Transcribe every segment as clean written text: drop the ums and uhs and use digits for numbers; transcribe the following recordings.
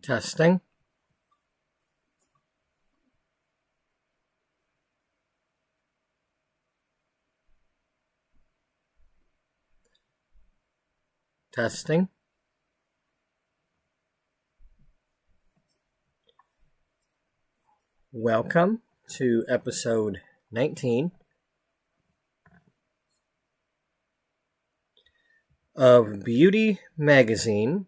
Testing. Testing. Welcome to episode 19 of Beauty Magazine,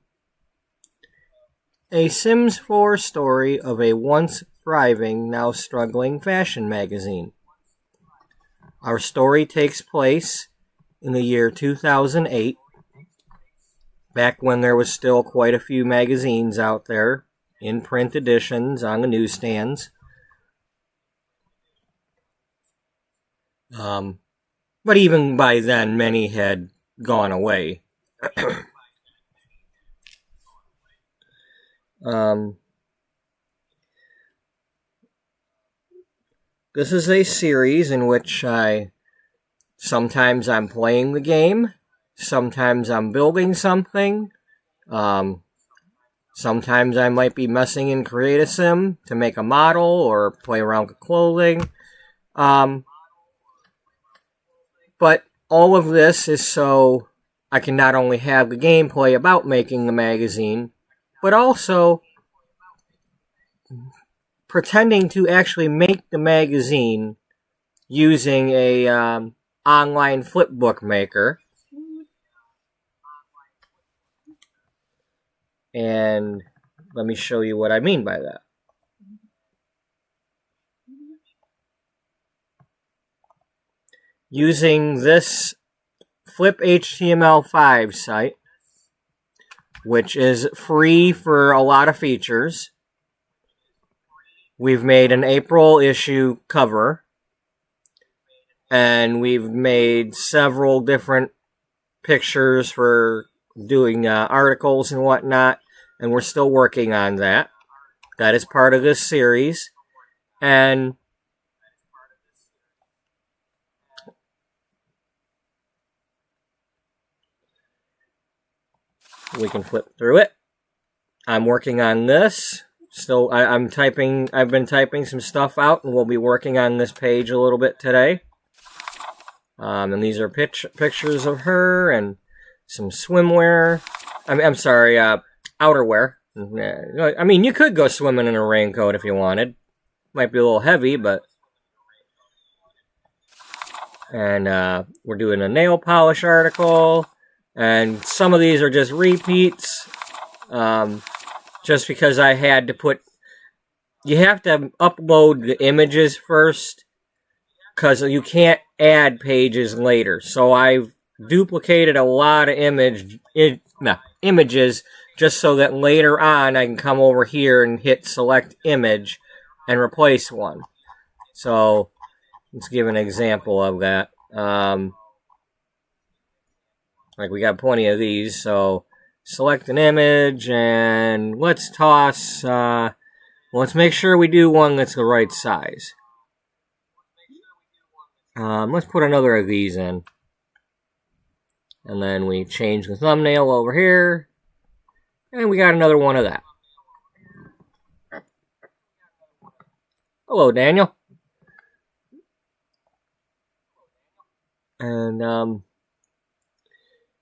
a Sims 4 story of a once thriving, now struggling fashion magazine. Our story takes place in the year 2008, back when there was still quite a few magazines out there in print editions on the newsstands. But even by then, many had gone away. This is a series in which sometimes I'm playing the game, sometimes I'm building something, sometimes I might be messing in Create a Sim to make a model or play around with clothing. But all of this is so I can not only have the gameplay about making the magazine, but also pretending to actually make the magazine using a online flipbook maker. And let me show you what I mean by that. Using this Flip HTML5 site, which is free for a lot of features, we've made an April issue cover, and we've made several different pictures for doing articles and whatnot, and we're still working on that. That is part of this series, and we can flip through it. I'm working on this. Still, I've been typing some stuff out, and we'll be working on this page a little bit today. And these are pictures of her and some swimwear. I'm sorry, outerwear. I mean, you could go swimming in a raincoat if you wanted. Might be a little heavy, but... And we're doing a nail polish article. And some of these are just repeats, just because I had to put... You have to upload the images first, because you can't add pages later. So I've duplicated a lot of images, just so that later on I can come over here and hit select image and replace one. So let's give an example of that. Like, we got plenty of these, so select an image, and let's toss, let's make sure we do one that's the right size. Let's put another of these in. And then we change the thumbnail over here, and we got another one of that. Hello, Daniel. And,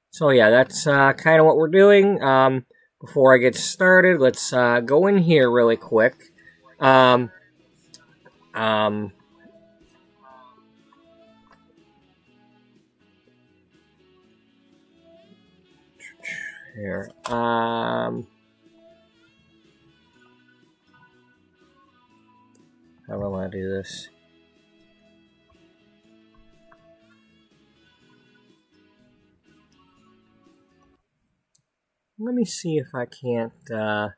so yeah, that's kind of what we're doing. Before I get started, let's go in here really quick. Here. How do I want to do this? Let me see if I can't, go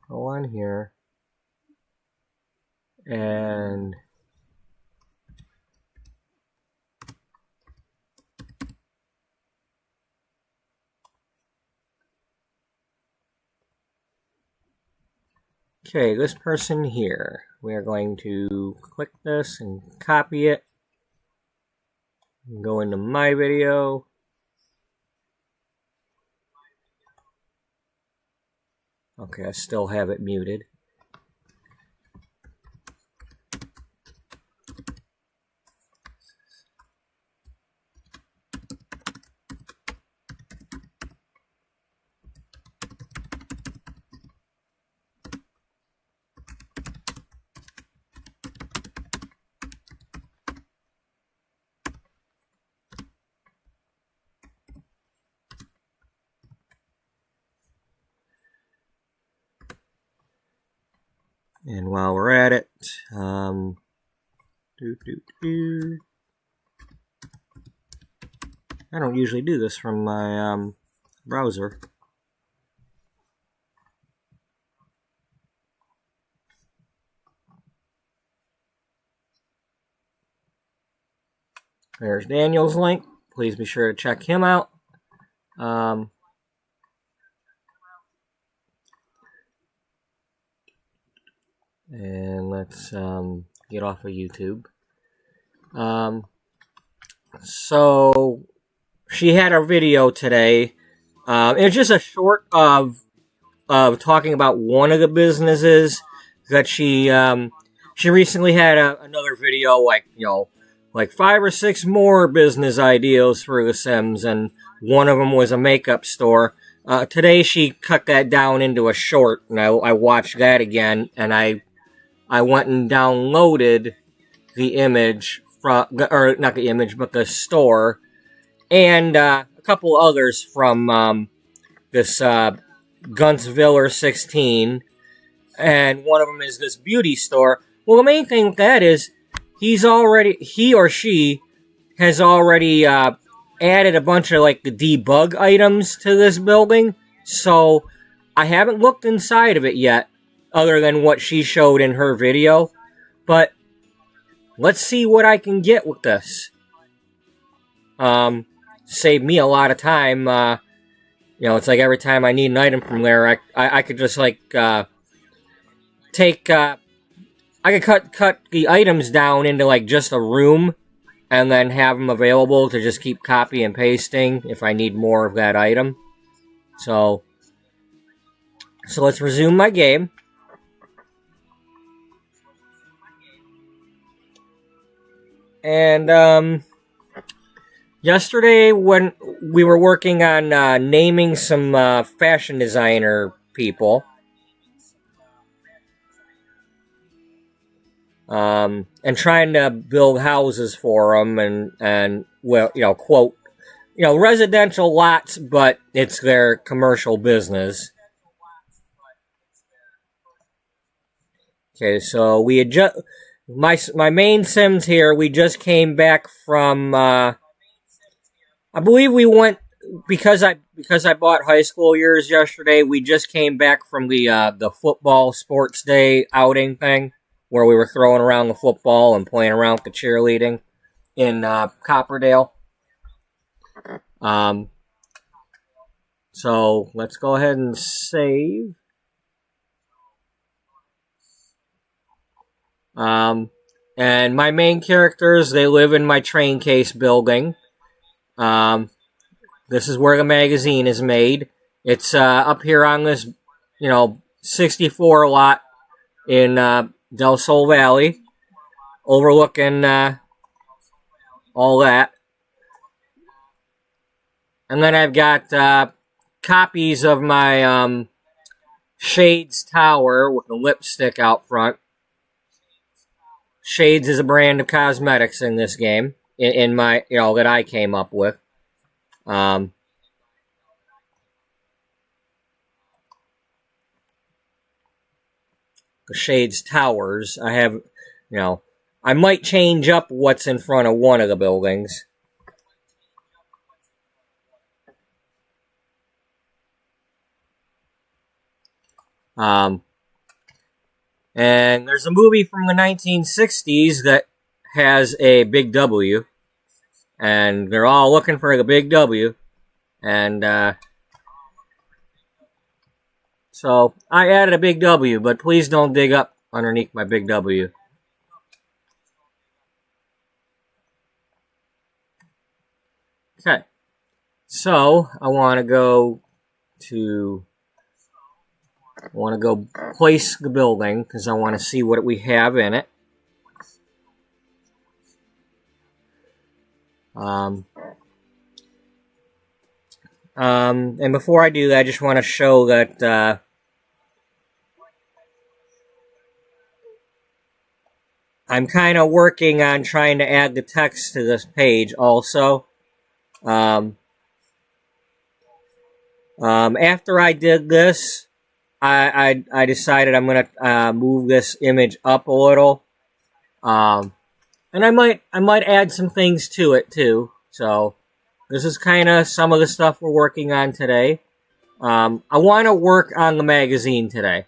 on here, and okay, this person here, we are going to click this and copy it. Go into my video, Okay, I still have it muted. And while we're at it, I don't usually do this from my browser. There's Daniel's link. Please be sure to check him out. And let's get off of YouTube. So she had a video today. It's just a short of talking about one of the businesses that she recently had another video, like 5 or 6 more business ideas for The Sims, and one of them was a makeup store. Today she cut that down into a short, and I watched that again, and I went and downloaded the image from, or not the image, but the store, and a couple others from this Guntsviller 16, and one of them is this beauty store. Well, the main thing with that is he or she has already added a bunch of like the debug items to this building, so I haven't looked inside of it yet, other than what she showed in her video, but let's see what I can get with this. Save me a lot of time. It's like every time I need an item from there, I could just like I could cut the items down into like just a room, and then have them available to just keep copy and pasting if I need more of that item. So let's resume my game. And yesterday when we were working on naming some fashion designer people, and trying to build houses for them, and well, quote, residential lots, but it's their commercial business. Okay, so we had just my main Sims here. We just came back from. I believe we went because I bought high school years yesterday. We just came back from the football sports day outing thing, where we were throwing around the football and playing around with the cheerleading in Copperdale. So let's go ahead and save. And my main characters, they live in my train case building. This is where the magazine is made. It's up here on this, 64 lot in Del Sol Valley, overlooking all that. And then I've got copies of my Shades Tower with the lipstick out front. Shades is a brand of cosmetics in this game, in my, that I came up with. The Shades Towers. I have, I might change up what's in front of one of the buildings. And there's a movie from the 1960s that has a big W, and they're all looking for the big W, and so I added a big W, but please don't dig up underneath my big W. Okay, so I want to go to I want to go place the building because I want to see what we have in it. And before I do that, I just want to show that I'm kind of working on trying to add the text to this page also. After I did this, I decided I'm going to move this image up a little. And I might add some things to it too. So this is kind of some of the stuff we're working on today. I want to work on the magazine today.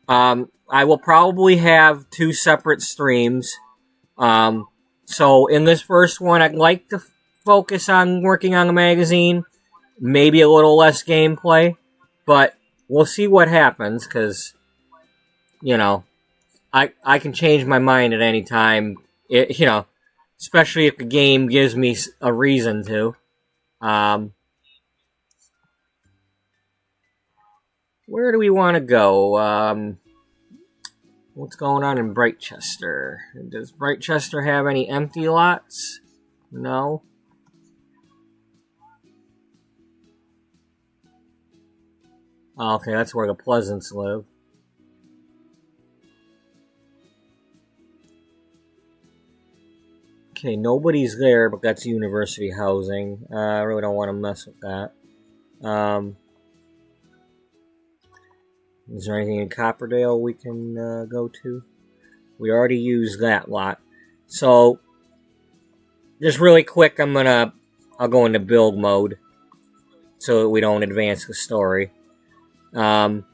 I will probably have 2 separate streams. So in this first one, I'd like to focus on working on the magazine. Maybe a little less gameplay. But we'll see what happens, because, you know, I can change my mind at any time. You know, especially if the game gives me a reason to. Where do we want to go? What's going on in Brightchester? Does Brightchester have any empty lots? No. Oh, okay, that's where the Pleasants live. Okay, nobody's there, but that's university housing. I really don't want to mess with that. Is there anything in Copperdale we can go to? We already used that lot. So, just really quick, I'll go into build mode so that we don't advance the story. This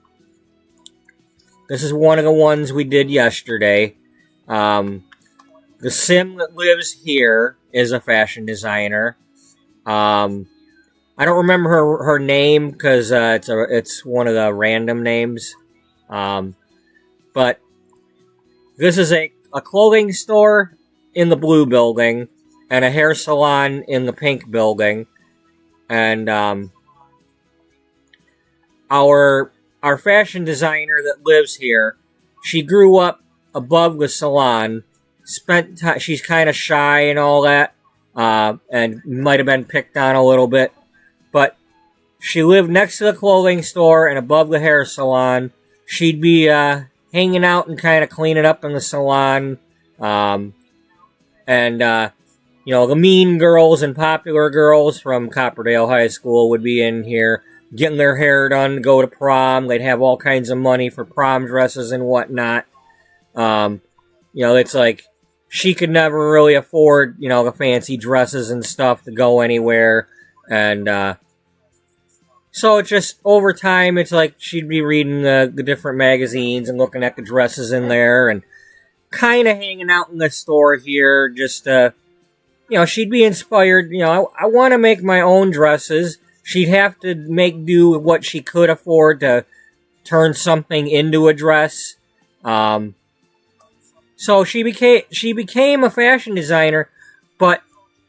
is one of the ones we did yesterday. The sim that lives here is a fashion designer. I don't remember her name because it's one of the random names. But this is a clothing store in the blue building and a hair salon in the pink building. And our fashion designer that lives here, she grew up above the salon. She's kind of shy and all that, and might have been picked on a little bit. But she lived next to the clothing store and above the hair salon. She'd be hanging out and kind of cleaning up in the salon. And, you know, the mean girls and popular girls from Copperdale High School would be in here getting their hair done to go to prom. They'd have all kinds of money for prom dresses and whatnot. You know, it's like she could never really afford, you know, the fancy dresses and stuff to go anywhere. And so it's just over time, it's like she'd be reading the different magazines and looking at the dresses in there and kind of hanging out in the store here. Just, you know, she'd be inspired. You know, I want to make my own dresses. She'd have to make do with what she could afford to turn something into a dress. So she became a fashion designer, but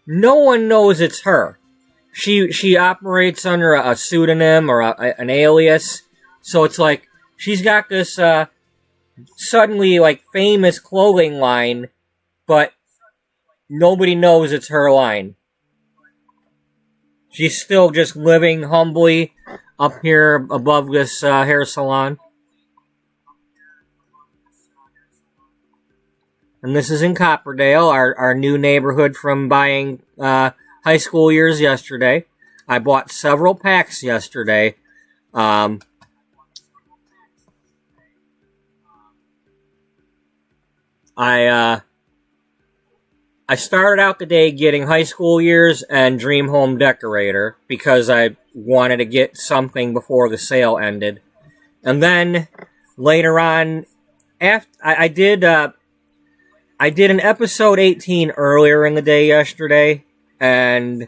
no one knows it's her. She operates under a pseudonym or an alias. So it's like she's got this suddenly like famous clothing line, but nobody knows it's her line. She's still just living humbly up here above this hair salon. And this is in Copperdale, our new neighborhood from buying high school years yesterday. I bought several packs yesterday. I started out the day getting high school years and Dream Home Decorator because I wanted to get something before the sale ended. And then later on, after I did an episode 18 earlier in the day yesterday, and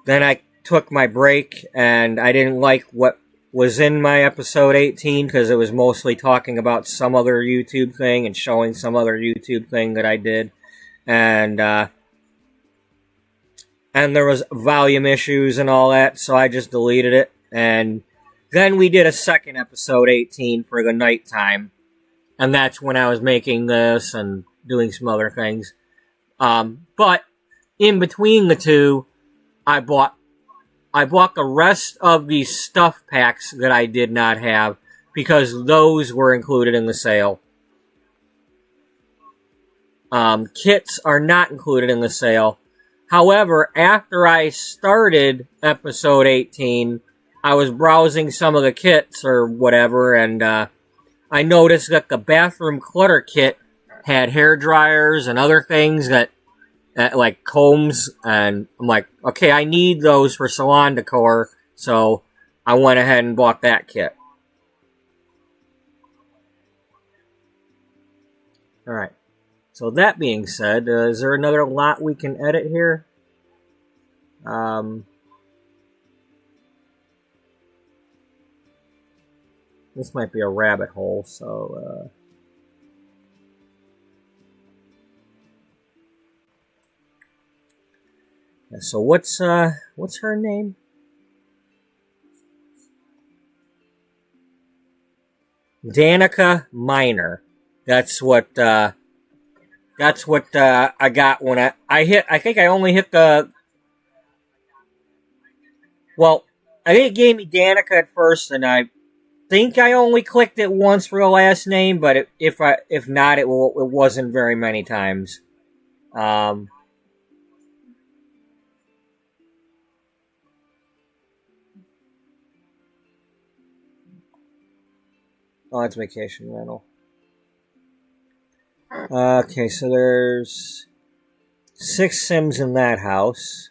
then I took my break, and I didn't like what was in my episode 18 because it was mostly talking about some other YouTube thing and showing some other YouTube thing that I did. And there was volume issues and all that, so I just deleted it. And Then we did a second episode 18 for the nighttime. And that's when I was making this and doing some other things. But in between the two, I bought the rest of the stuff packs that I did not have because those were included in the sale. Kits are not included in the sale. However, after I started episode 18, I was browsing some of the kits or whatever, and I noticed that the bathroom clutter kit had hair dryers and other things that like combs, and I'm like, okay, I need those for salon decor, so I went ahead and bought that kit. Alright, so that being said, is there another lot we can edit here? This might be a rabbit hole, so so what's her name? Danica Minor. That's what I got when I think I only hit the. Well, I think it gave me Danica at first, and I think I only clicked it once for the last name, but if not, it wasn't very many times. Oh, it's vacation rental. Okay, so there's 6 Sims in that house.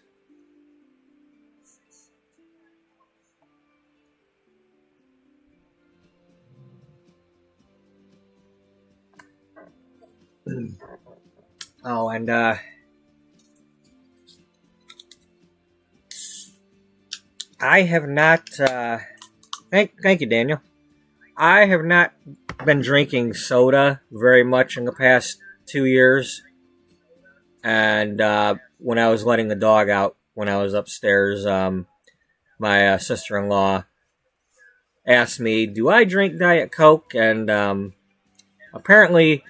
Oh, and I have not. Thank you, Daniel. I have not been drinking soda very much in the past 2 years. And when I was letting the dog out, when I was upstairs, my sister-in-law asked me, do I drink Diet Coke? And apparently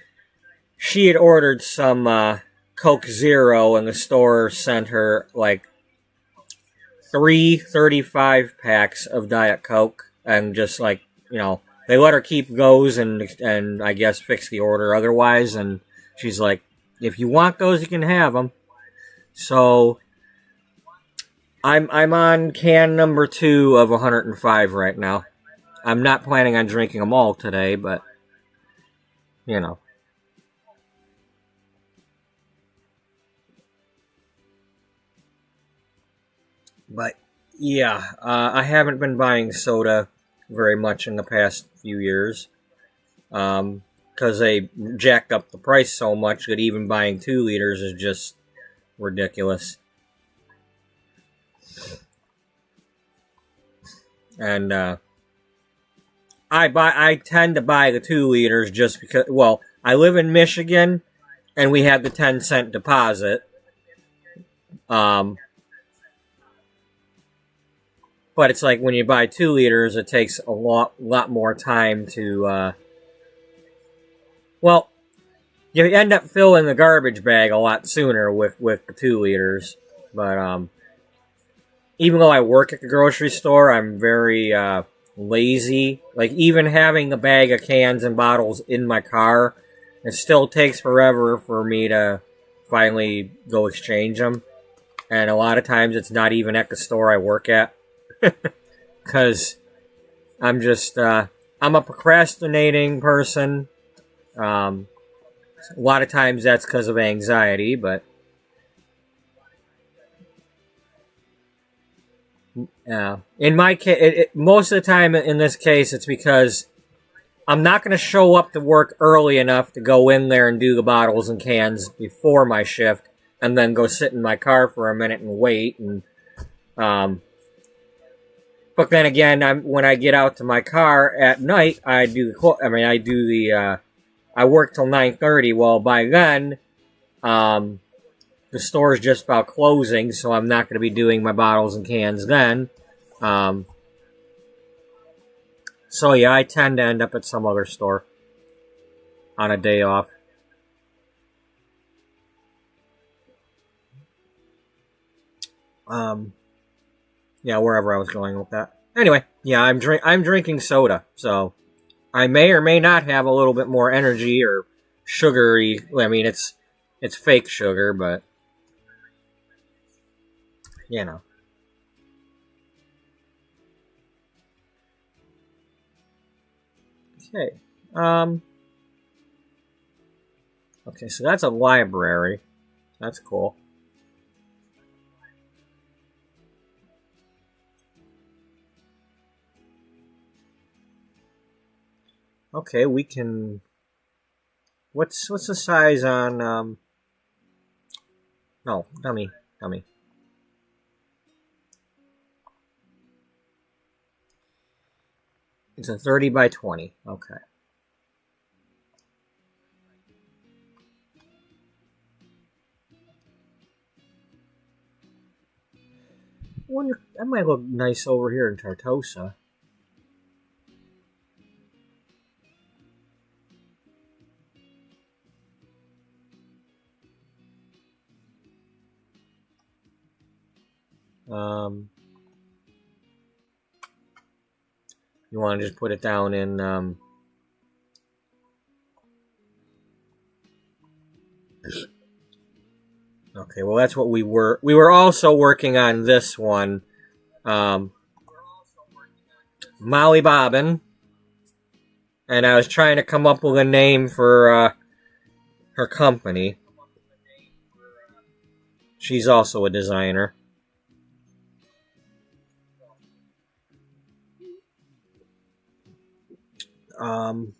she had ordered some Coke Zero, and the store sent her like 3 35 packs of Diet Coke, and just like, they let her keep those and I guess fix the order otherwise. And she's like, if you want those, you can have them. So I'm on can number 2 of 105 right now. I'm not planning on drinking them all today, but But yeah, I haven't been buying soda very much in the past few years, because they jacked up the price so much that even buying 2 liters is just ridiculous. And I tend to buy the 2 liters just because, well, I live in Michigan, and we have the 10-cent deposit. But it's like when you buy 2 liters, it takes a lot more time to, well, you end up filling the garbage bag a lot sooner with the 2 liters. But, even though I work at the grocery store, I'm very, lazy. Like, even having the bag of cans and bottles in my car, it still takes forever for me to finally go exchange them. And a lot of times it's not even at the store I work at. Because I'm just, I'm a procrastinating person. A lot of times that's because of anxiety, but in my case, most of the time in this case, it's because I'm not going to show up to work early enough to go in there and do the bottles and cans before my shift, and then go sit in my car for a minute and wait. And but then again, when I get out to my car at night, I work till 9:30. Well, by then, the store's just about closing, so I'm not going to be doing my bottles and cans then. So yeah, I tend to end up at some other store on a day off. Yeah, wherever I was going with that. Anyway, yeah, I'm drinking soda, so I may or may not have a little bit more energy or sugary. I mean, it's fake sugar, but you know. Okay. Okay, so that's a library. That's cool. Okay, we can. What's the size on? No, dummy. It's a 30 by 20. Okay. I wonder, that might look nice over here in Tartosa. You want to just put it down in okay, well that's what we were. We were also working on this one, Molly Bobbin, and I was trying to come up with a name for her company. She's also a designer. Um,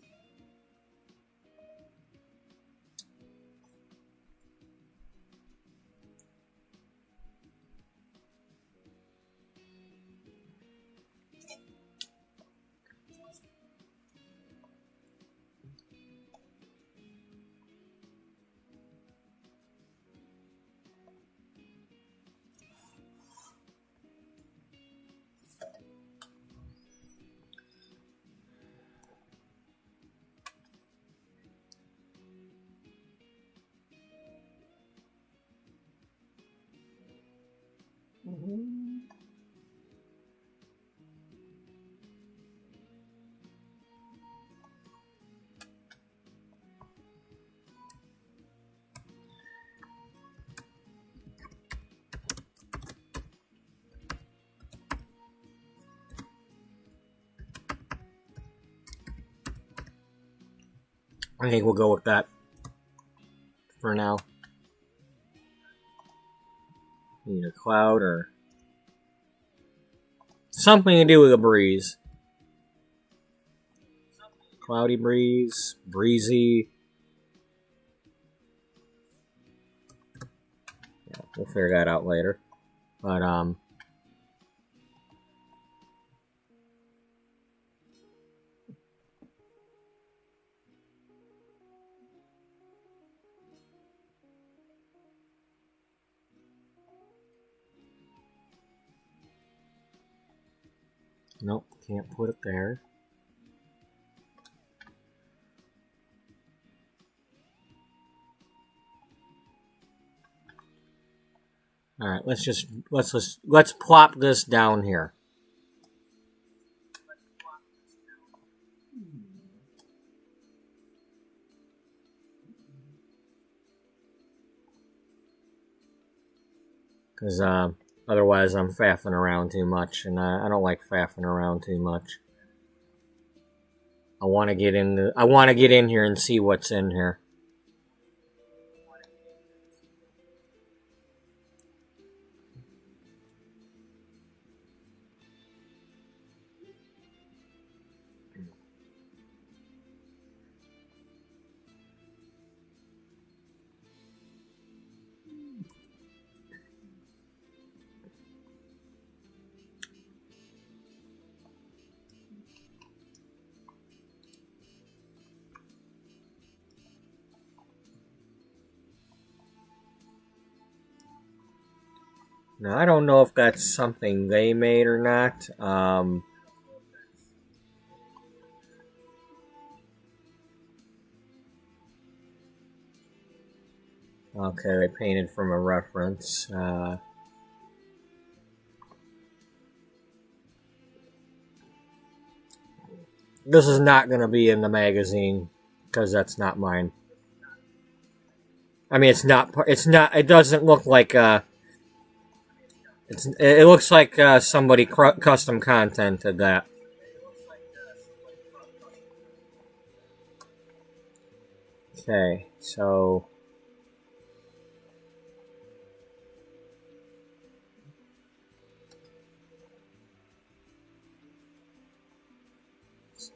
I think we'll go with that for now. Need a cloud or something to do with a breeze. Cloudy breeze, breezy. Yeah, we'll figure that out later. But nope, can't put it there. All right, let's plop this down here. Because otherwise I'm faffing around too much, and I don't like faffing around too much. I want to get in here and see what's in here. Now I don't know if that's something they made or not. Okay, they painted from a reference. This is not going to be in the magazine because that's not mine. I mean, it's not. It doesn't look like. It looks like somebody custom contented that. Okay, so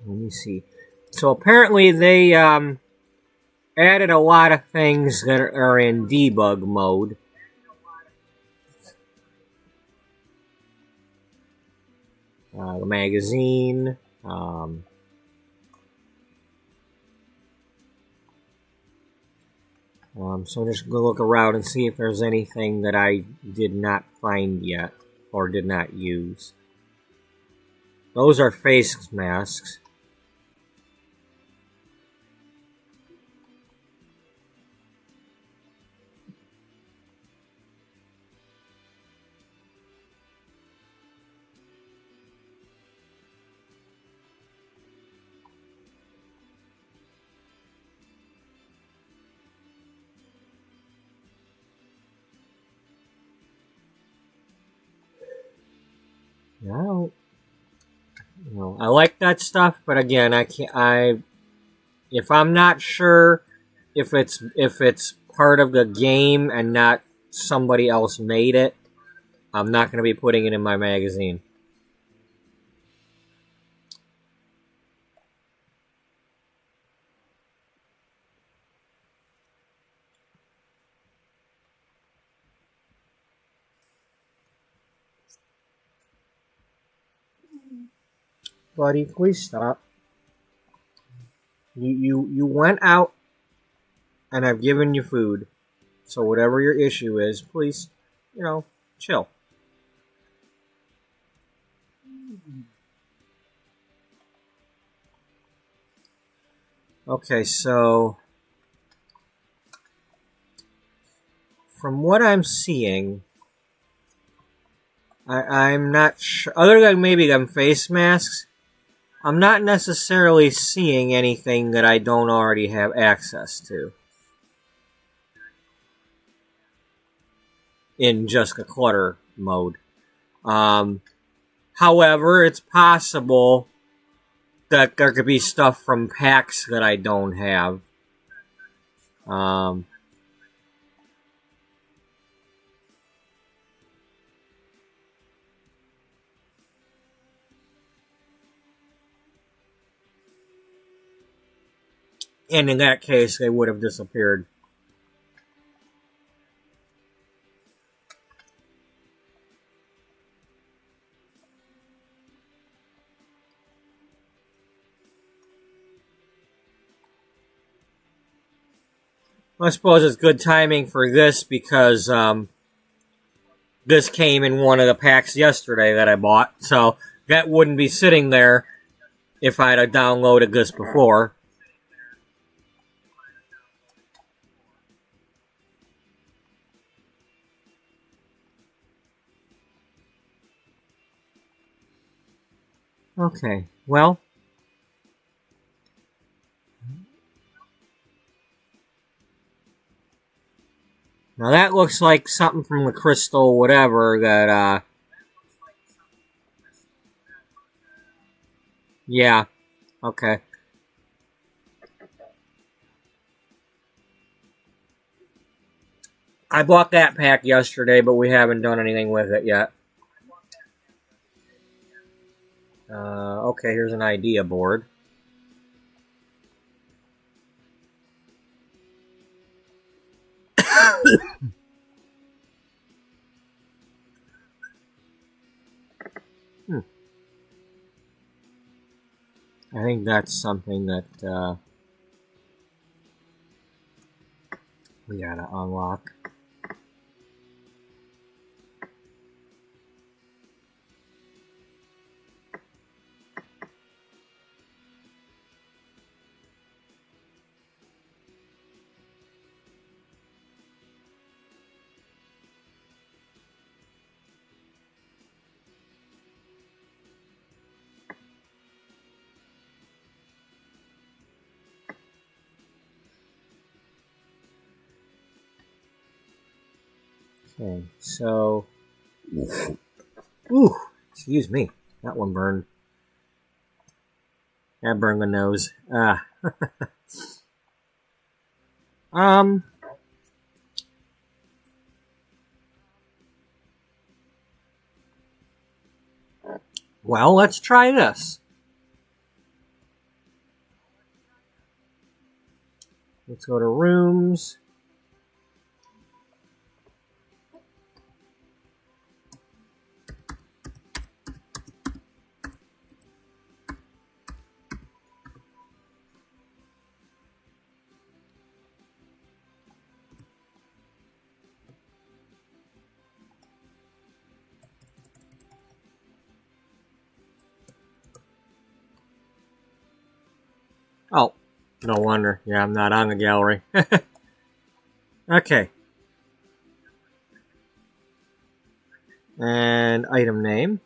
let me see. So apparently they added a lot of things that are in debug mode. The magazine. So I'm just going to look around and see if there's anything that I did not find yet or did not use. Those are face masks. No. I like that stuff, but again, I can't. If I'm not sure if it's part of the game and not somebody else made it, I'm not going to be putting it in my magazine. Buddy, please stop. You went out and I've given you food. So whatever your issue is, please, chill. Okay, so from what I'm seeing, I'm not sure. Other than maybe them face masks, I'm not necessarily seeing anything that I don't already have access to in just a clutter mode. However, it's possible that there could be stuff from packs that I don't have. And in that case, they would have disappeared. I suppose it's good timing for this because this came in one of the packs yesterday that I bought. So that wouldn't be sitting there if I'd have downloaded this before. Okay, well. Now that looks like something from the crystal whatever that, yeah, okay. I bought that pack yesterday, but we haven't done anything with it yet. Okay, here's an idea board. I think that's something that we gotta unlock. Okay, so... Ooh, excuse me. That one burned. That burned the nose. Well, let's try this. Let's go to rooms. Oh, no wonder. Yeah, I'm not on the gallery. Okay. And item name.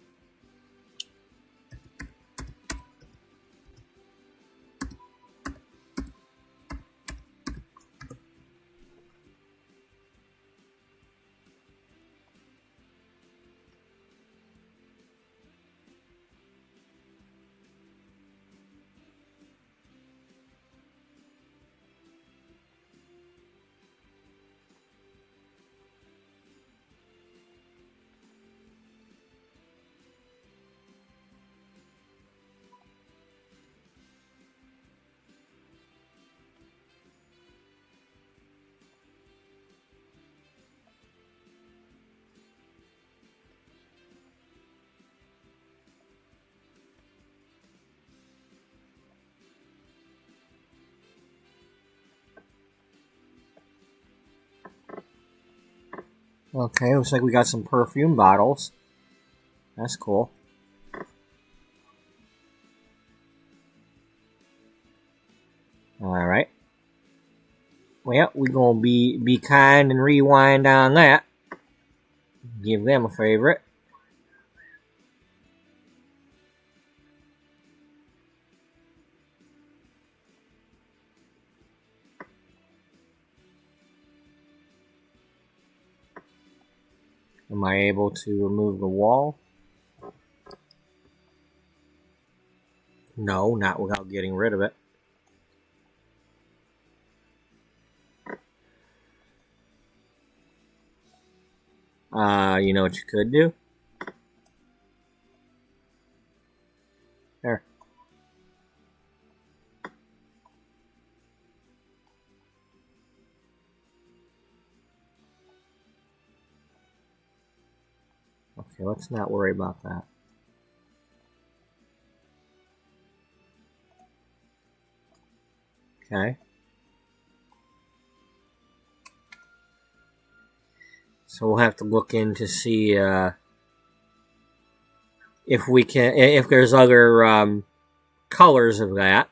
Okay, looks like we got some perfume bottles. That's cool. Alright. Well, we're gonna be kind and rewind on that. Give them a favorite. Am I able to remove the wall? No, not without getting rid of it. You know what you could do? There. Okay, let's not worry about that. Okay. So we'll have to look in to see if we can, if there's other colors of that.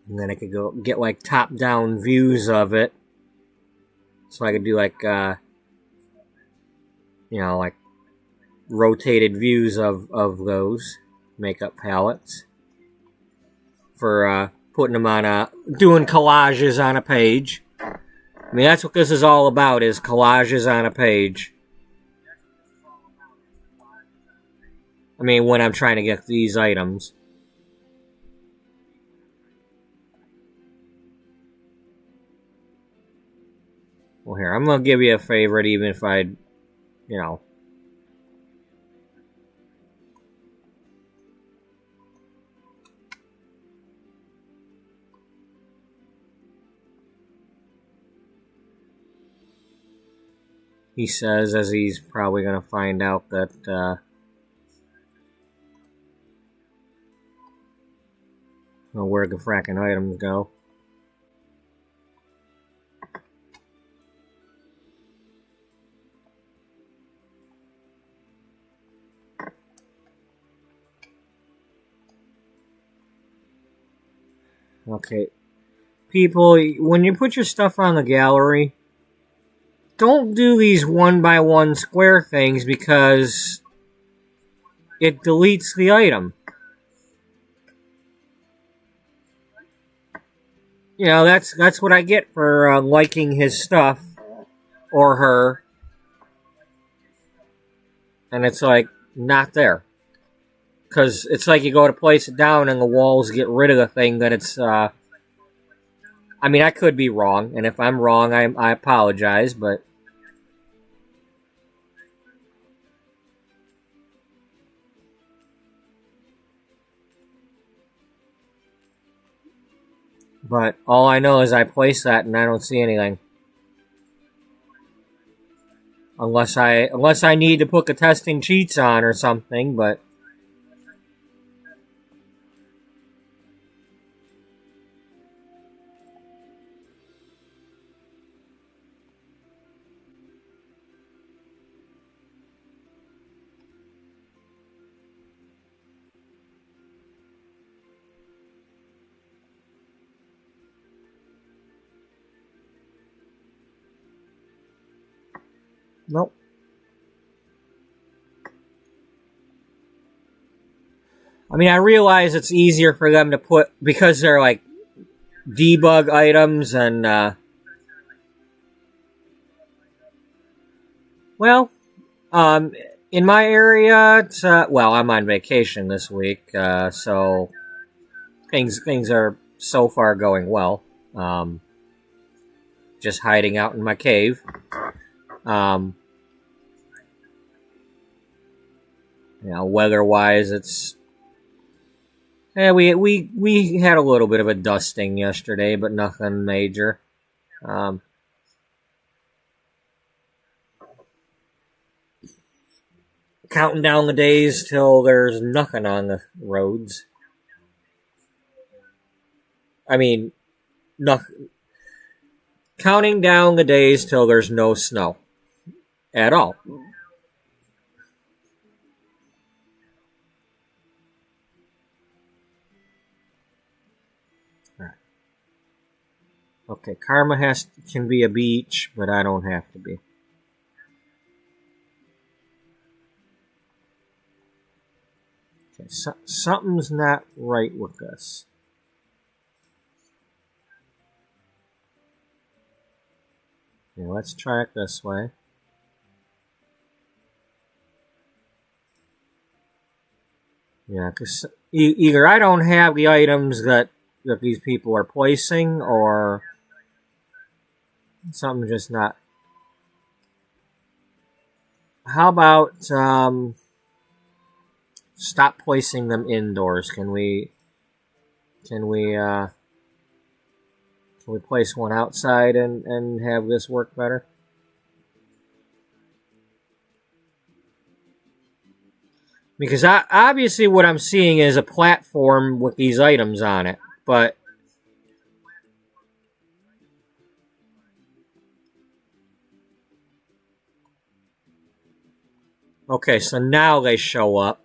And then I could go get like top-down views of it. So I could do like, you know, like rotated views of those makeup palettes for putting them on doing collages on a page. I mean, that's what this is all about, is collages on a page. I mean, when I'm trying to get these items. Well, here, I'm going to give you a favorite, even if I, you know. He says, as he's probably going to find out that, where the fracking items go. Okay. People, when you put your stuff on the gallery, don't do these one-by-one square things because it deletes the item. You know, that's what I get for liking his stuff or her, and it's like not there. Because it's like you go to place it down and the walls get rid of the thing that it's. I mean, I could be wrong, and if I'm wrong, I apologize, but. But all I know is I place that and I don't see anything. Unless I need to put the testing cheats on or something, but. Nope. I mean, I realize it's easier for them to put, because they're like debug items and, well, in my area, it's, well, I'm on vacation this week, so things are so far going well. Just hiding out in my cave. You know, weather-wise, it's. Yeah, we had a little bit of a dusting yesterday, but nothing major. Counting down the days till there's nothing on the roads. I mean, nothing. Counting down the days till there's no snow at all. Okay, Karma can be a beach, but I don't have to be. Okay, something's not right with this. Okay, let's try it this way. Yeah, because either I don't have the items that these people are placing, or something just not. How about stop placing them indoors? Can we place one outside and have this work better? Because obviously what I'm seeing is a platform with these items on it, but okay, so now they show up.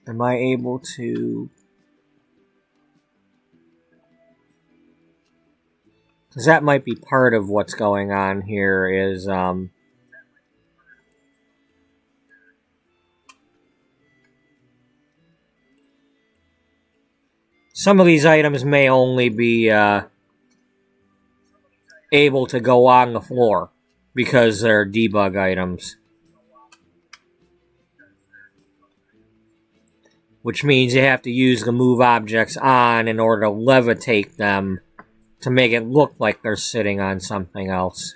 Am I able to? Because that might be part of what's going on here. Is some of these items may only be able to go on the floor because they're debug items. Which means you have to use the move objects on in order to levitate them to make it look like they're sitting on something else.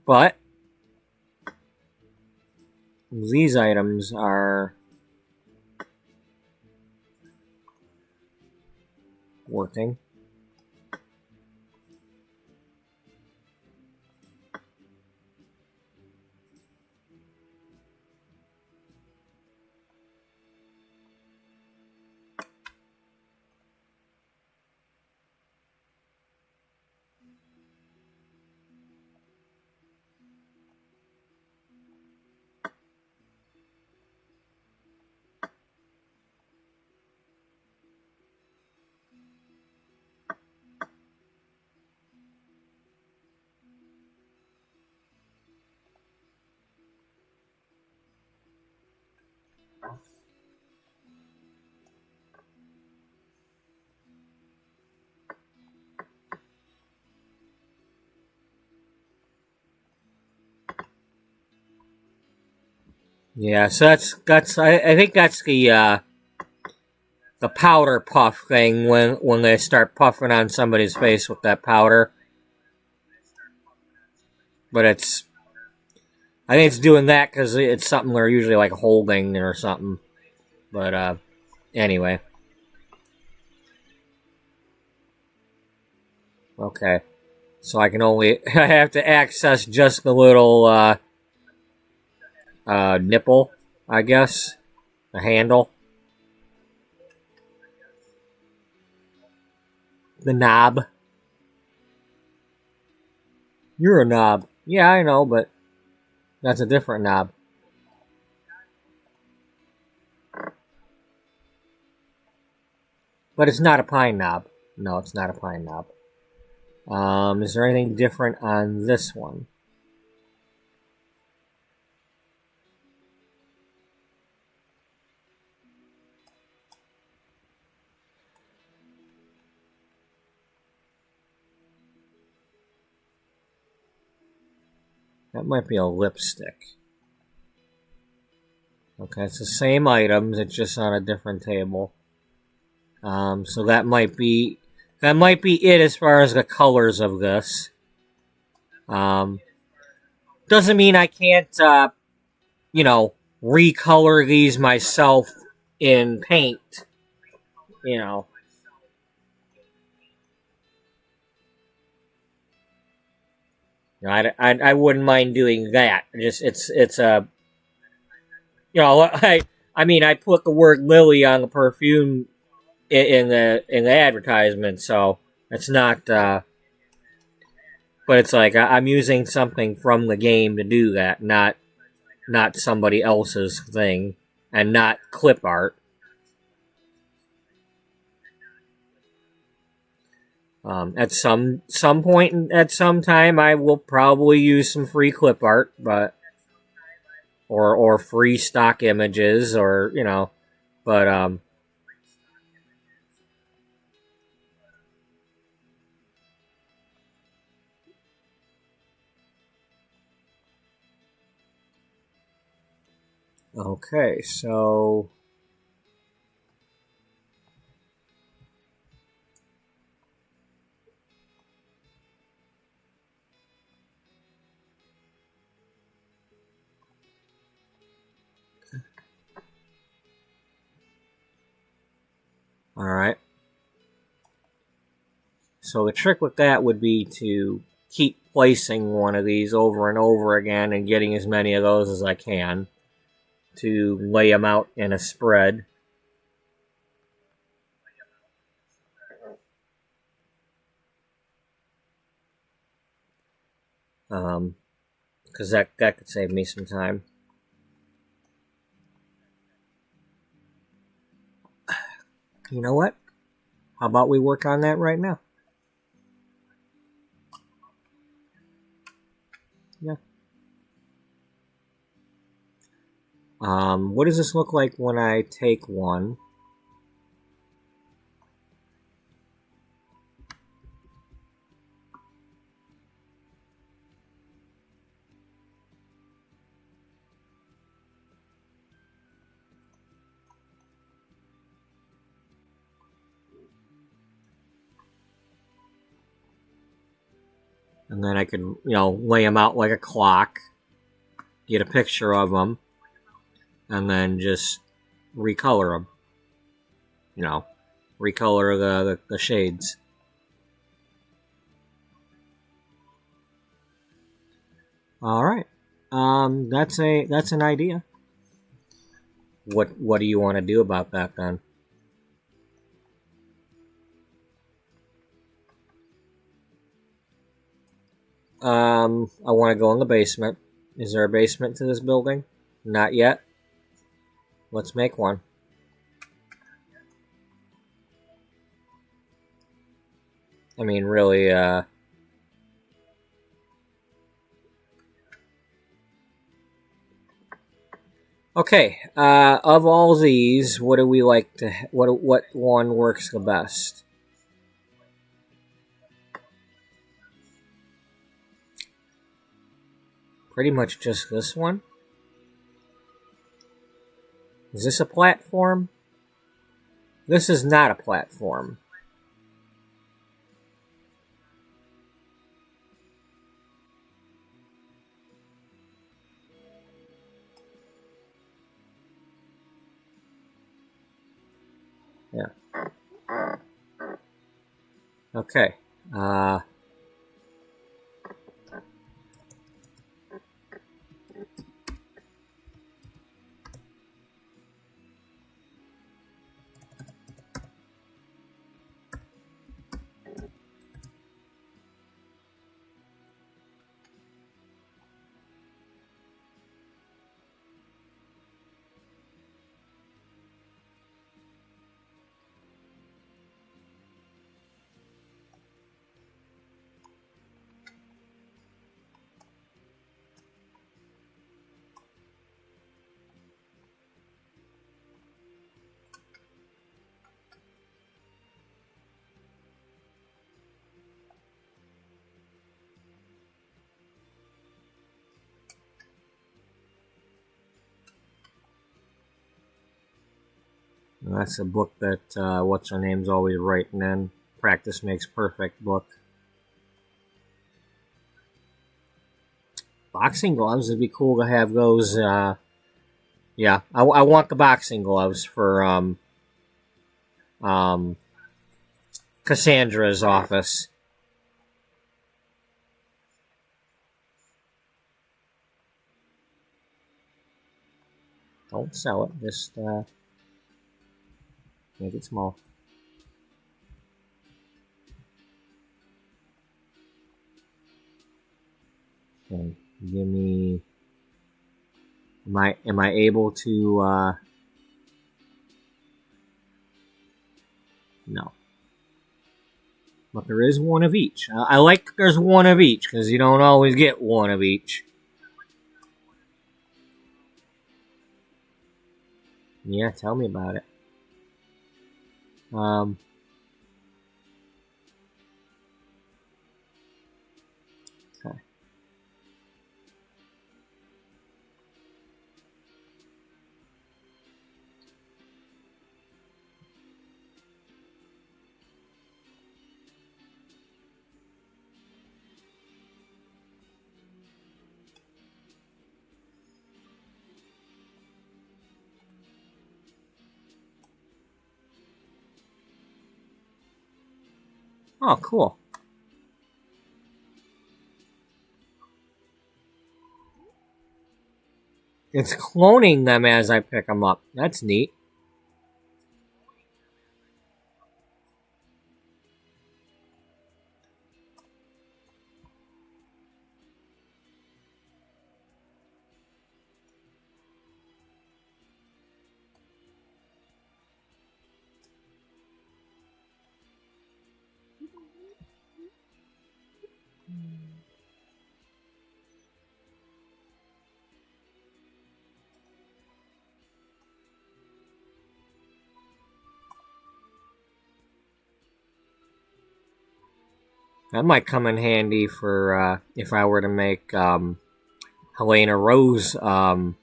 But these items are working. Yeah, so I think that's the powder puff thing when they start puffing on somebody's face with that powder. But I think it's doing that because it's something they're usually like holding or something. But anyway, okay. So I can only I have to access just the little nipple, I guess, the handle, the knob. You're a knob. Yeah, I know, but that's a different knob. But it's not a pine knob. No, it's not a pine knob. Is there anything different on this one? That might be a lipstick. Okay, it's the same items, it's just on a different table. So that might be it as far as the colors of this. Doesn't mean I can't, recolor these myself in paint. You know, I wouldn't mind doing that. Just it's a I mean I put the word Lily on the perfume in the advertisement, so it's not. But it's like I'm using something from the game to do that, not somebody else's thing, and not clip art. At some point, at some time, I will probably use some free clip art, but or free stock images, or but okay, so all right. So the trick with that would be to keep placing one of these over and over again and getting as many of those as I can to lay them out in a spread. Because that could save me some time. You know what? How about we work on that right now? Yeah. What does this look like when I take one? And then I could, lay them out like a clock, get a picture of them, and then just recolor them. Recolor the shades. All right. That's an idea. What do you want to do about that then? I want to go in the basement. Is there a basement to this building? Not yet. Let's make one. I mean, really, Okay, of all these, what do we like to? What one works the best? Pretty much just this one. Is this a platform? This is not a platform. Yeah. Okay. That's a book that what's her name's always writing in. Practice makes perfect book. Boxing gloves would be cool to have those. Yeah, I want the boxing gloves for um, Cassandra's office. Don't sell it. Just make it small. Okay, give me. Am I able to? No. But there is one of each. I like there's one of each because you don't always get one of each. Yeah, tell me about it. Um, okay. Oh, cool. It's cloning them as I pick them up. That's neat. That might come in handy for if I were to make Helena Rose. Well,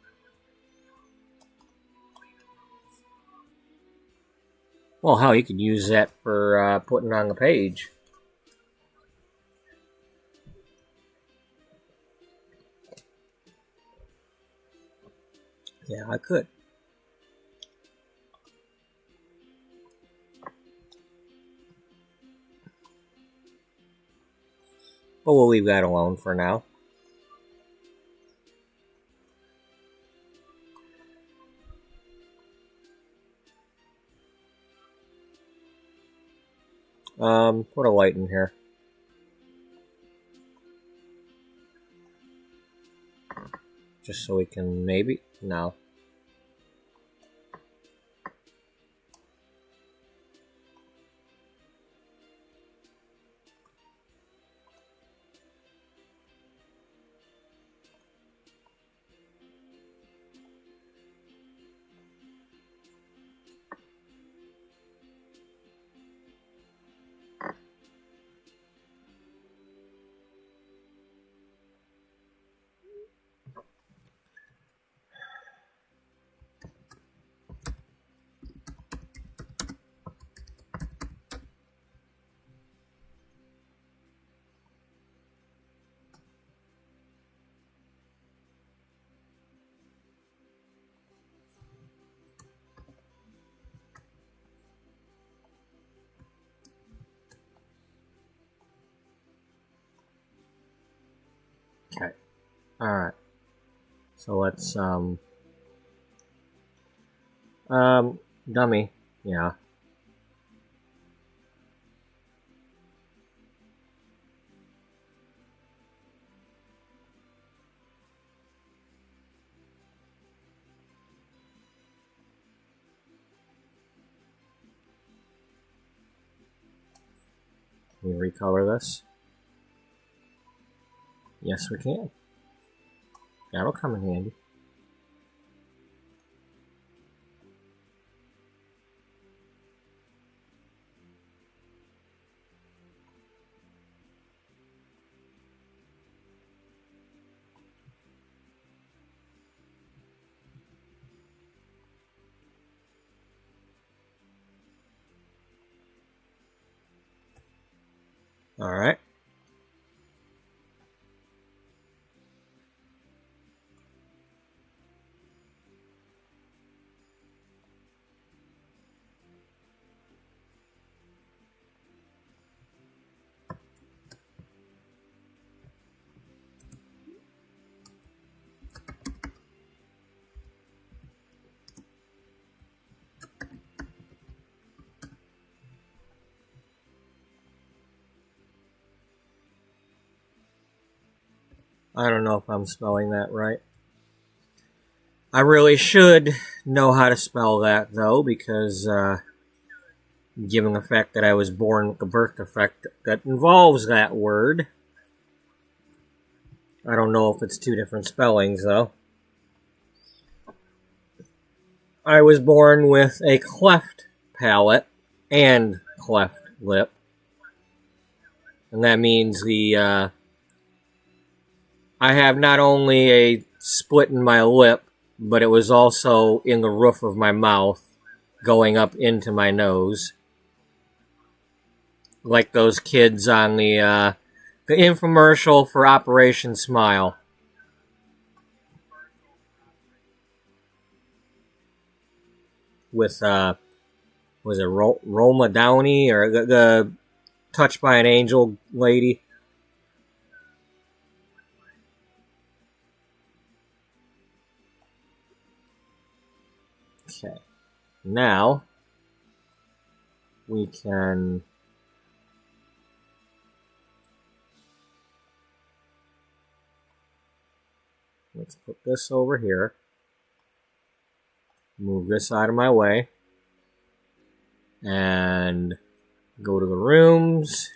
hell, you could use that for putting on the page. Yeah, I could. But we'll leave that alone for now. Put a light in here. Just so we can maybe... No. Alright. So let's, dummy. Yeah. Can we recolor this? Yes, we can. That'll come in handy. Alright. I don't know if I'm spelling that right. I really should know how to spell that, though, because, given the fact that I was born with a birth defect that involves that word. I don't know if it's two different spellings, though. I was born with a cleft palate and cleft lip. And that means I have not only a split in my lip, but it was also in the roof of my mouth, going up into my nose. Like those kids on the infomercial for Operation Smile. With, was it Roma Downey, or the Touched by an Angel lady? Okay. Now, we can... Let's put this over here. Move this out of my way. And go to the rooms.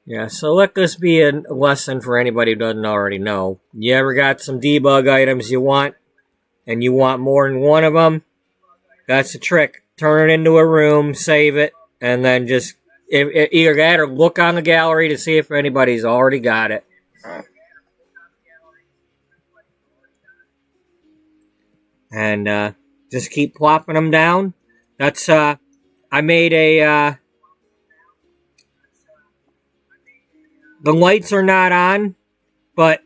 Yeah, so let this be a lesson for anybody who doesn't already know. You ever got some debug items you want, and you want more than one of them? That's the trick. Turn it into a room, save it, and then just either that or look on the gallery to see if anybody's already got it. And just keep plopping them down. That's, I made a, the lights are not on, but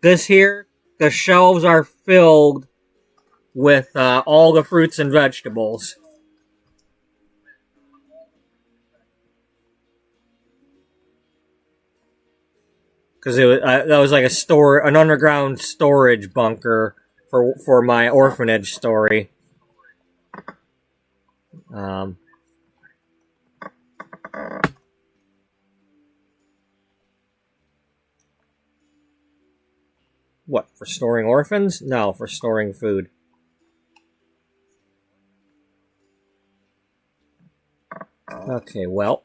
this here, the shelves are filled with all the fruits and vegetables. Because that was like an underground storage bunker for my orphanage story. What, for storing orphans? No, for storing food. Okay, well.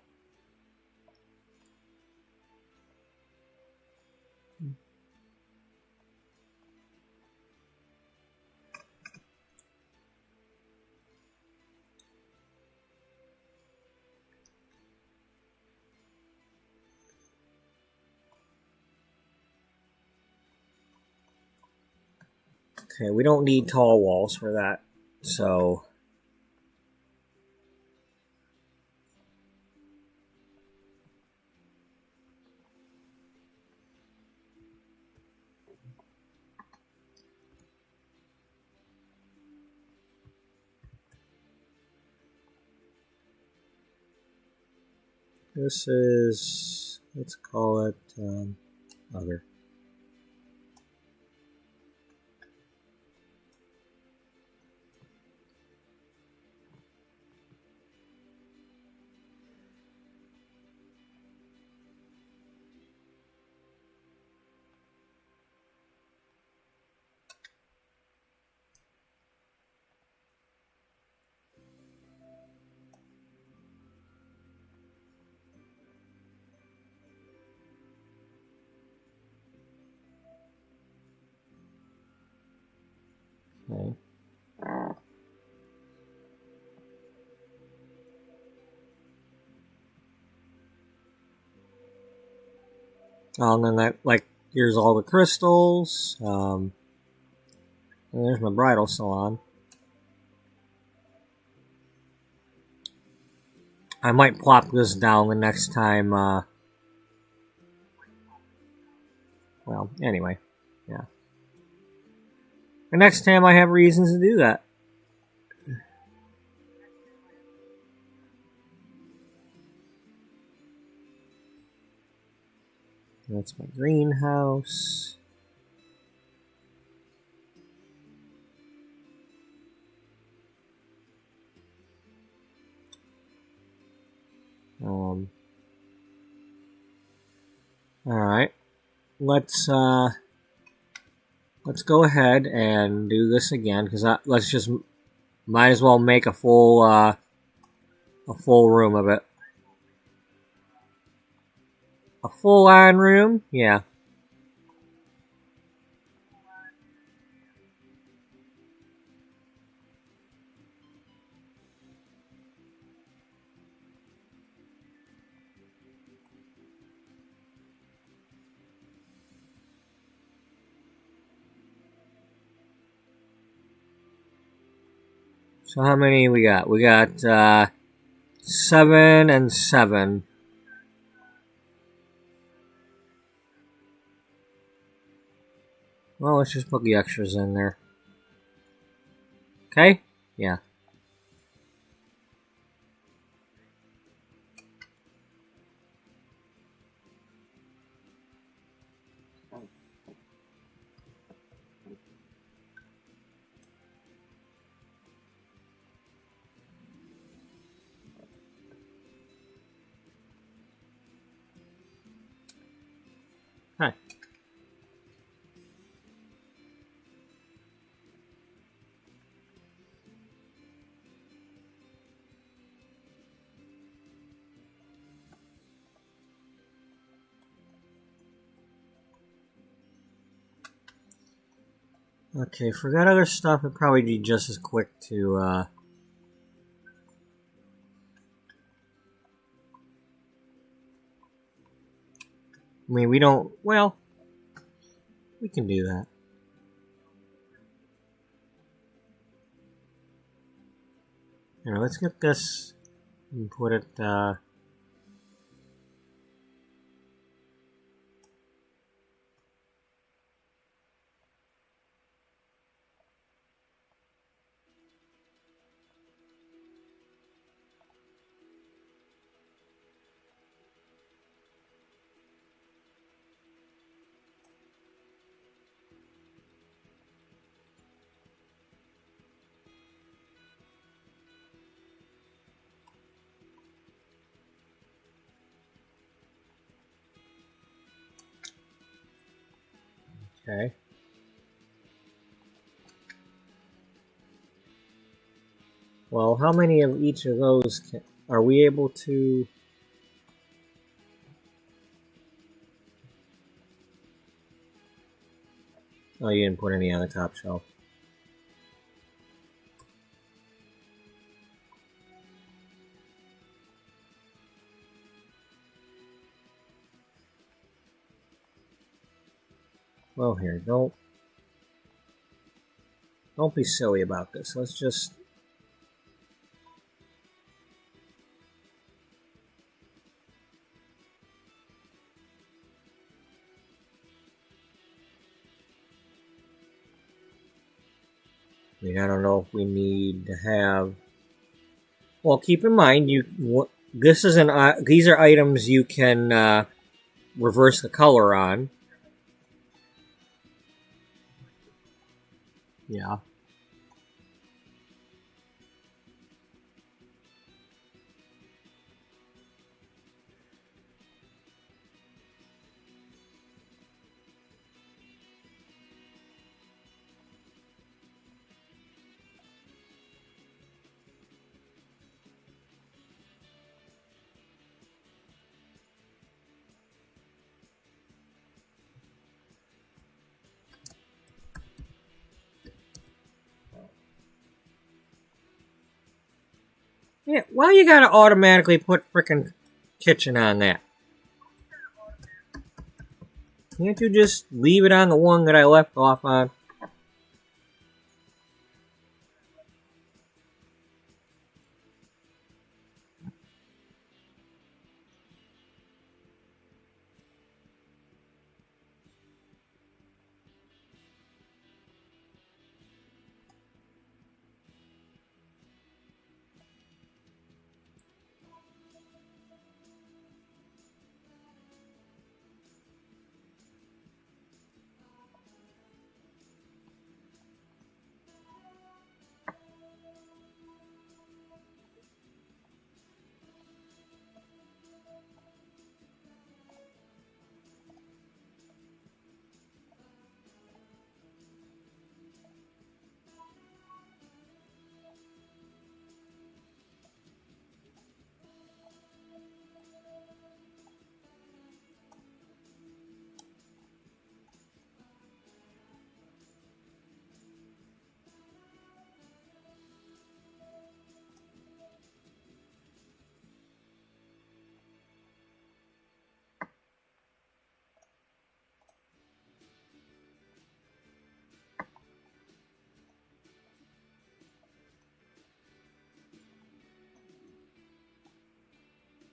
Okay, we don't need tall walls for that, so... This is, let's call it other. Okay. And then that, like, here's all the crystals. And there's my bridal salon. I might plop this down the next time, well, anyway, yeah. The next time I have reasons to do that. That's my greenhouse. Alright. Let's go ahead and do this again, because let's just, might as well make a full room of it. A full-on room? Yeah. So how many we got? We got 7 and 7. Well, let's just put the extras in there. Okay? Yeah. Hi. Okay, for that other stuff, it'd probably be just as quick to, I mean, we don't, well, we can do that. Here, let's get this and put it, okay. Well, how many of each of those can, Are we able to... Oh, you didn't put any on the top shelf. Well, here, don't be silly about this. Let's just... I mean, I don't know if we need to have... Well, keep in mind, these are items you can reverse the color on. Yeah. Yeah, why you gotta automatically put frickin' kitchen on that? Can't you just leave it on the one that I left off on?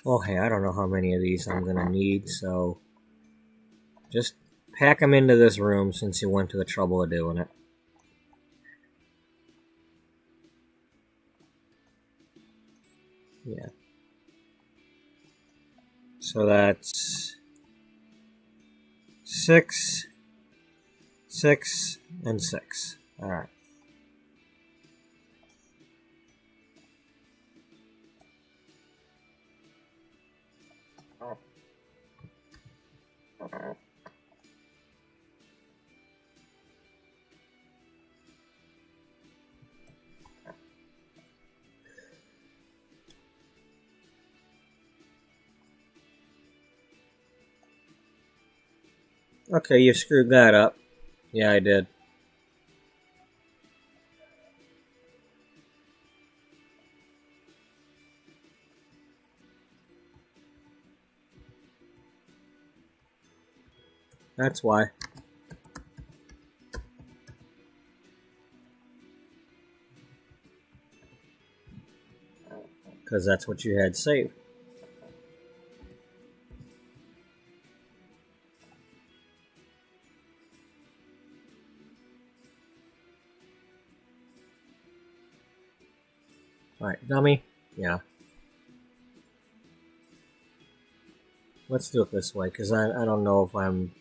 Well, hey, I don't know how many of these I'm gonna need, so just pack them into this room since you went to the trouble of doing it. Yeah. So that's 6, 6, and 6. Alright. Okay, you screwed that up. Yeah, I did. That's why. Because that's what you had saved. Alright, dummy. Yeah. Let's do it this way, because I don't know if I'm...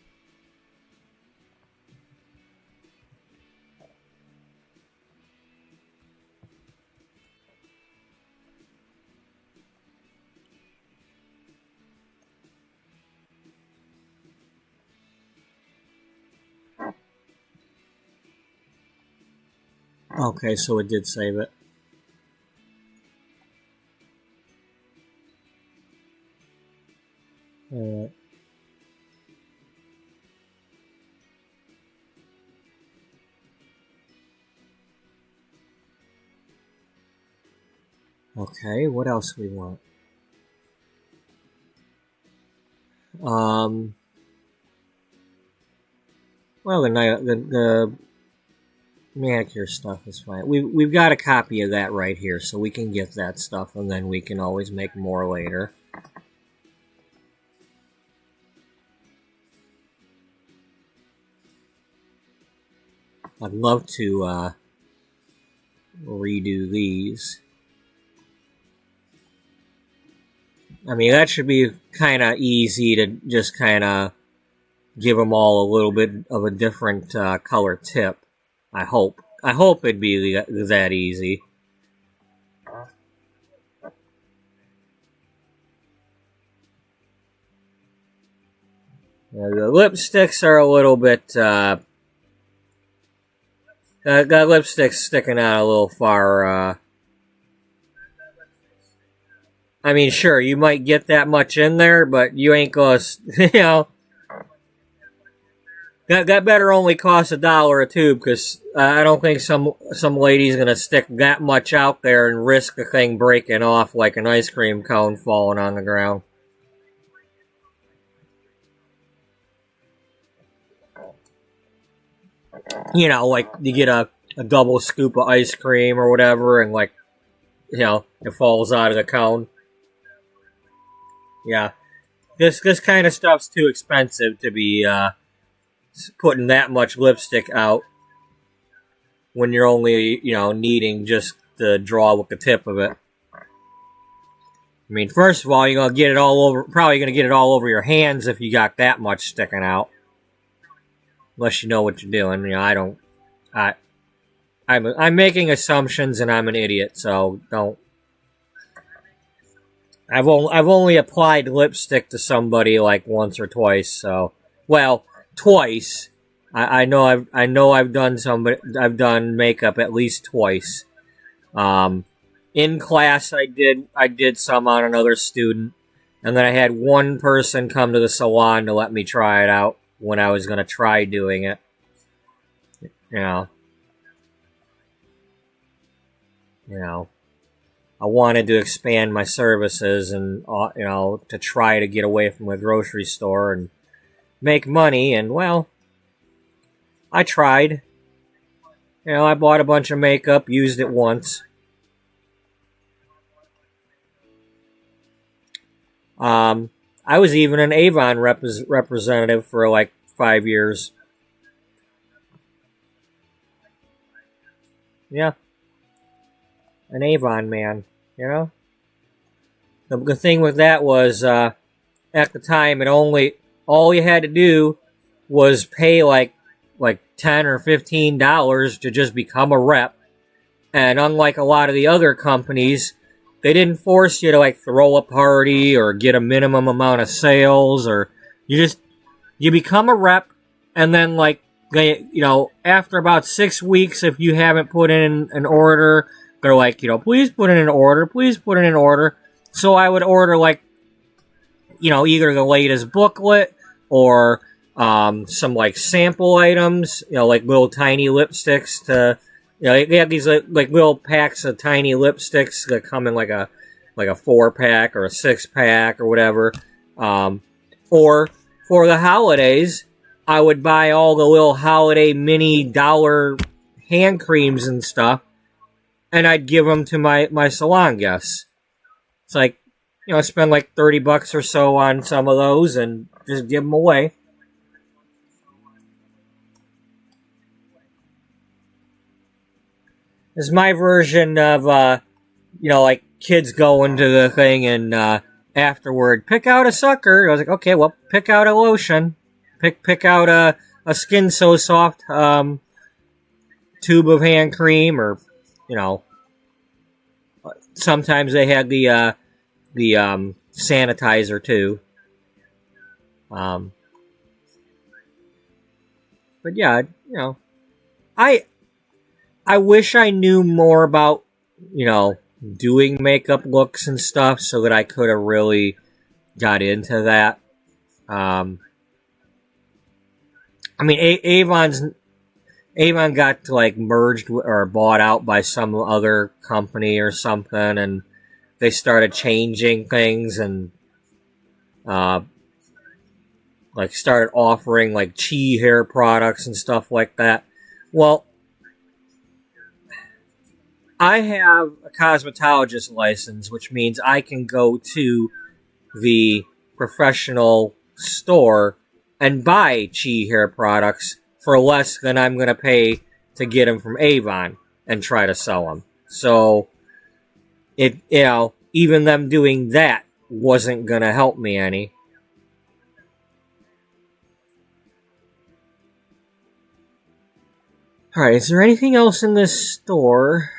Okay, so it did save it. Uh, okay, what else we want? Um, well, the manicure stuff is fine. We've got a copy of that right here, so we can get that stuff, and then we can always make more later. I'd love to redo these. I mean, that should be kind of easy to just kind of give them all a little bit of a different color tip. I hope. I hope it'd be that easy. The lipsticks are a little bit. Got lipsticks sticking out a little far. I mean, sure, you might get that much in there, but you ain't gonna, you know, that better only cost $1 a tube, because I don't think some lady's gonna stick that much out there and risk the thing breaking off like an ice cream cone falling on the ground. You know, like you get a double scoop of ice cream or whatever, and like, you know, it falls out of the cone. Yeah, this kind of stuff's too expensive to be putting that much lipstick out when you're only, you know, needing just to draw with the tip of it. I mean, first of all, you're gonna get it all over. Probably gonna get it all over your hands if you got that much sticking out. Unless you know what you're doing. You know, I don't. I'm making assumptions and I'm an idiot, so don't. I've only applied lipstick to somebody like once or twice, so well, twice. I know I've done makeup at least twice. In class I did some on another student, and then I had one person come to the salon to let me try it out when I was gonna try doing it. You know. You know. I wanted to expand my services and, you know, to try to get away from the grocery store and make money. And, well, I tried. You know, I bought a bunch of makeup, used it once. I was even an Avon representative for like 5 years. Yeah, an Avon man. You know, the thing with that was at the time all you had to do was pay like $10 or $15 to just become a rep, and unlike a lot of the other companies, they didn't force you to like throw a party or get a minimum amount of sales, or you become a rep, and then like you know, after about 6 weeks, if you haven't put in an order, they're like, you know, please put in an order, please put in an order. So I would order like, you know, either the latest booklet or some like sample items, you know, like little tiny lipsticks to, you know, they have these like little packs of tiny lipsticks that come in like a 4-pack or a 6-pack or whatever. Or for the holidays, I would buy all the little holiday mini dollar hand creams and stuff, and I'd give them to my salon guests. It's like, you know, spend like $30 or so on some of those and just give them away. It's my version of, you know, like kids going to the thing and afterward, pick out a sucker. I was like, okay, well, pick out a lotion. Pick out a Skin So Soft tube of hand cream, or, you know, sometimes they had the sanitizer too. But yeah, you know, I wish I knew more about, you know, doing makeup looks and stuff so that I could have really got into that. I mean, Avon got like merged or bought out by some other company or something, and they started changing things and uh, like started offering like chi hair products and stuff like that. Well, I have a cosmetologist license, which means I can go to the professional store and buy chi hair products for less than I'm going to pay to get them from Avon and try to sell them. So even them doing that wasn't going to help me any. All right, is there anything else in this store?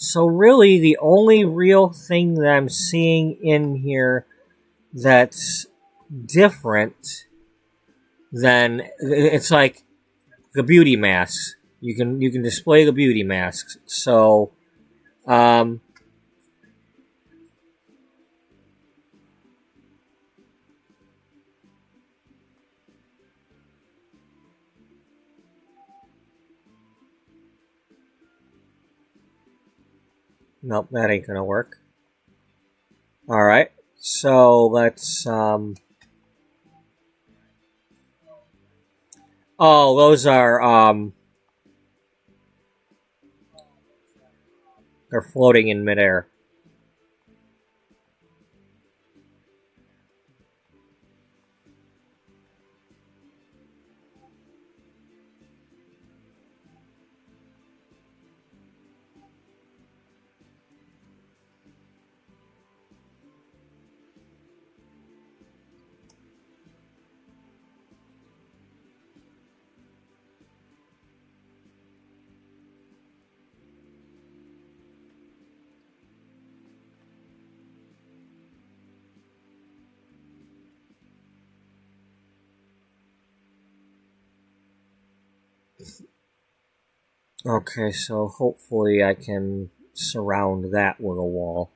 So really, the only real thing that I'm seeing in here that's different than it's like the beauty masks. You can display the beauty masks. So, nope, that ain't gonna work. All right, so let's. Oh, those are they're floating in midair. Okay, so hopefully I can surround that with a wall.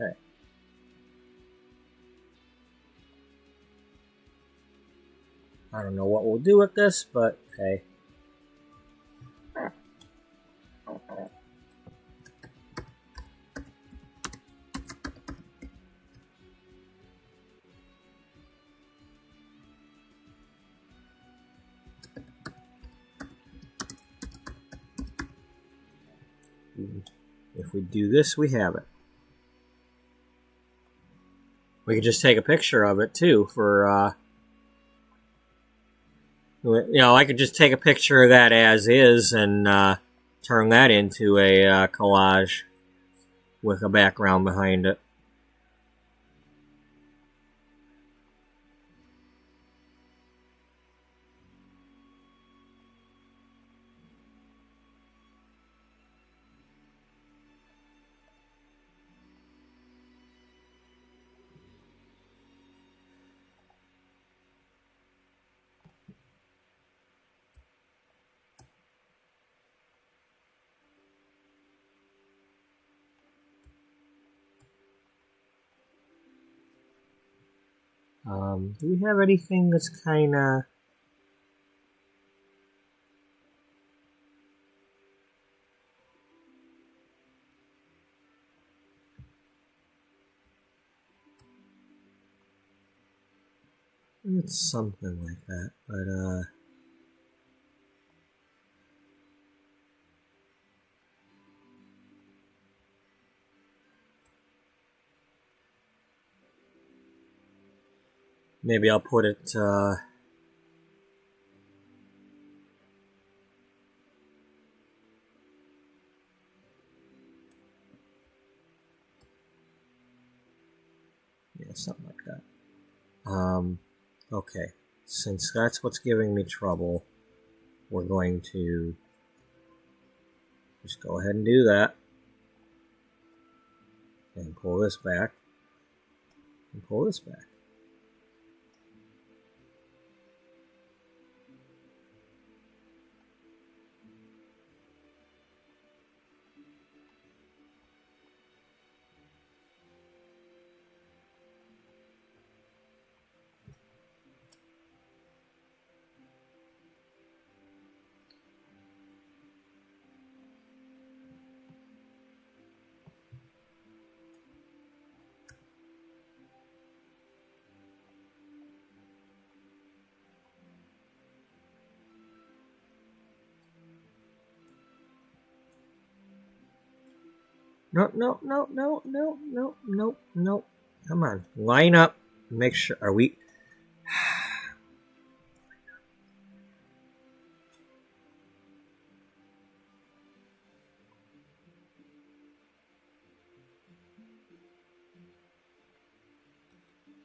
Okay. I don't know what we'll do with this, but hey. If we do this, we have it. We could just take a picture of it too for, I could just take a picture of that as is and turn that into a collage with a background behind it. Do we have anything that's kind of... It's something like that, but maybe I'll put it, yeah, something like that. Okay, since that's what's giving me trouble, we're going to just go ahead and do that. And pull this back. And pull this back. No. Come on. Line up. Make sure. Are we...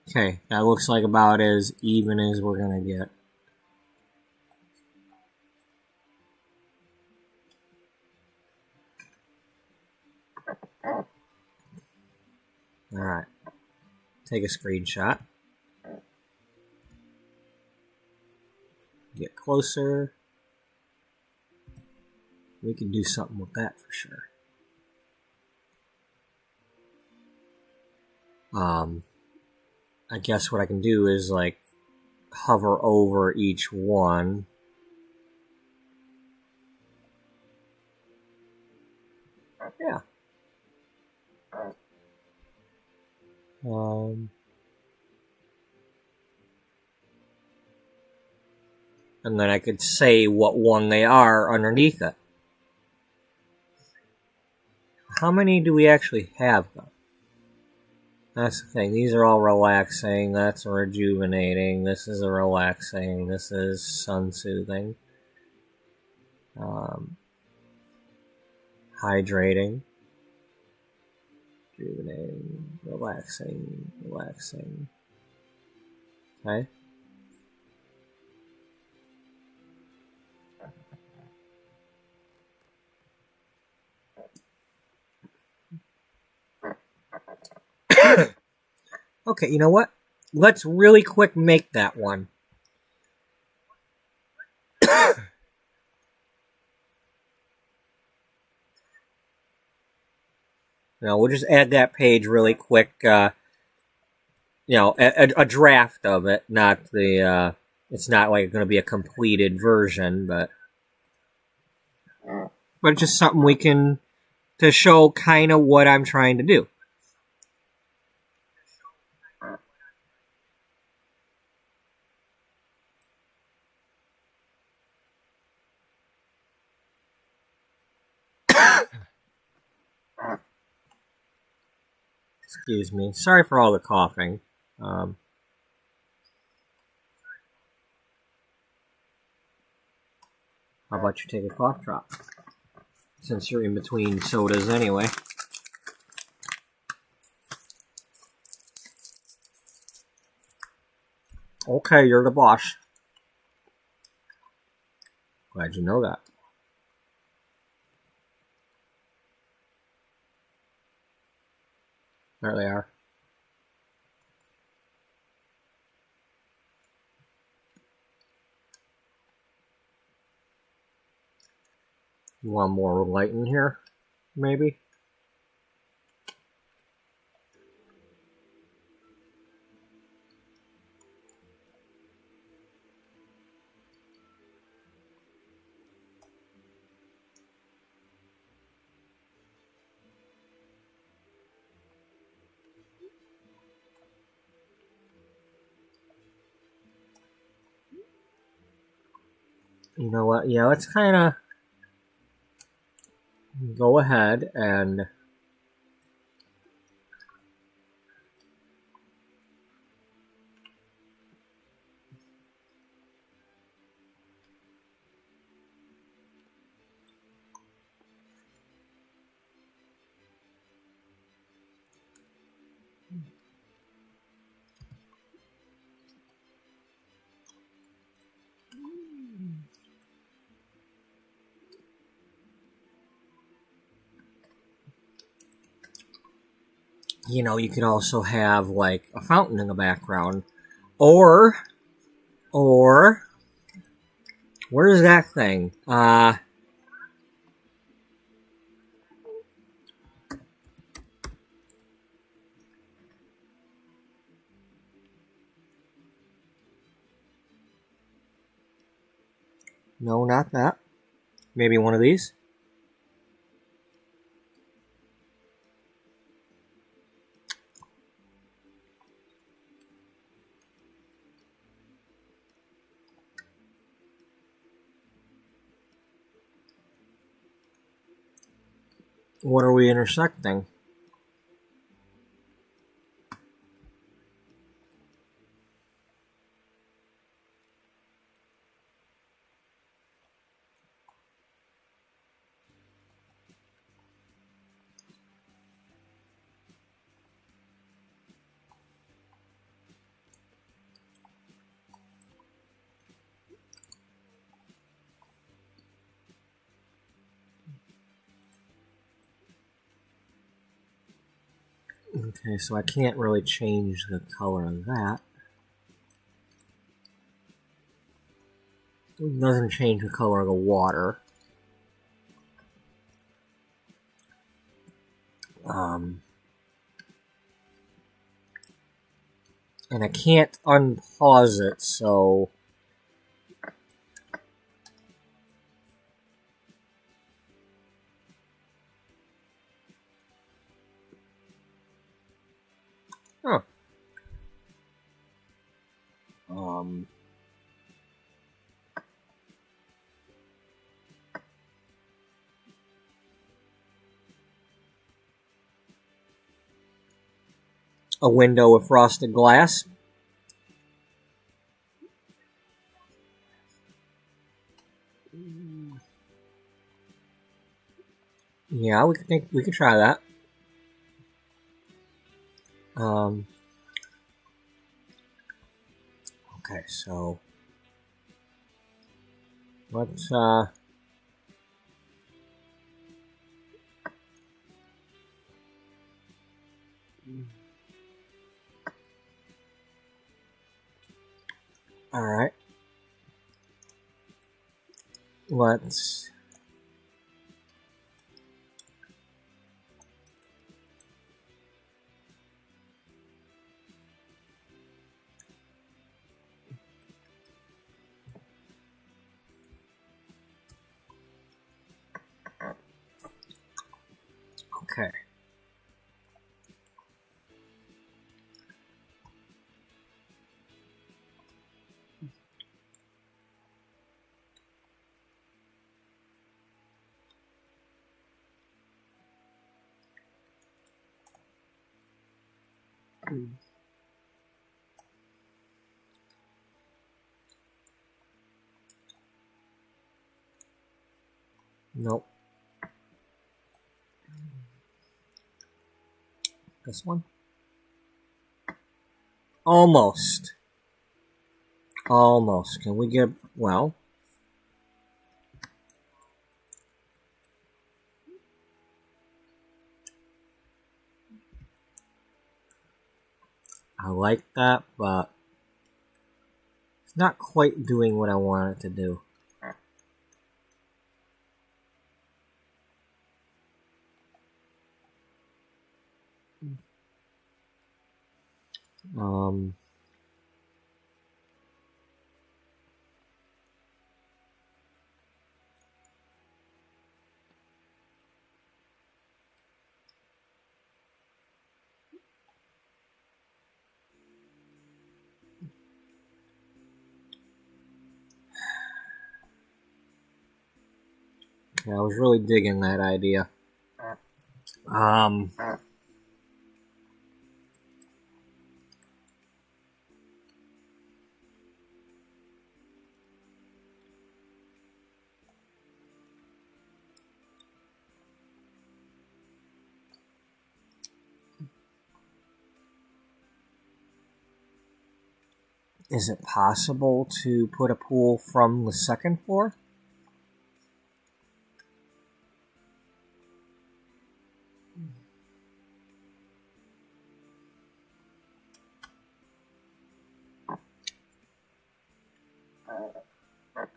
Okay, that looks like about as even as we're going to get. Alright. Take a screenshot. Get closer. We can do something with that for sure. I guess what I can do is like hover over each one. Yeah. And then I could say what one they are underneath it. How many do we actually have, though? That's the thing. These are all relaxing. That's a rejuvenating. This is a relaxing. This is sun-soothing. Hydrating. Rejuvenating. Relaxing. Relaxing. Okay? Okay, you know what? Let's really quick make that one. Now, we'll just add that page really quick. A draft of it, not the... it's not like going to be a completed version, but it's just something we can... to show kind of what I'm trying to do. Excuse me. Sorry for all the coughing. How about you take a cough drop? Since you're in between sodas anyway. Okay, you're the boss. Glad you know that. There they are. You want more light in here? Maybe? You know what? Yeah, let's kind of go ahead and you know, you could also have like a fountain in the background, or where's that thing? No, not that. Maybe one of these. What are we intersecting? Okay, so I can't really change the color of that. It doesn't change the color of the water. And I can't unpause it, so huh. A window with frosted glass. Yeah, we could try that. Okay, so let's all right. Let's okay. Nope. This one? Almost. Almost. Can we get... Well... I like that, but... It's not quite doing what I want it to do. Yeah, I was really digging that idea. Is it possible to put a pool from the second floor?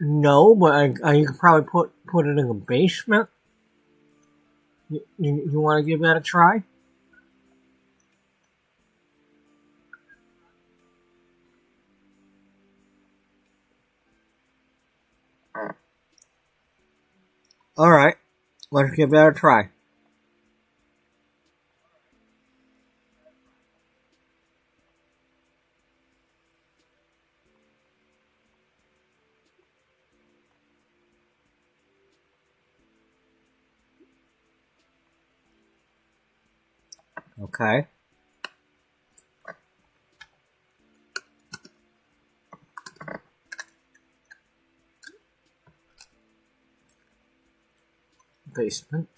No, but you could probably put it in the basement. You want to give that a try? Alright, let's give that a try. Okay. Basement.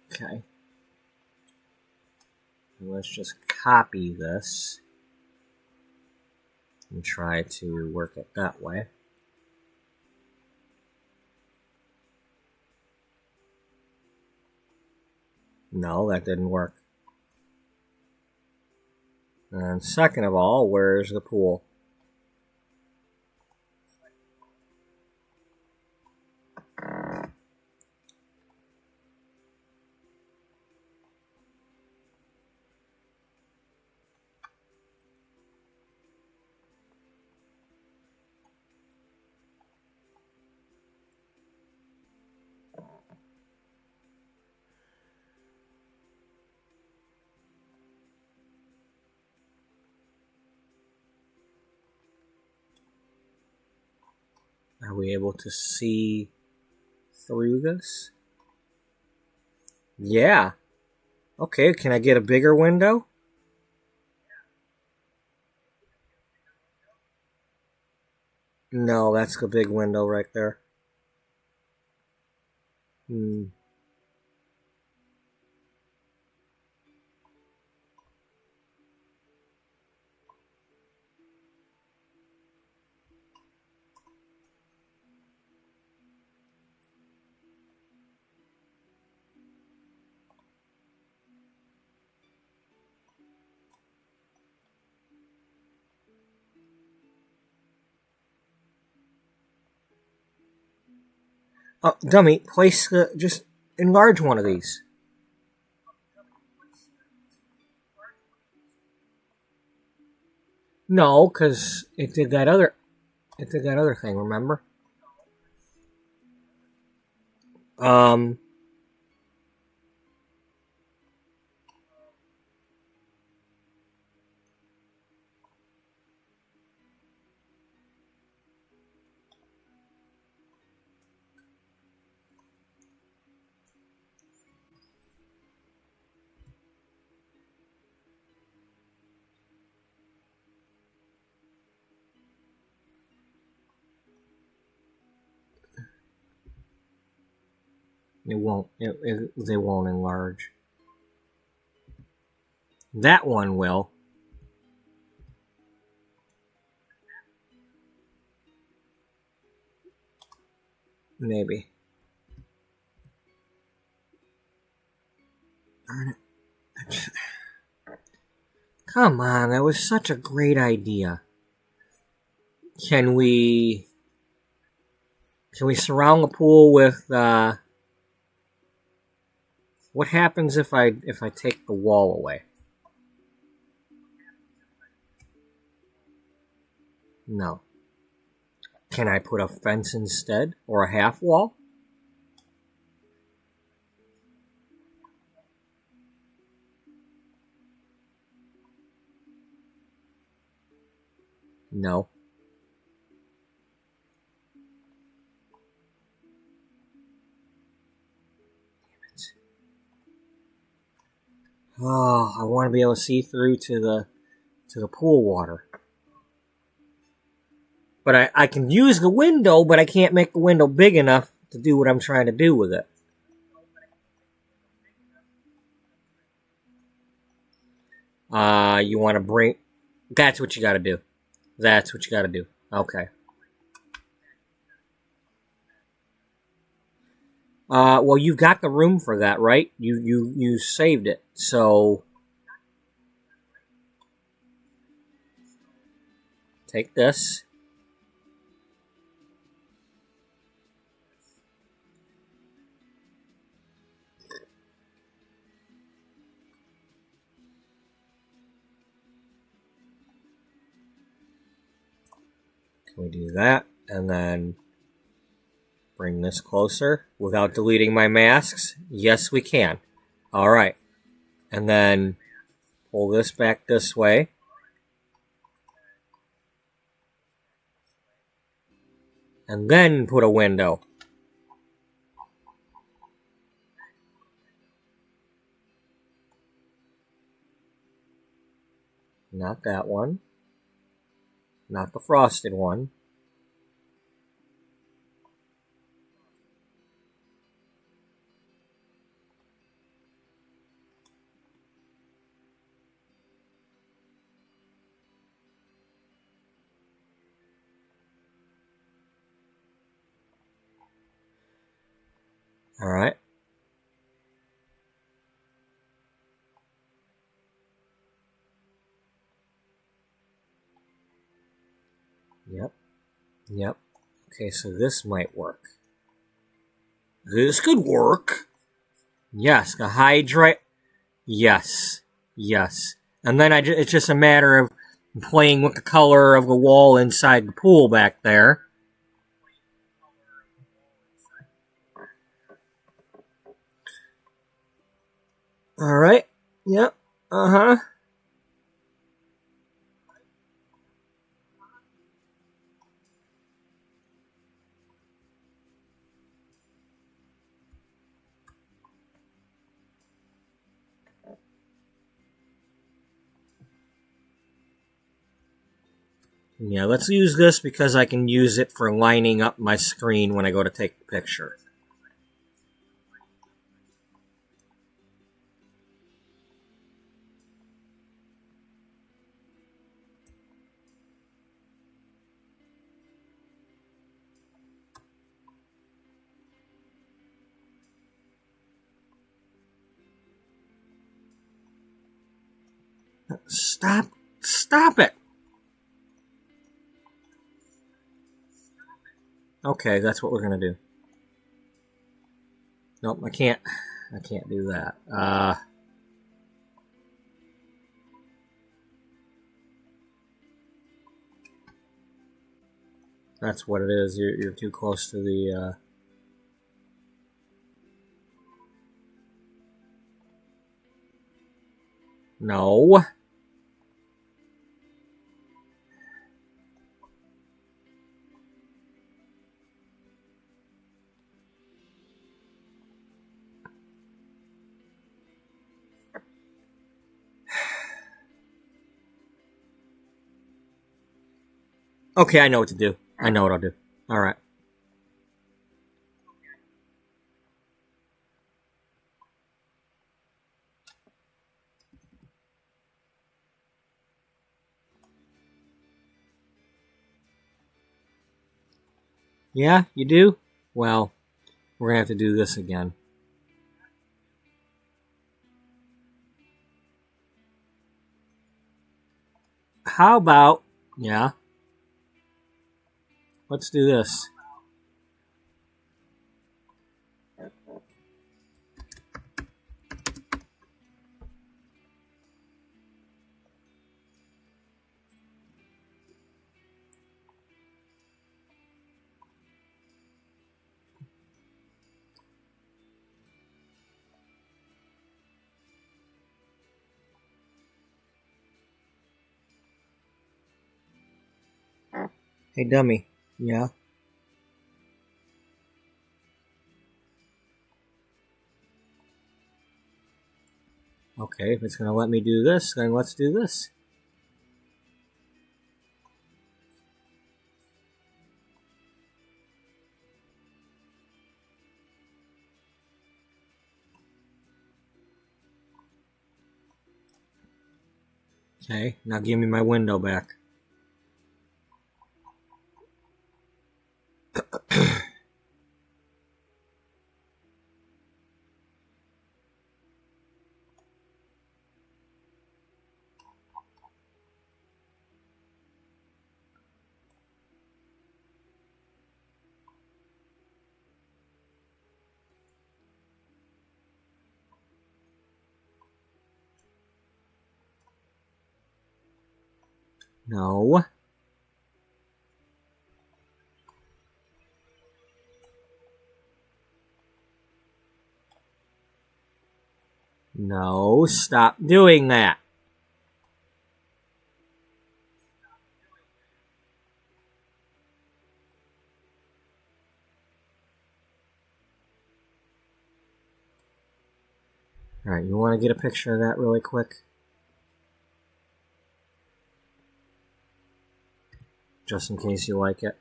Okay. Let's just copy this and try to work it that way. No, that didn't work. And second of all, where's the pool? Are we able to see through this? Yeah. Okay, can I get a bigger window? No, that's the big window right there. Oh, dummy, just enlarge one of these. No, because it did that other thing, remember? Um, It won't. They won't enlarge. That one will. Maybe. Darn it. Come on, that was such a great idea. Can we surround the pool with what happens if I take the wall away? No. Can I put a fence instead or a half wall? No. Oh, I want to be able to see through to the pool water. But I can use the window, but I can't make the window big enough to do what I'm trying to do with it. You want to bring... That's what you got to do. That's what you got to do. Okay. Well, you've got the room for that, right? You saved it, so... Take this. Can we do that? And then bring this closer without deleting my masks? Yes, we can. All right. And then pull this back this way. And then put a window. Not that one. Not the frosted one. All right. Yep. Okay, so this might work. This could work. Yes, the hydrate. Yes. And then it's just a matter of playing with the color of the wall inside the pool back there. All right. Yep. Uh-huh. Yeah, let's use this because I can use it for lining up my screen when I go to take the picture. Stop it! Okay, that's what we're gonna do. Nope, I can't do that. That's what it is. You're too close to the, No. Okay, I know what to do. I know what I'll do. Alright. Yeah, you do? Well, we're going to have to do this again. How about, yeah, let's do this. Hey, dummy. Yeah? Okay, if it's going to let me do this, then let's do this. Okay, now give me my window back. No. No, stop doing that. Alright, you want to get a picture of that really quick? Just in case you like it.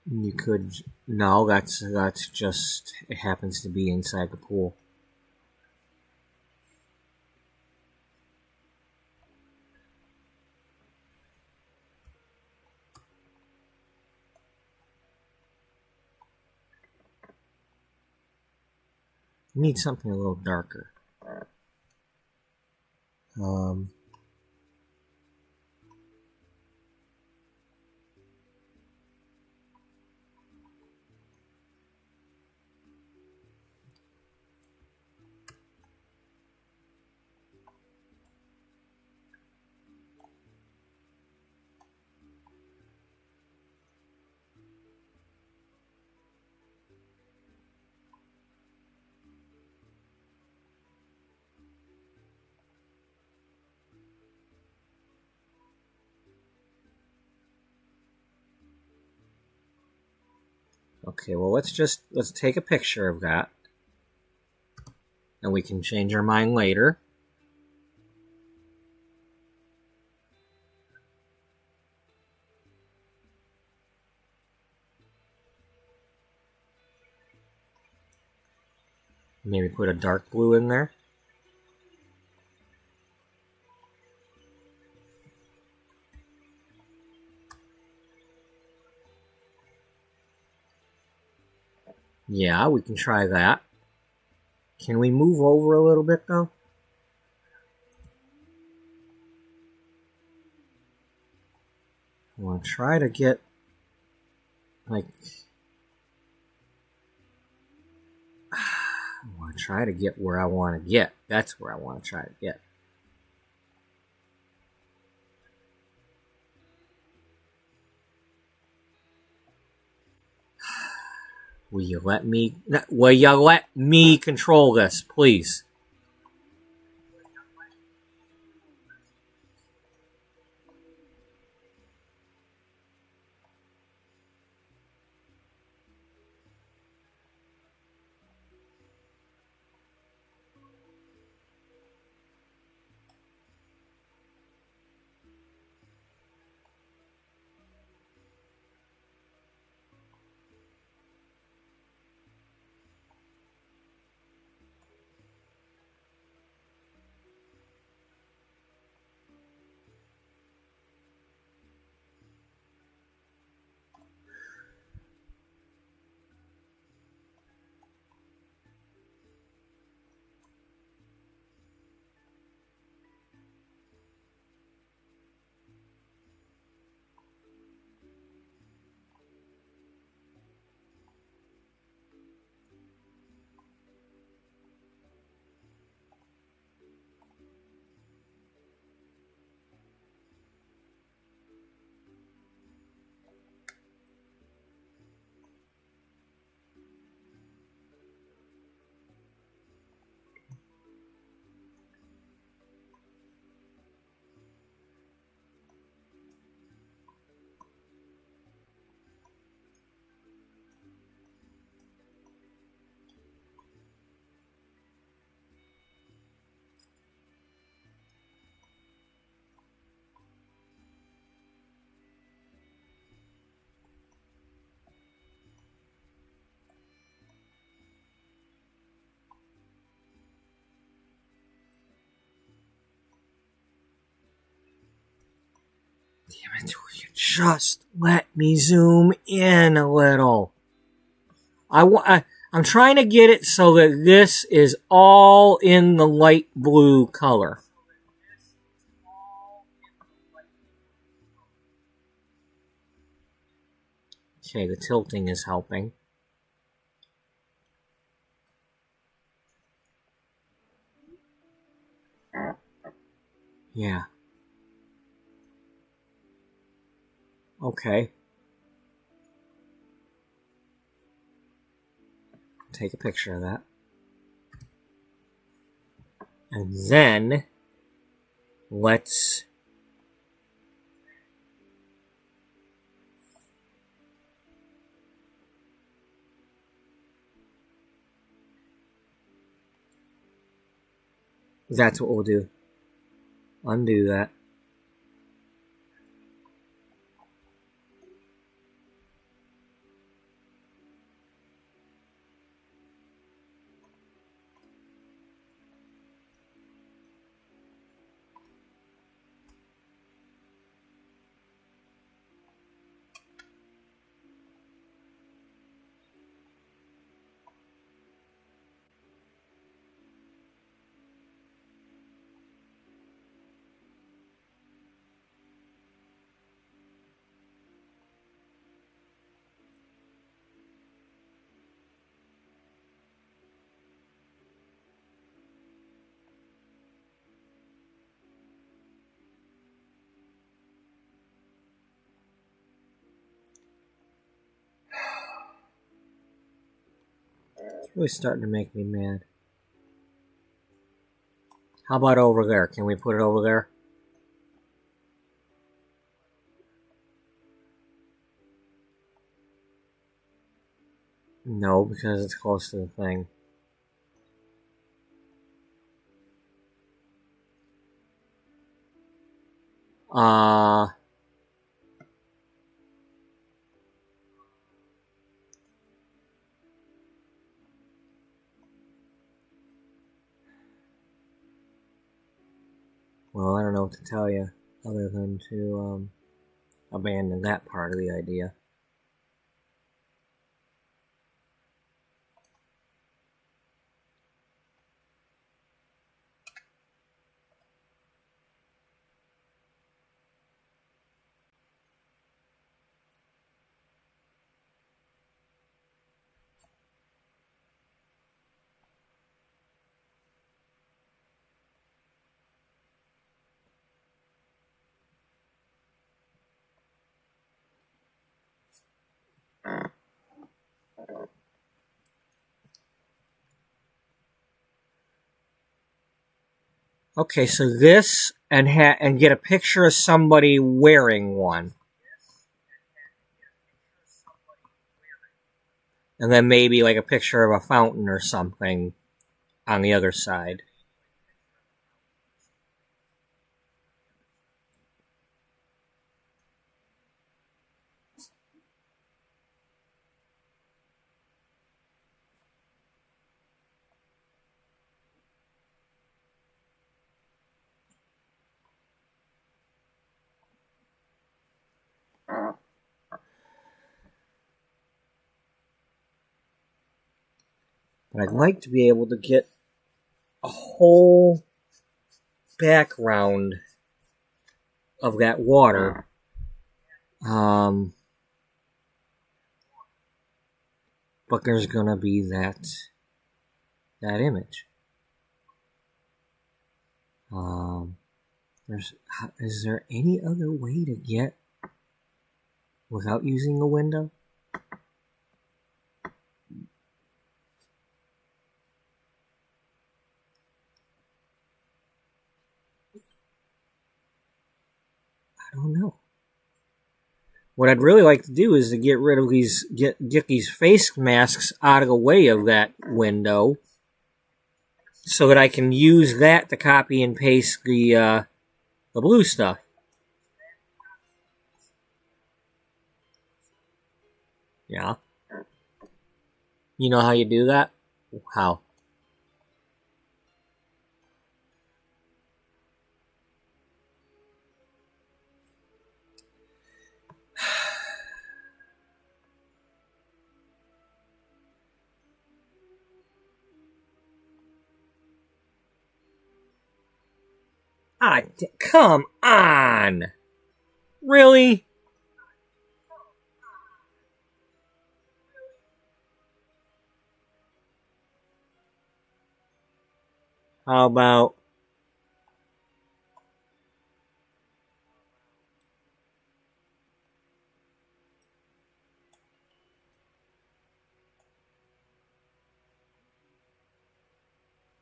You could... No, that's just... It happens to be inside the pool. You need something a little darker. Okay, well, let's take a picture of that. And we can change our mind later. Maybe put a dark blue in there. Yeah, we can try that. Can we move over a little bit, though? I want to try to get, like... I want to try to get where I want to get. That's where I want to try to get. Will you let me control this, please? Damn it, will you just let me zoom in a little? I'm trying to get it so that this is all in the light blue color. Okay, the tilting is helping. Yeah. Okay. Take a picture of that. And then let's that's what we'll do. Undo that. It's really starting to make me mad. How about over there? Can we put it over there? No, because it's close to the thing. Well, I don't know what to tell you other than to abandon that part of the idea. Okay, so this and get a picture of somebody wearing one. And then maybe like a picture of a fountain or something on the other side. But I'd like to be able to get a whole background of that water. But there's gonna be that image. Is there any other way to get without using a window? I don't know. What I'd really like to do is to get rid of these, get these face masks out of the way of that window, so that I can use that to copy and paste the blue stuff. Yeah. You know how you do that? How? Come on! Really? How about...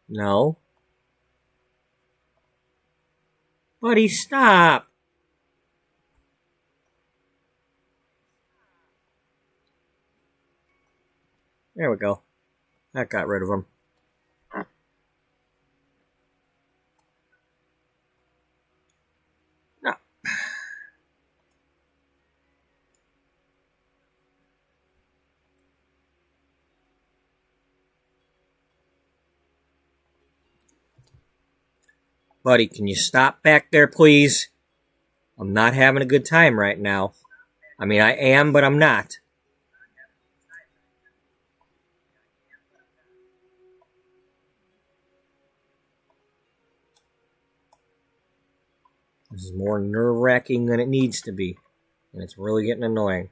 No. Buddy, stop! There we go. That got rid of him. No. Buddy, can you stop back there, please? I'm not having a good time right now. I mean, I am, but I'm not. This is more nerve-wracking than it needs to be. And it's really getting annoying.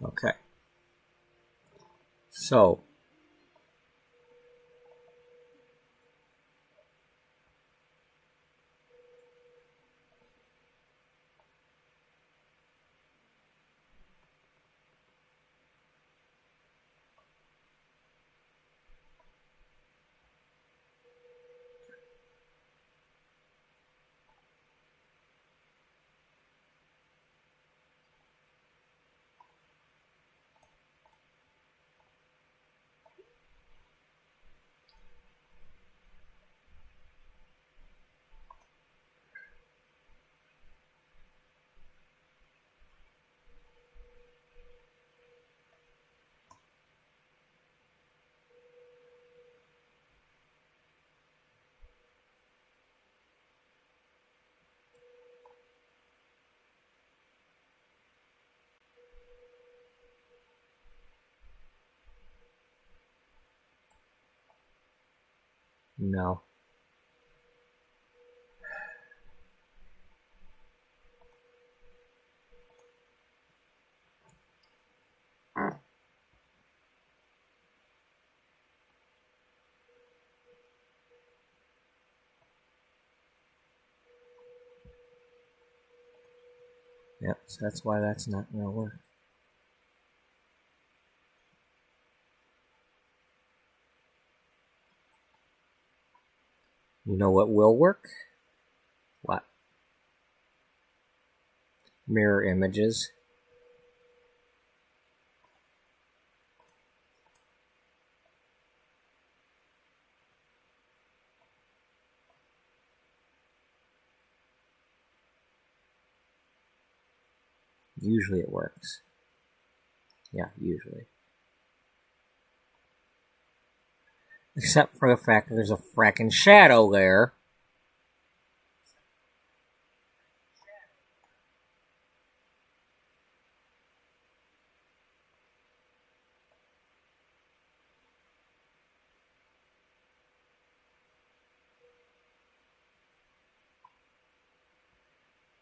Okay. So... No. Yep, so that's why that's not going to work. You know what will work? What? Mirror images. Usually it works. Yeah, usually. Except for the fact that there's a fracking shadow there.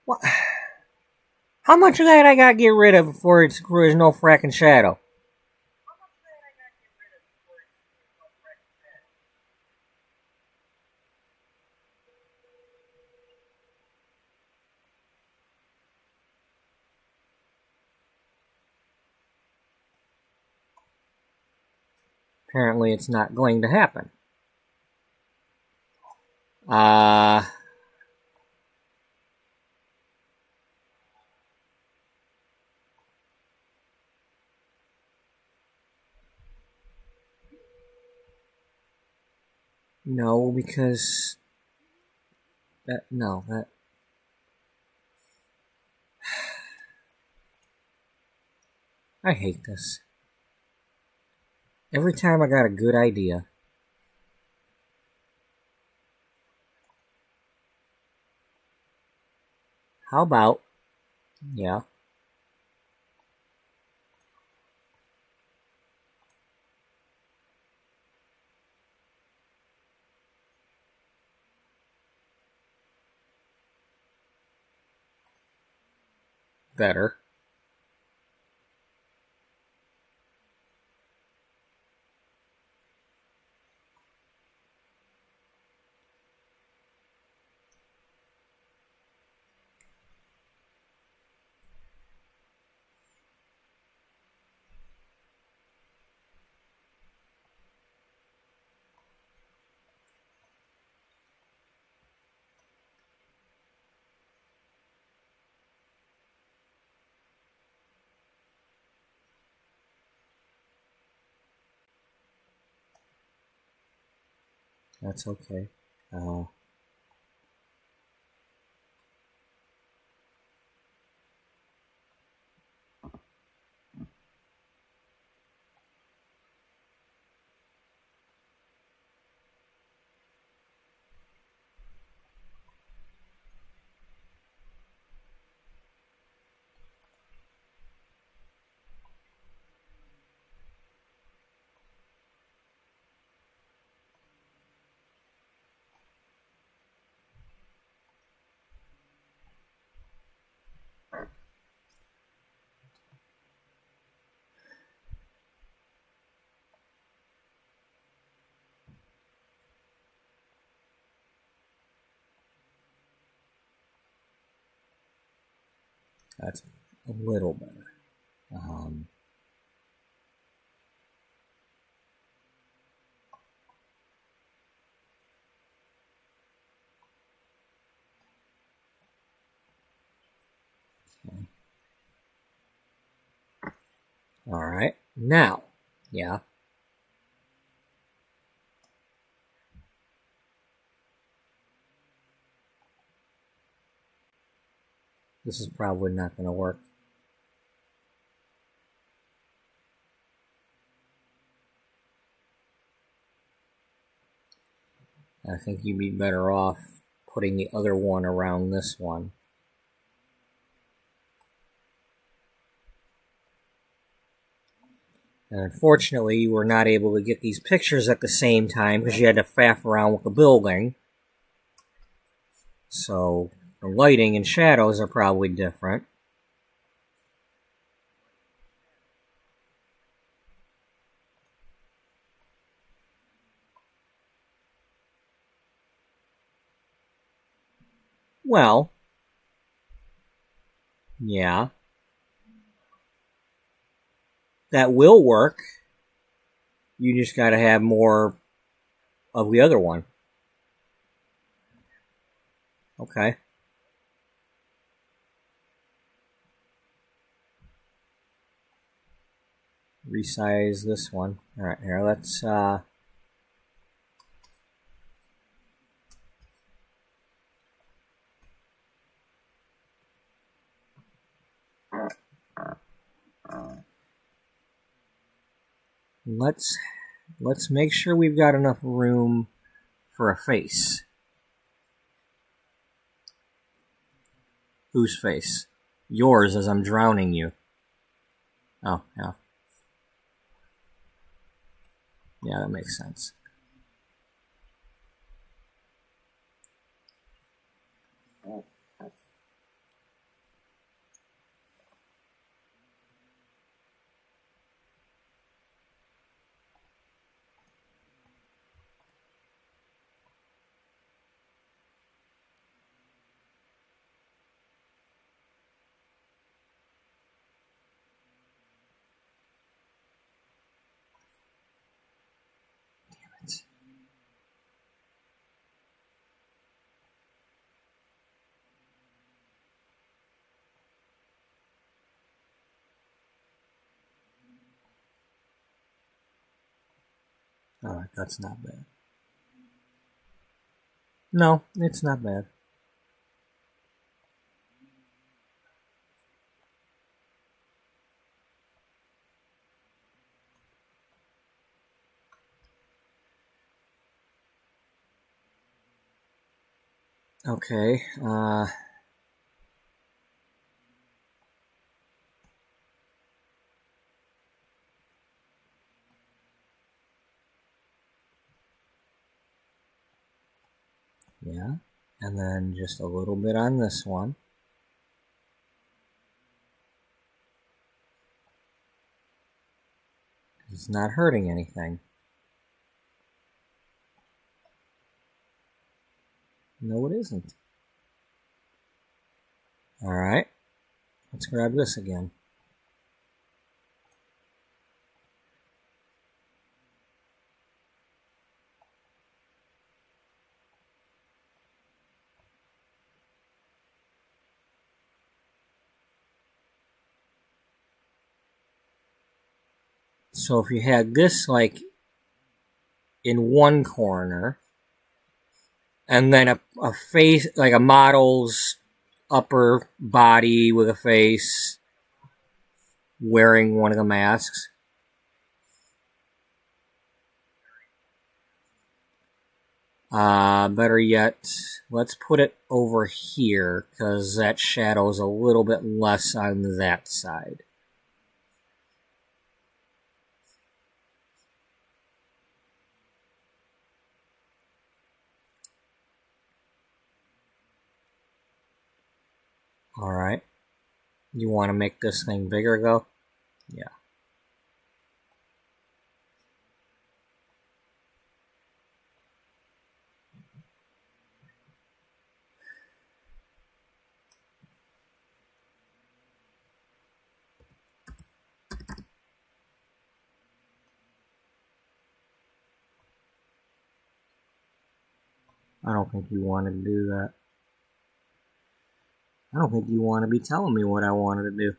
What? How much of that I gotta get rid of before there's no fracking shadow? Apparently it's not going to happen. No, because that I hate this. Every time I got a good idea. How about, yeah, better. That's okay. That's a little better. Okay. All right. Now, yeah. This is probably not going to work. I think you'd be better off putting the other one around this one. And unfortunately, you were not able to get these pictures at the same time because you had to faff around with the building. So the lighting and shadows are probably different. Well, yeah. That will work. You just got to have more of the other one. Okay. Resize this one. All right, here, let's let's make sure we've got enough room for a face. Whose face? Yours, as I'm drowning you. Oh, yeah. Yeah, that makes sense. Damn it. Alright, that's not bad. No, it's not bad. Okay, yeah, and then just a little bit on this one. It's not hurting anything. No, it isn't. Alright, let's grab this again. So if you had this like in one corner, and then a face, like a model's upper body with a face wearing one of the masks. Better yet, let's put it over here because that shadow is a little bit less on that side. Alright. You want to make this thing bigger though? Yeah. I don't think you wanted to do that. I don't think you want to be telling me what I wanted to do.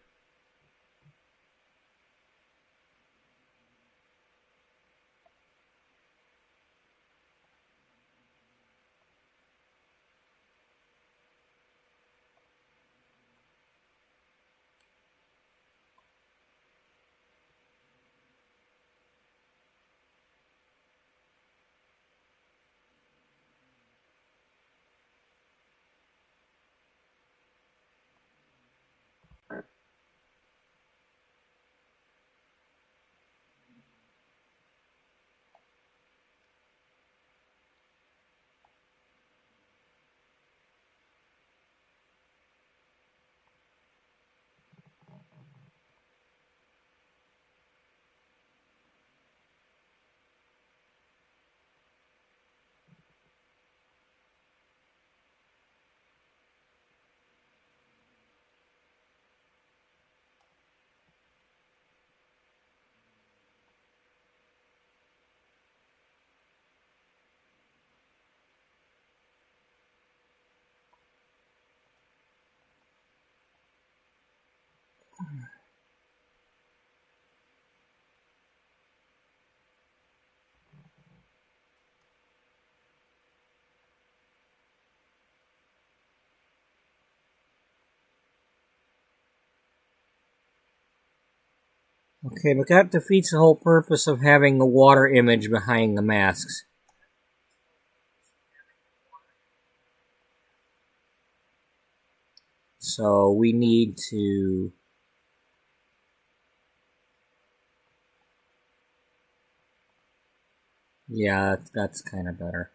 Okay, but that defeats the whole purpose of having the water image behind the masks. So we need to... Yeah, that's kind of better.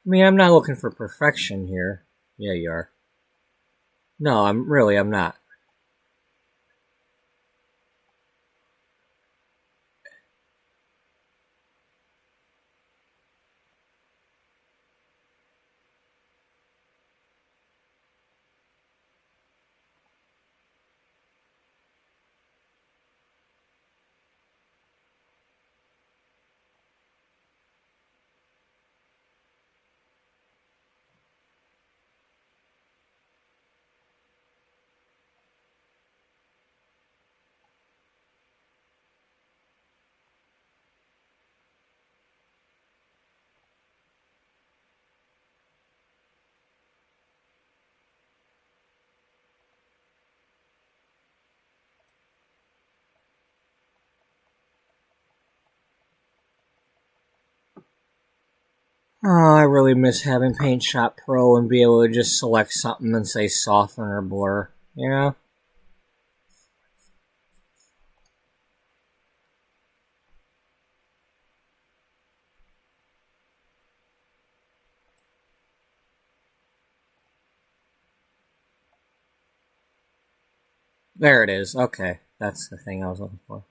I mean, I'm not looking for perfection here. Yeah, you are. No, I'm not. Oh, I really miss having Paint Shop Pro and be able to just select something and say soften or blur, you know? There it is. Okay, that's the thing I was looking for.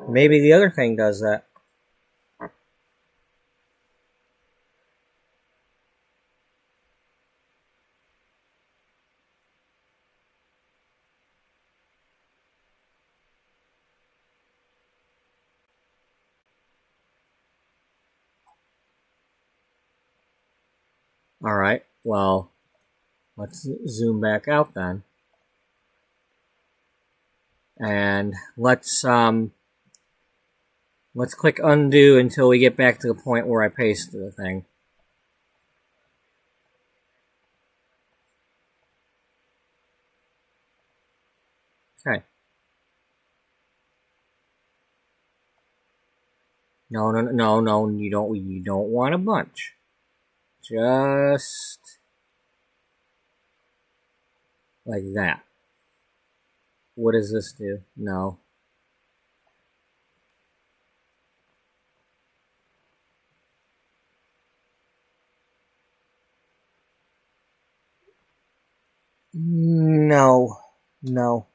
Maybe the other thing does that. Alright, well, let's zoom back out then. And let's click undo until we get back to the point where I pasted the thing. Okay. No, you don't want a bunch. Just like that. What does this do? No. No. No.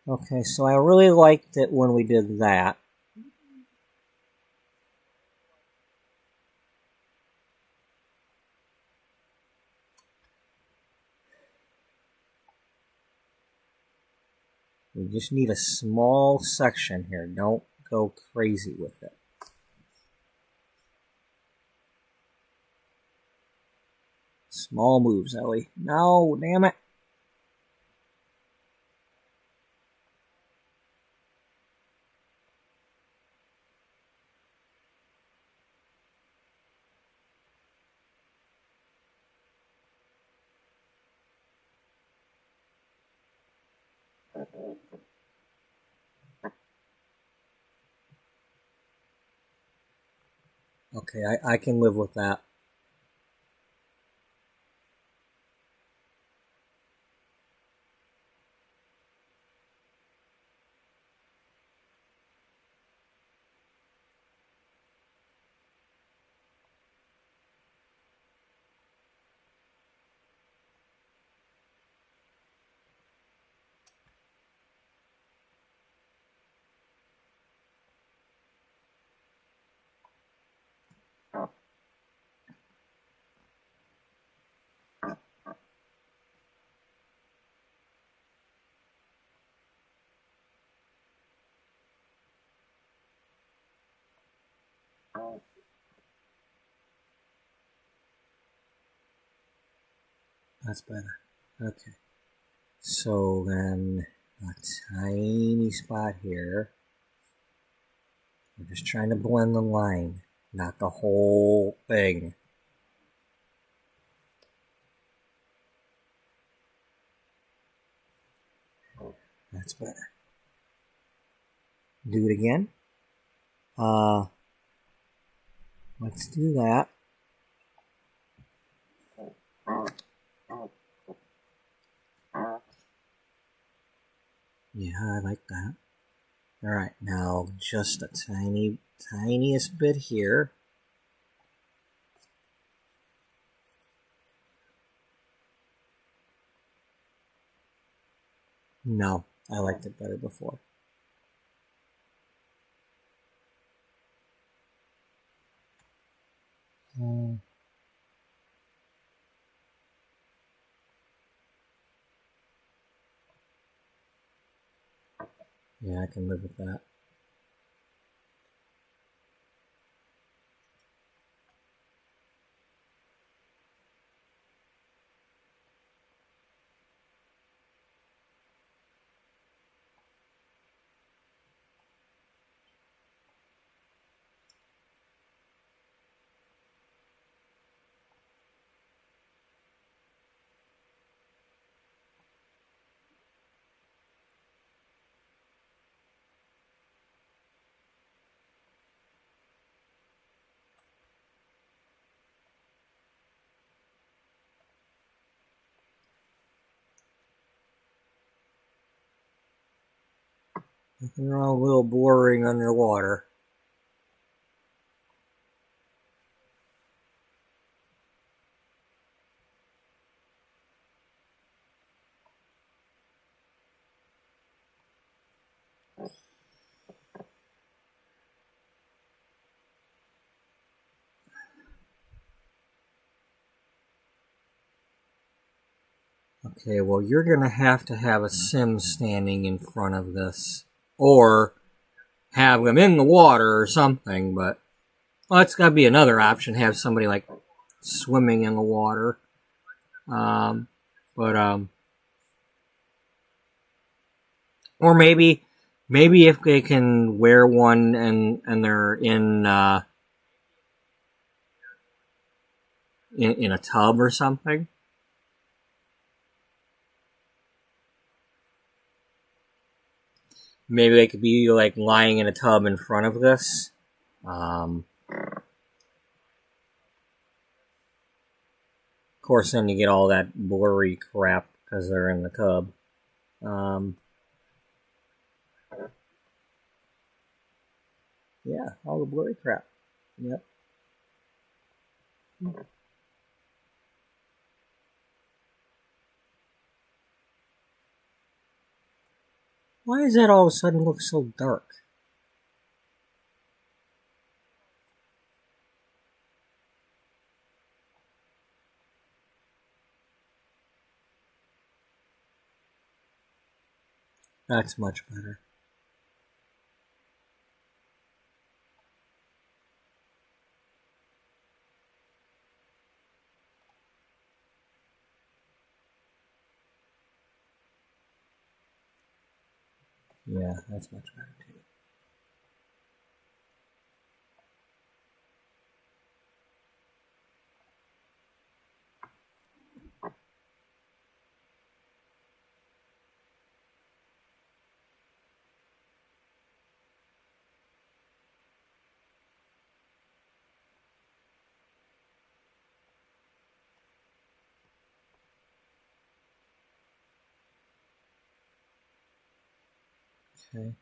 Okay, so I really liked it when we did that. We just need a small section here. Don't go crazy with it. Small moves, Ellie. No, damn it. Okay, I can live with that. That's better. Okay. So then a tiny spot here. We're just trying to blend the line, not the whole thing. That's better. Do it again. Let's do that. Yeah, I like that. Alright, now just a tiniest bit here. No, I liked it better before. Yeah, I can live with that. Nothing wrong with a little blurring underwater. Okay, well, you're going to have a sim standing in front of this. Or have them in the water or something, but... Well, that's got to be another option, have somebody, like, swimming in the water. Or maybe if they can wear one and they're in a tub or something. Maybe they could be like lying in a tub in front of this. Of course, then you get all that blurry crap because they're in the tub. Yeah, all the blurry crap. Yep. Why does that all of a sudden look so dark? That's much better. Yeah, that's much better too. Okay.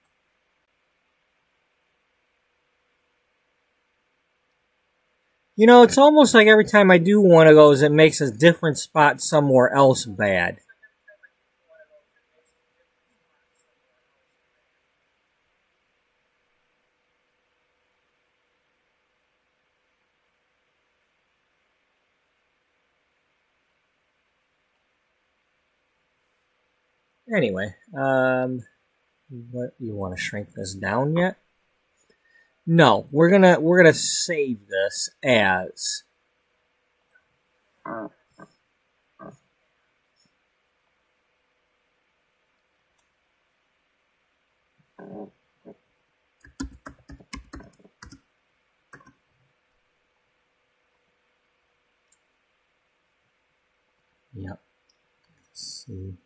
You know, it's almost like every time I do one of those, it makes a different spot somewhere else bad. Anyway, what, you want to shrink this down yet? No, we're gonna save this as. Yep. Let's see.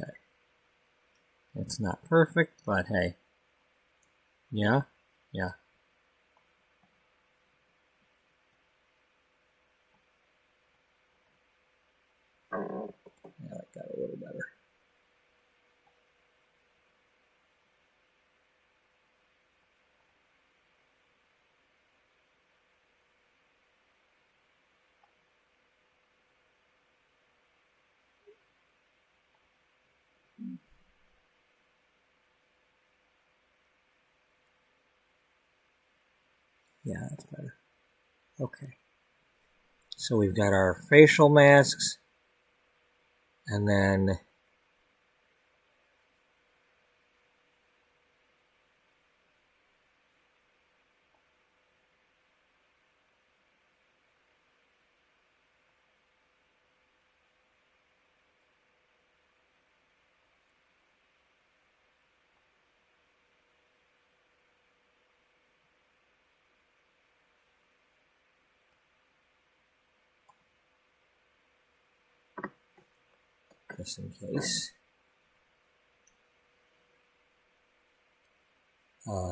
Okay. It's not perfect, but hey. Yeah? Yeah. Yeah, that got a little better. Yeah, that's better. Okay. So we've got our facial masks. And then just in case.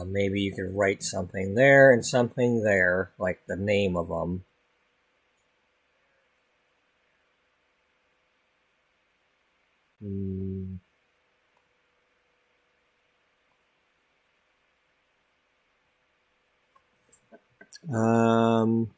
Maybe you could write something there and something there, like the name of them. Um,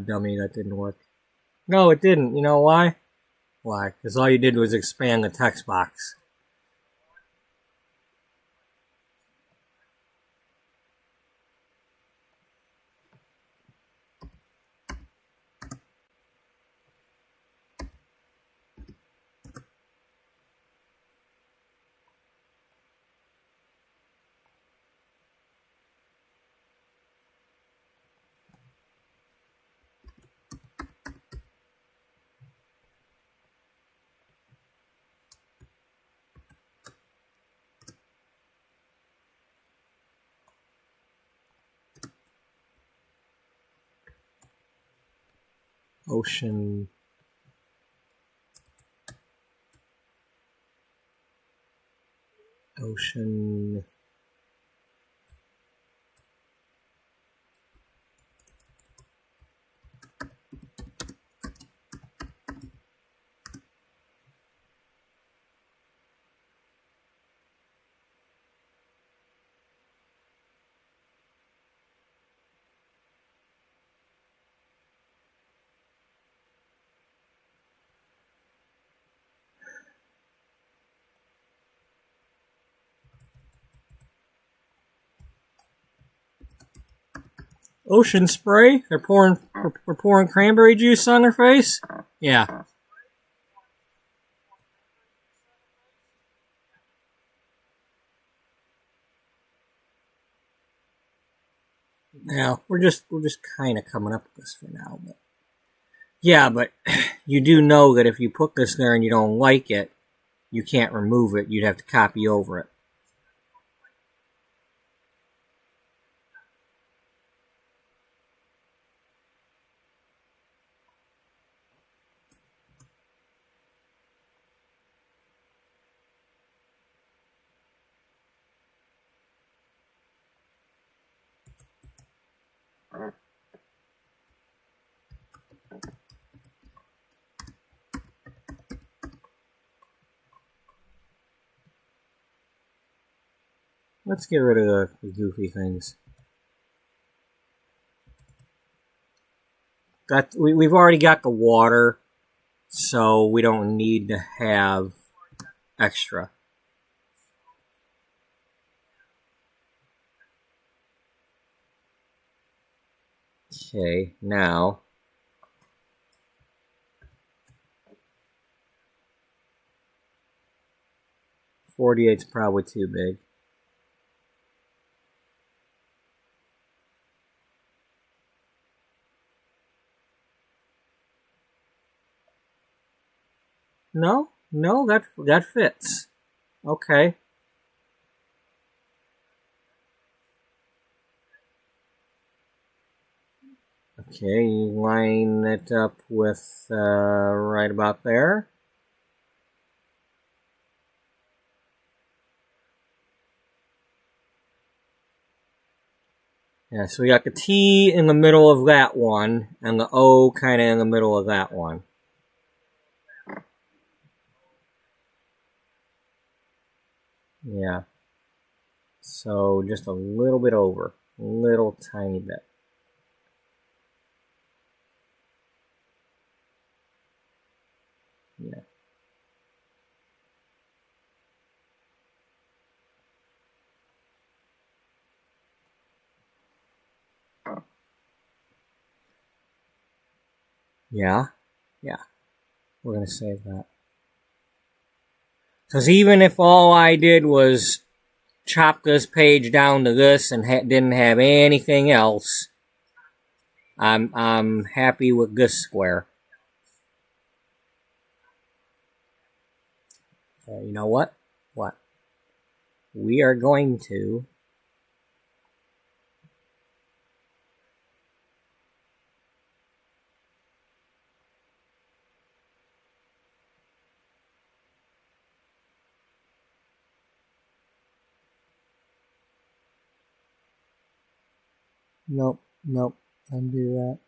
dummy, that didn't work. No, it didn't. You know why? Why? Because all you did was expand the text box. Ocean. Ocean spray? They're pouring cranberry juice on their face? Yeah. Now we're just kind of coming up with this for now, but yeah, but you do know that if you put this there and you don't like it, you can't remove it. You'd have to copy over it. Let's get rid of the goofy things. We've already got the water, so we don't need to have extra. Okay, now 48's probably too big. No? No, that fits. Okay. Okay, you line it up with right about there. Yeah, so we got the T in the middle of that one, and the O kind of in the middle of that one. Yeah. So just a little bit over. A little tiny bit. Yeah. Yeah. Yeah. We're going to save that. Because even if all I did was chop this page down to this and didn't have anything else, I'm happy with this square. You know what? What? We are going to nope, nope, undo that.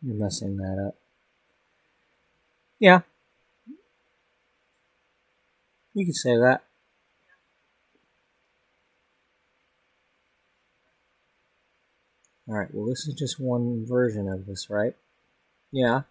You're messing that up. Yeah, you could say that. Alright, well, this is just one version of this, right? Yeah.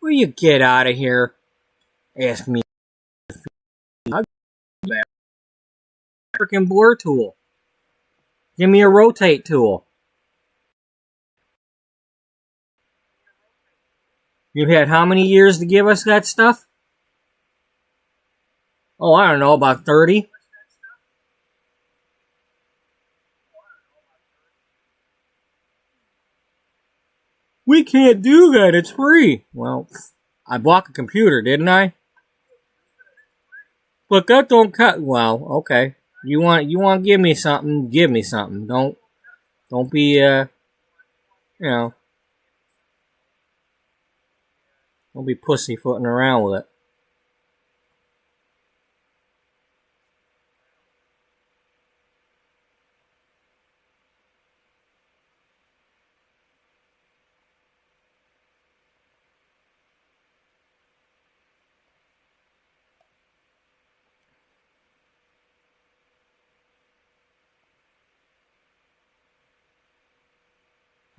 Will you get out of here? Ask me. I'll give you a freaking blur tool. Give me a rotate tool. You had how many years to give us that stuff? Oh, I don't know, about 30? We can't do that, it's free. Well, I bought a computer, didn't I? But that don't cut. Well, okay. You want to give me something? Give me something. Don't be you know don't be pussyfooting around with it.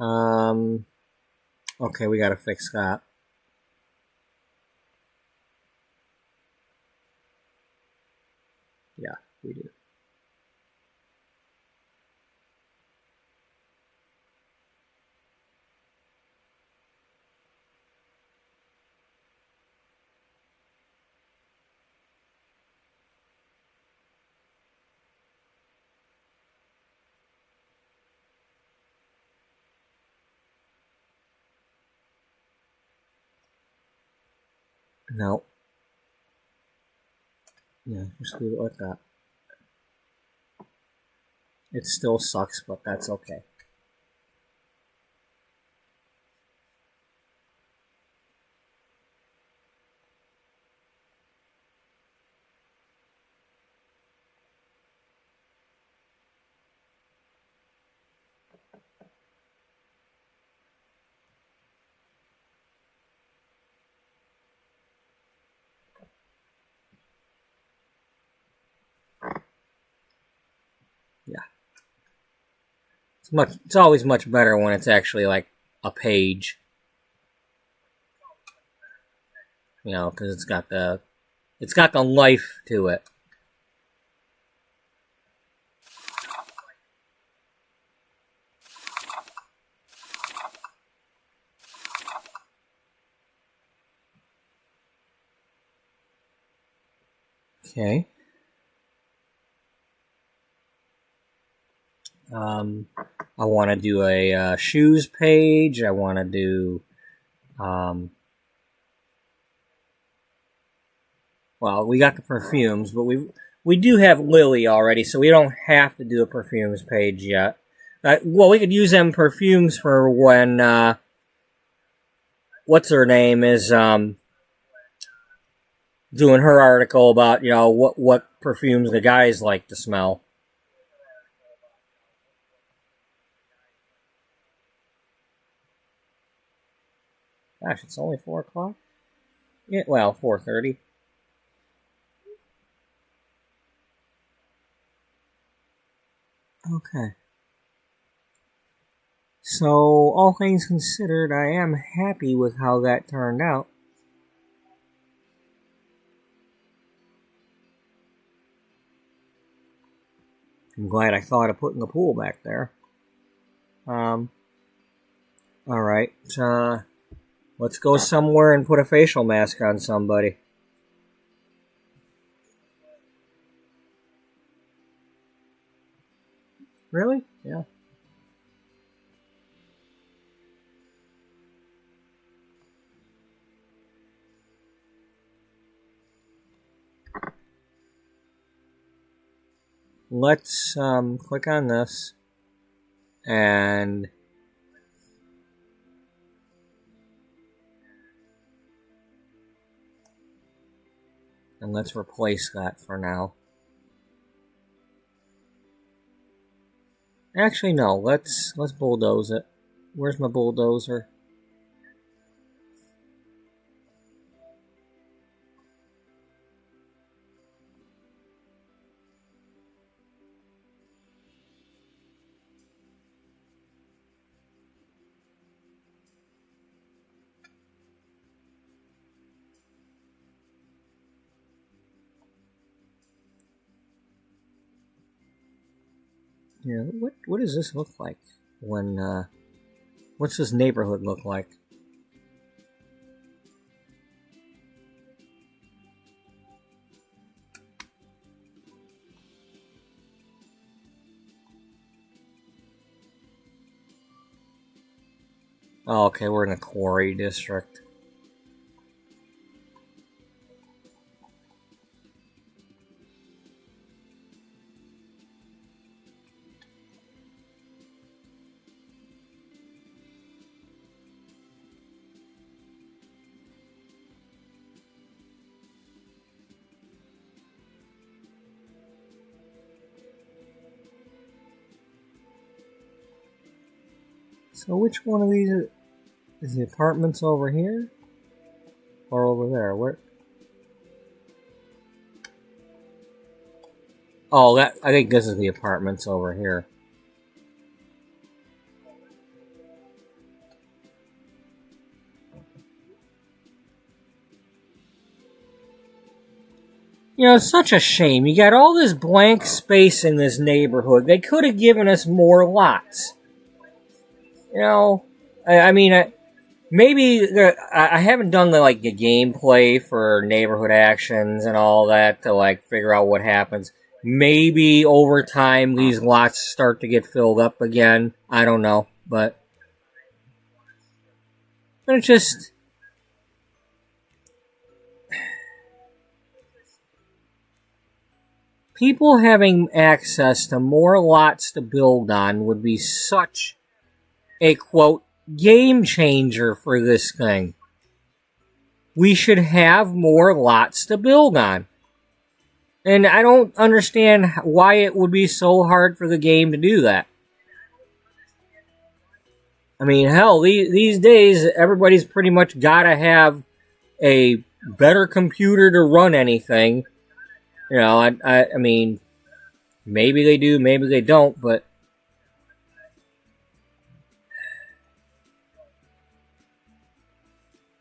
Um, Okay, we gotta fix that. Yeah, we do. No. Yeah, just leave it like that. It still sucks, but that's okay. Yeah. It's always much better when it's actually like a page. You know, because it's got the life to it. Okay. I want to do a shoes page. I want to do, well, we got the perfumes, but we do have Lily already, so we don't have to do a perfumes page yet. Well, we could use them perfumes for when what's her name is doing her article about what perfumes the guys like to smell. Gosh, it's only 4 o'clock. Yeah, well, 4:30. Okay. So, all things considered, I am happy with how that turned out. I'm glad I thought of putting the pool back there. Alright. Let's go somewhere and put a facial mask on somebody. Really? Yeah. Let's click on this and let's replace that for now. Actually, no. Let's bulldoze it. Where's my bulldozer? Yeah. What does this look like when? What's this neighborhood look like? Oh, okay, we're in a quarry district. So which one of these is the apartments over here? Or over there? Where? Oh, I think this is the apartments over here. It's such a shame. You got all this blank space in this neighborhood. They could have given us more lots. I mean, maybe I haven't done the gameplay for neighborhood actions and all that to figure out what happens. Maybe over time these lots start to get filled up again. I don't know, but it's just people having access to more lots to build on would be such a quote game changer for this thing. We should have more lots to build on. And I don't understand why it would be so hard for the game to do that. I mean, hell, these days, everybody's pretty much got to have a better computer to run anything. I mean, maybe they do, maybe they don't, but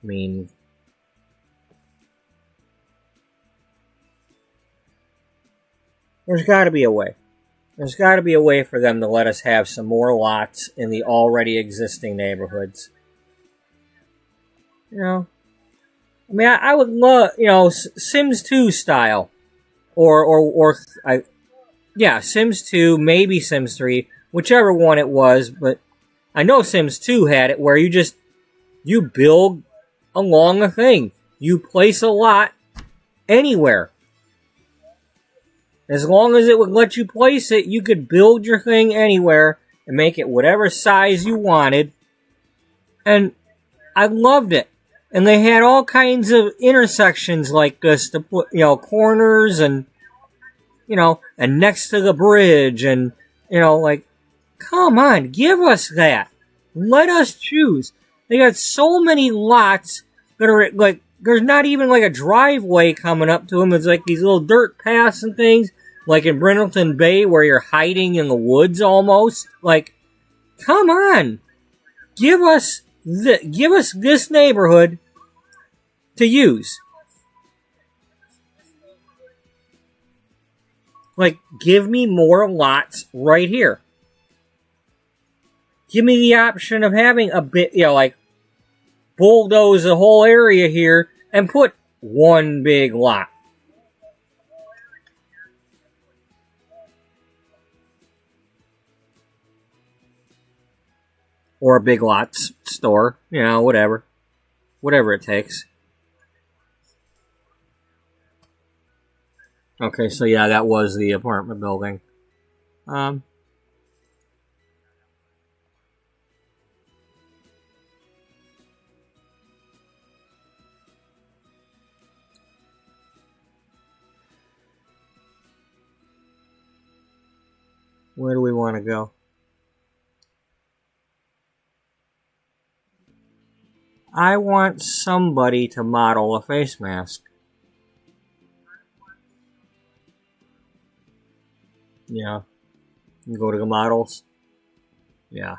I mean, there's got to be a way. There's got to be a way for them to let us have some more lots in the already existing neighborhoods. I mean, I would love, Sims 2 style. Sims 2, maybe Sims 3, whichever one it was, but I know Sims 2 had it where you build along a thing. You place a lot anywhere. As long as it would let you place it, you could build your thing anywhere and make it whatever size you wanted. And I loved it. And they had all kinds of intersections like this to put, corners and, and next to the bridge and, come on, give us that. Let us choose. They got so many lots that are there's not even a driveway coming up to them. It's these little dirt paths and things, like in Brindleton Bay where you're hiding in the woods almost. Come on. Give us this neighborhood to use. Give me more lots right here. Give me the option of having a bit, bulldoze the whole area here and put one big lot. Or a big lots store, whatever. Whatever it takes. Okay, so yeah, that was the apartment building. Where do we want to go? I want somebody to model a face mask. Yeah. You go to the models. Yeah.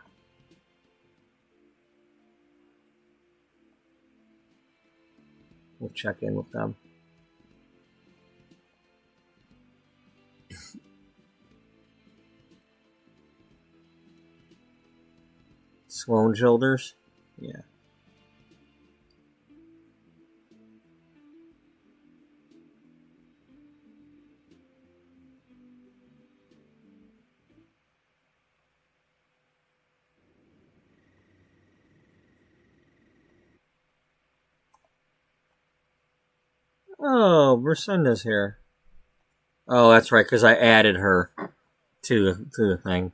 We'll check in with them. Sloan Childers? Yeah. Oh, Bricinda's here. Oh, that's right, because I added her to the thing.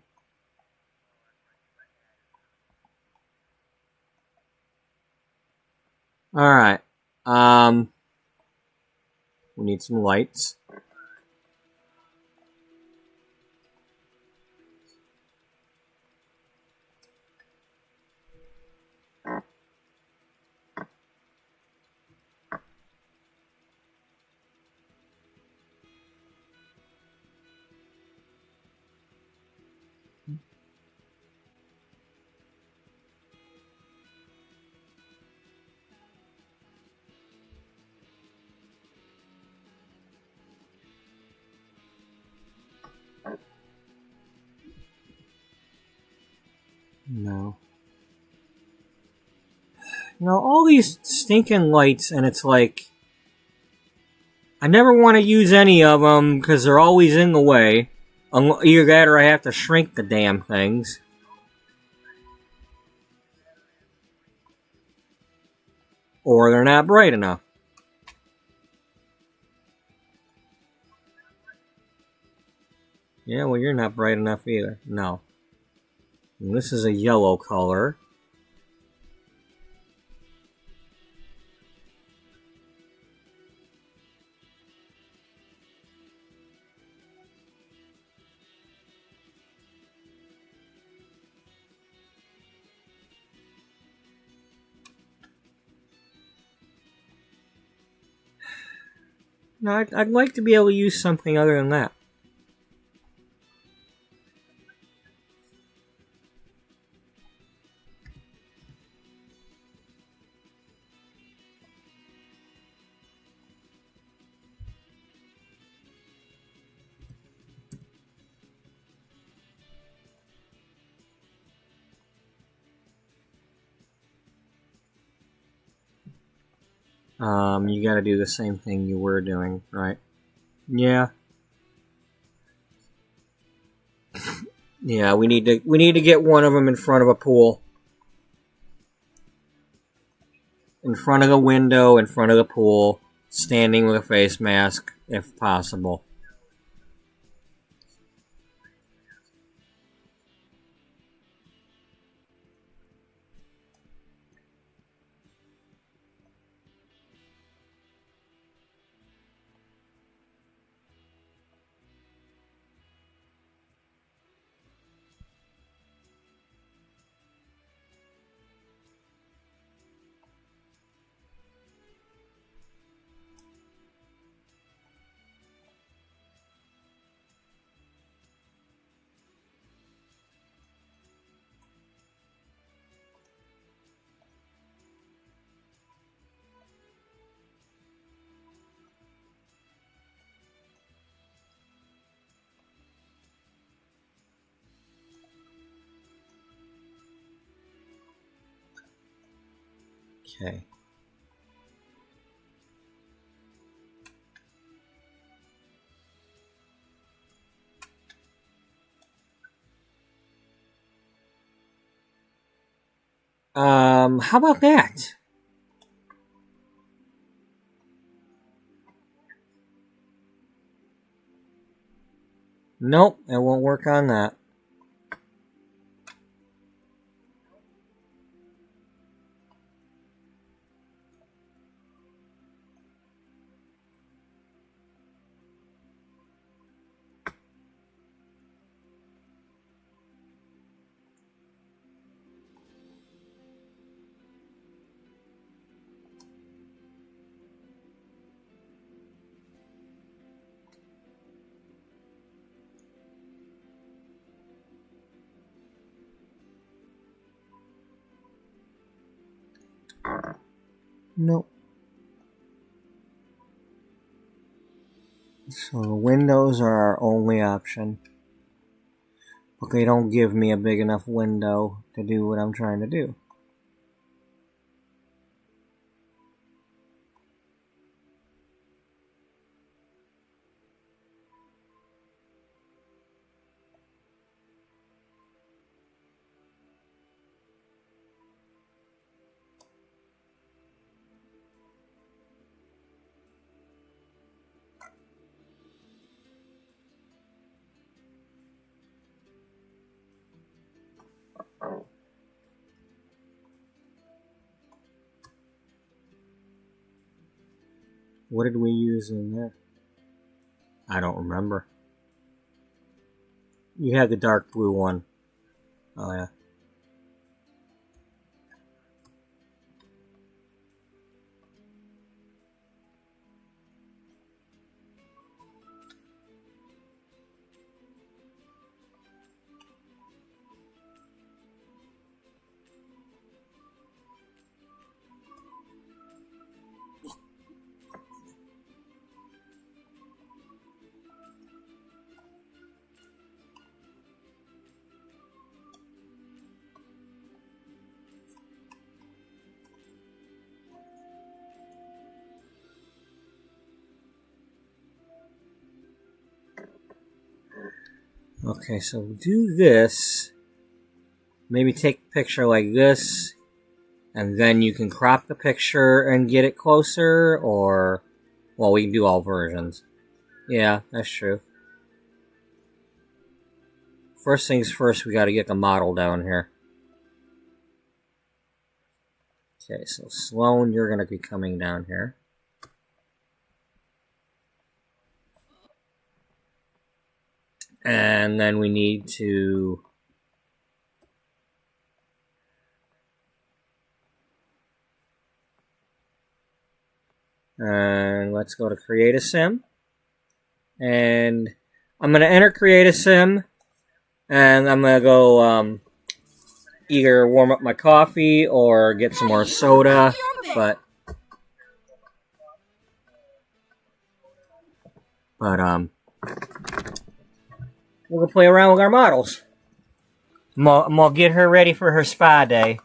Alright. We need some lights. No. You know, all these stinking lights, and it's like, I never want to use any of them because they're always in the way. Either that or I have to shrink the damn things. Or they're not bright enough. Yeah, well, you're not bright enough either. No. And this is a yellow color. No, I'd like to be able to use something other than that. You gotta do the same thing you were doing, right? Yeah. Yeah, we need to get one of them in front of a pool. In front of the window, in front of the pool, standing with a face mask, if possible. Okay. How about that? Nope, it won't work on that. Nope. So the windows are our only option. But they don't give me a big enough window to do what I'm trying to do. What did we use in there? I don't remember. You had the dark blue one. Oh, yeah. Okay, so do this. Maybe take a picture like this, and then you can crop the picture and get it closer, or... Well, we can do all versions. Yeah, that's true. First things first, we gotta get the model down here. Okay, so Sloan, you're gonna be coming down here. And then we need to... And let's go to Create a Sim. And I'm going to enter Create a Sim. And I'm going to go either warm up my coffee or get some more soda. But we're going to play around with our models. I'm going to get her ready for her spa day.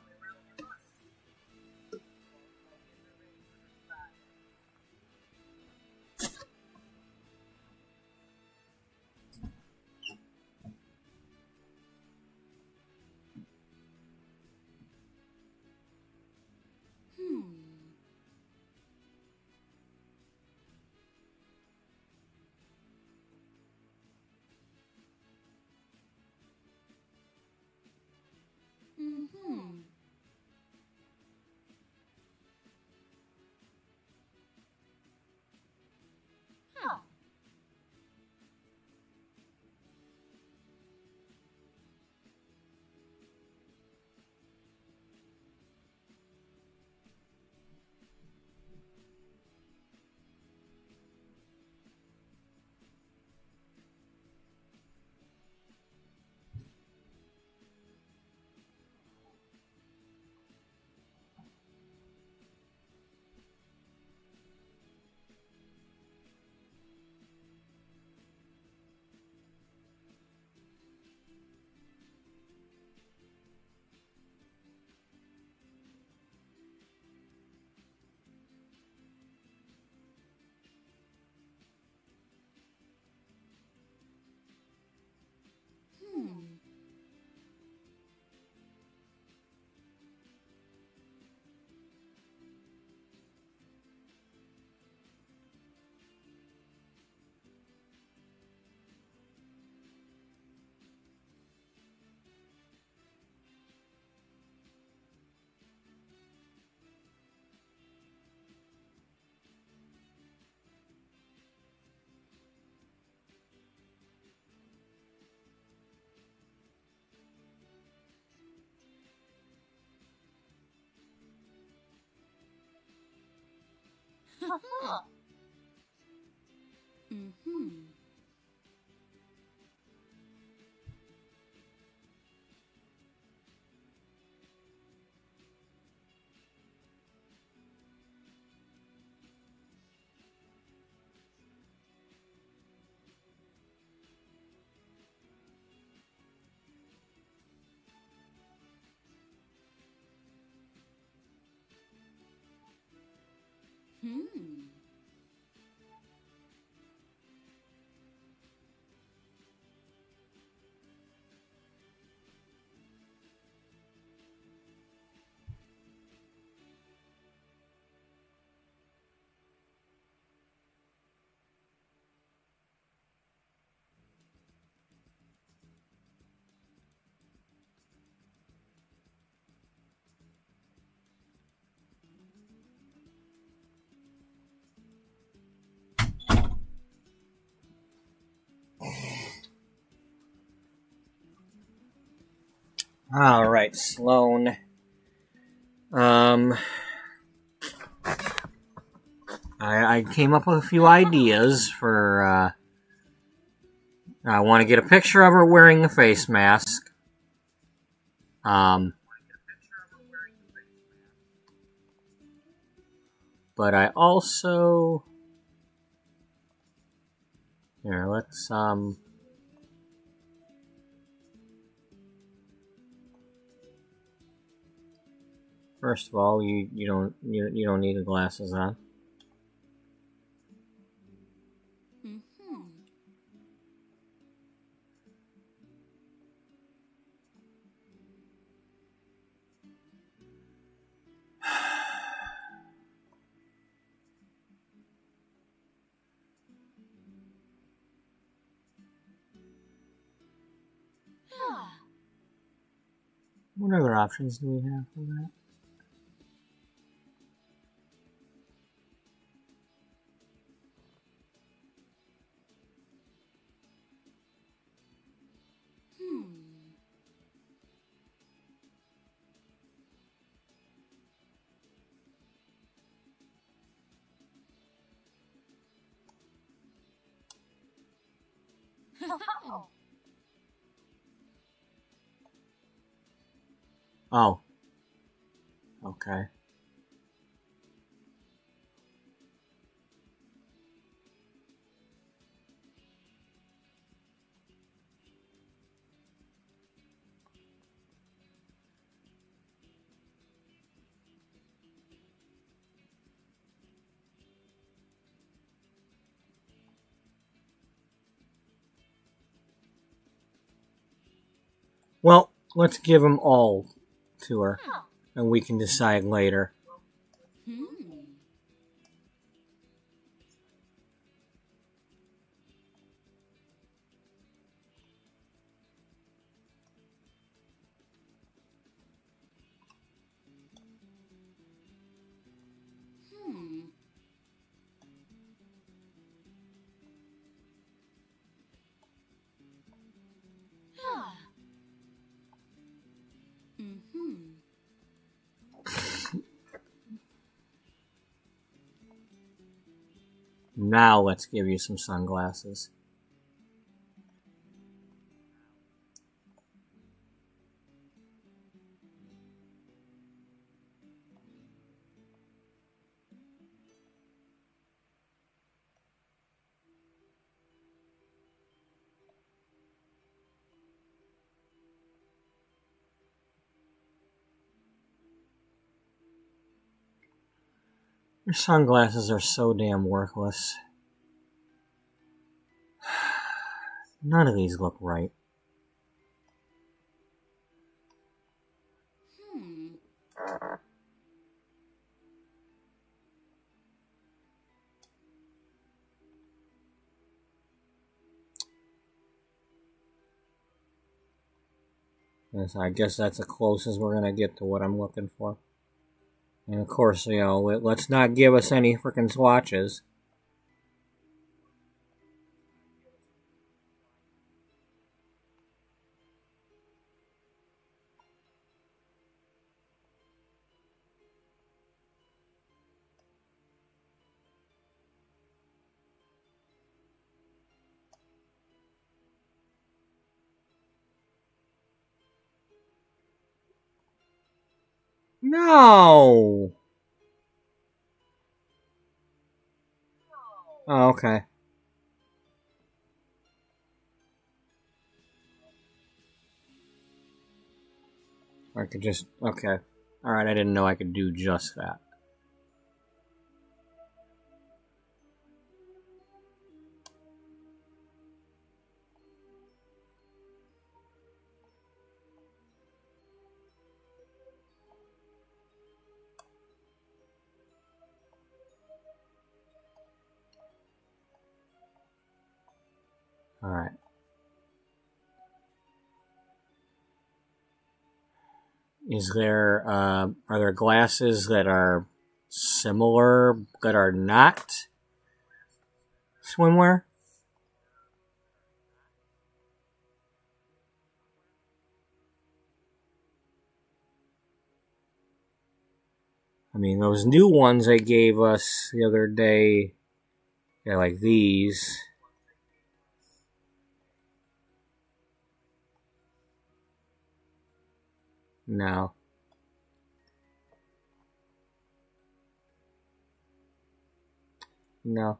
All right, Sloan. I came up with a few ideas for. I want to get a picture of her wearing a face mask. But I also. Here, let's First of all, you don't need the glasses on. What other options do we have for that? Oh. Okay. Well, let's give them all to her, and we can decide later. Now let's give you some sunglasses. Your sunglasses are so damn worthless. None of these look right. Yes, I guess that's the closest we're gonna get to what I'm looking for. And of course, you know, let's not give us any freaking swatches. No! Oh, okay. I could just... Okay. Alright, I didn't know I could do just that. Alright. Are there glasses that are similar, that are not swimwear? I mean, those new ones they gave us the other day, yeah, like these. No. No.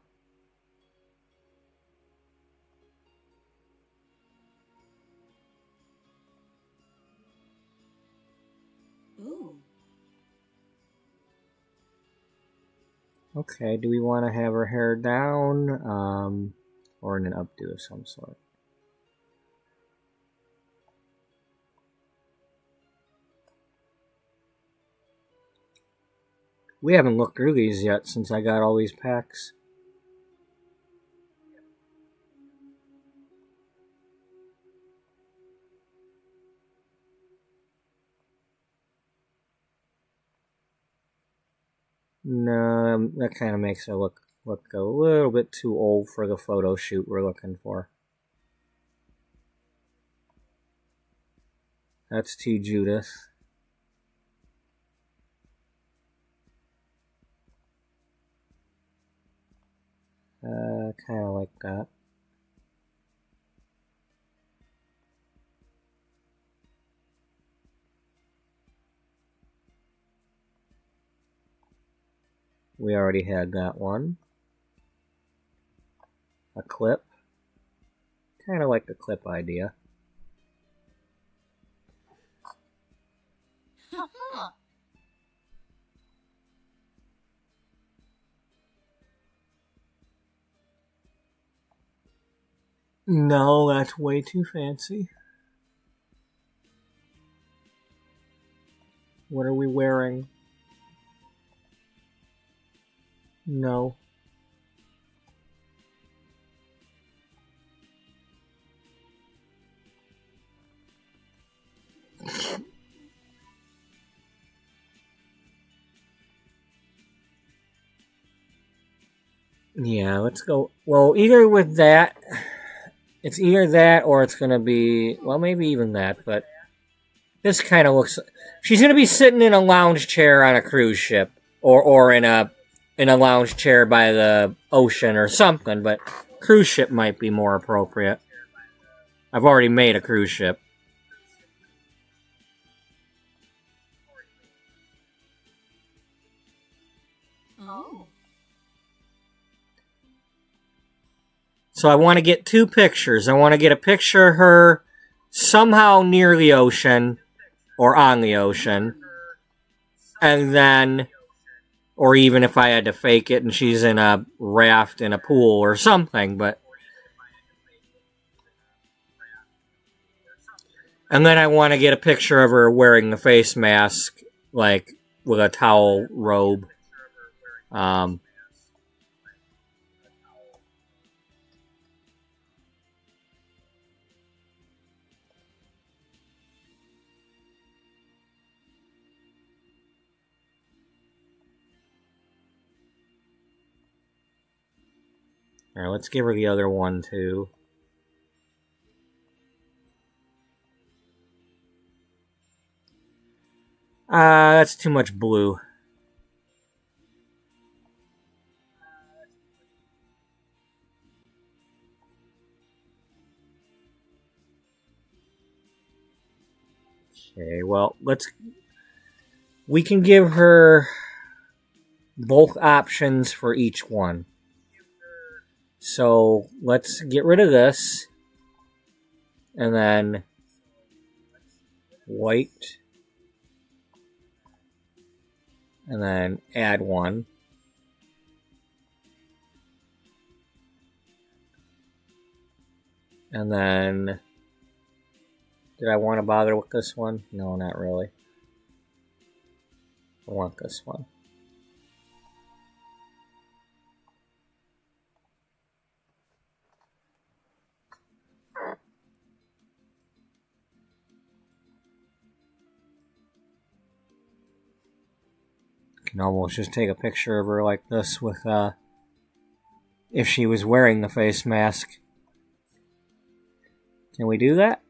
Ooh. Okay, do we want to have her hair down, or in an updo of some sort? We haven't looked through these yet since I got all these packs. No, that kind of makes her look a little bit too old for the photo shoot we're looking for. That's too Judith. Kind of like that. We already had that one. A clip. Kind of like the clip idea. No, that's way too fancy. What are we wearing? No. Yeah, let's go. Well, either with that, it's either that or it's going to be, well, maybe even that, but this kind of looks, she's going to be sitting in a lounge chair on a cruise ship or in a lounge chair by the ocean or something, but cruise ship might be more appropriate. I've already made a cruise ship. Oh. So I want to get two pictures. I want to get a picture of her somehow near the ocean or on the ocean. And then, or even if I had to fake it and she's in a raft in a pool or something, but. And then I want to get a picture of her wearing the face mask, like with a towel robe. Alright, let's give her the other one too. That's too much blue. Okay, well, we can give her both options for each one. So let's get rid of this. And then white. And then add one. And then, did I want to bother with this one? No, not really. I want this one. Can almost just take a picture of her like this with, if she was wearing the face mask. Can we do that?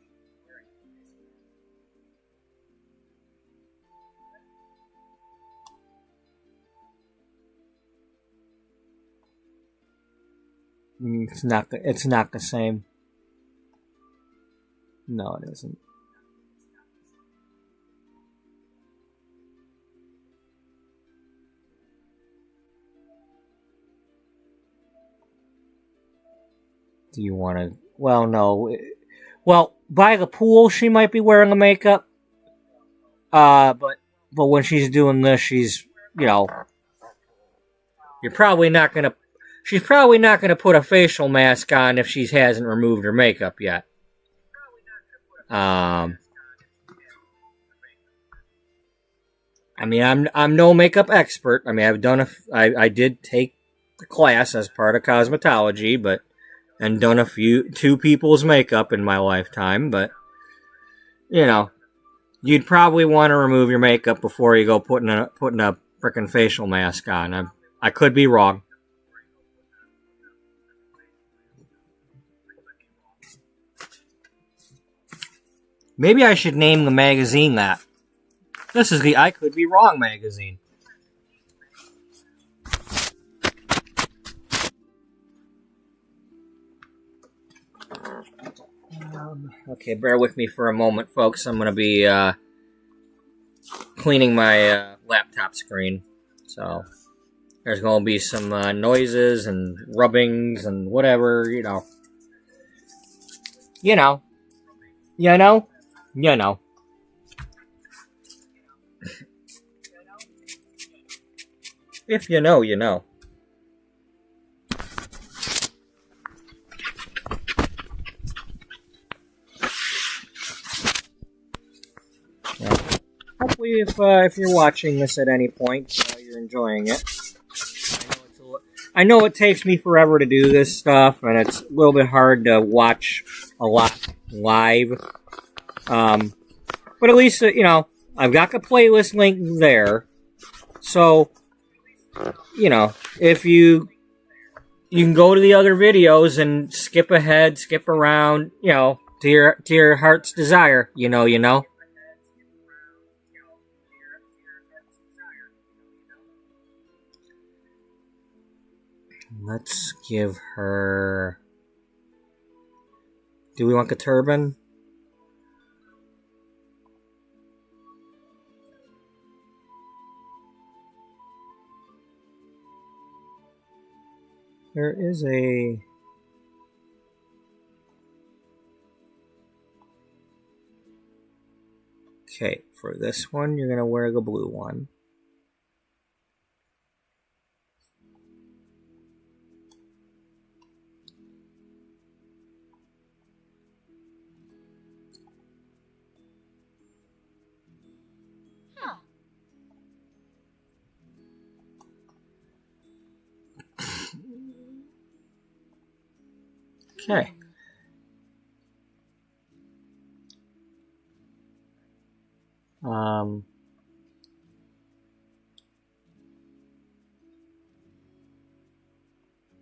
It's not the same. No, it isn't. Do you want to? Well, no. Well, by the pool, she might be wearing the makeup. But when she's doing this, she's, you're probably not gonna. She's probably not gonna put a facial mask on if she hasn't removed her makeup yet. I mean, I'm no makeup expert. I mean, I did take the class as part of cosmetology, and done two people's makeup in my lifetime, but, you'd probably want to remove your makeup before you go putting a frickin' facial mask on. I could be wrong. Maybe I should name the magazine that. This is the I Could Be Wrong magazine. Okay, bear with me for a moment, folks. I'm going to be cleaning my laptop screen. So there's going to be some noises and rubbings and whatever, you know. You know. You know? You know. If you know, you know. Yeah. Hopefully, if you're watching this at any point, you're enjoying it. I know it takes me forever to do this stuff, and it's a little bit hard to watch a lot live. But at least, you know, I've got the playlist link there. So, you know, if you can go to the other videos and skip ahead, skip around, you know, to your heart's desire. You know. Let's give her... Do we want the turban? There is a... Okay, for this one, you're going to wear the blue one. Okay.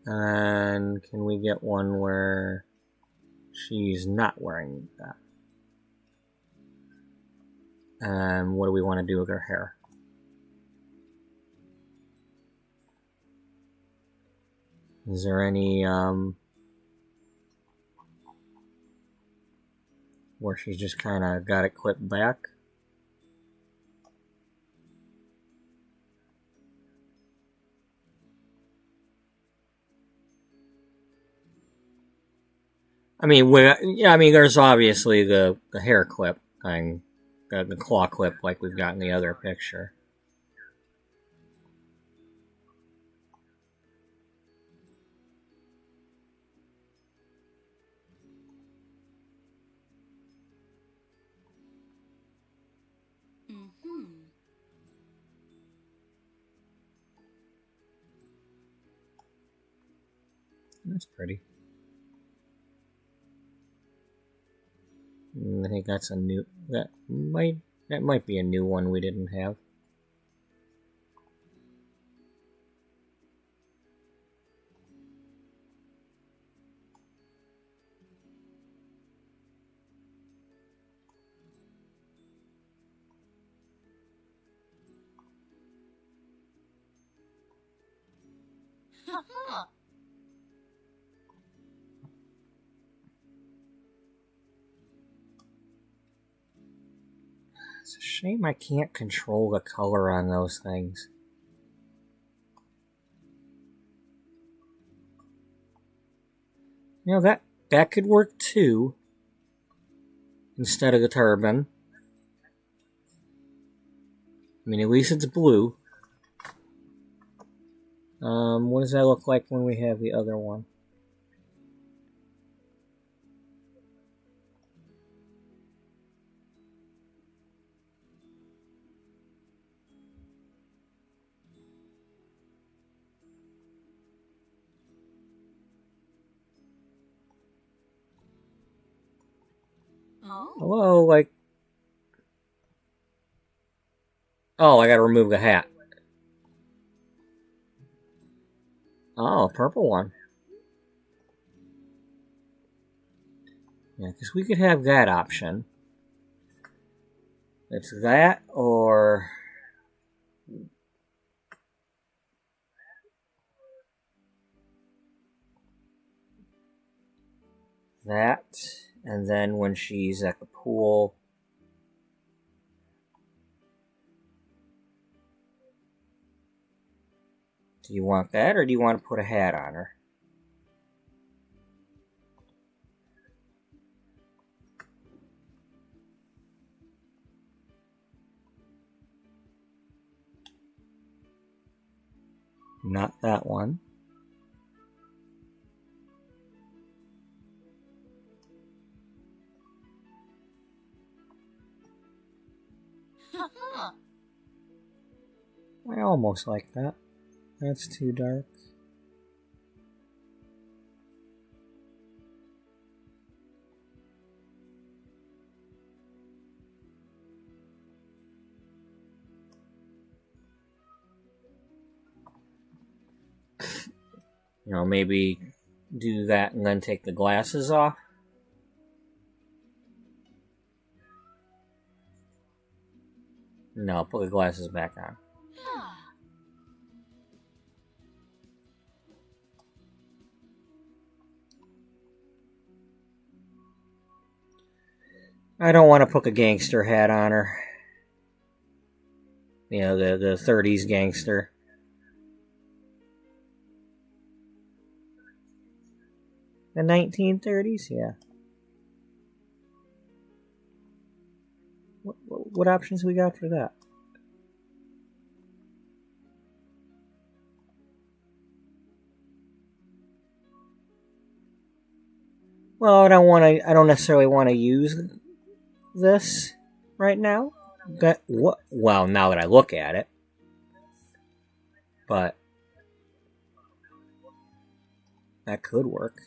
And can we get one where she's not wearing that? And what do we want to do with her hair? Is there any, where she's just kind of got it clipped back? I mean, there's obviously the hair clip thing, the claw clip like we've got in the other picture. That's pretty. I think that's a new... That might be a new one we didn't have. It's a shame I can't control the color on those things. You know, that could work too. Instead of the turban. I mean, at least it's blue. What does that look like when we have the other one? Oh. Hello, like... Oh, I gotta remove the hat. Oh, a purple one. Yeah, because we could have that option. It's that or... that, and then when she's at the pool... Do you want that, or do you want to put a hat on her? Not that one. I almost like that. That's too dark. You know, maybe do that and then take the glasses off. No, put the glasses back on. I don't want to put a gangster hat on her. You know, the 30s gangster. The 1930s? Yeah. What options we got for that? Well, I don't necessarily want to use this right now. Well, now that I look at it. But that could work.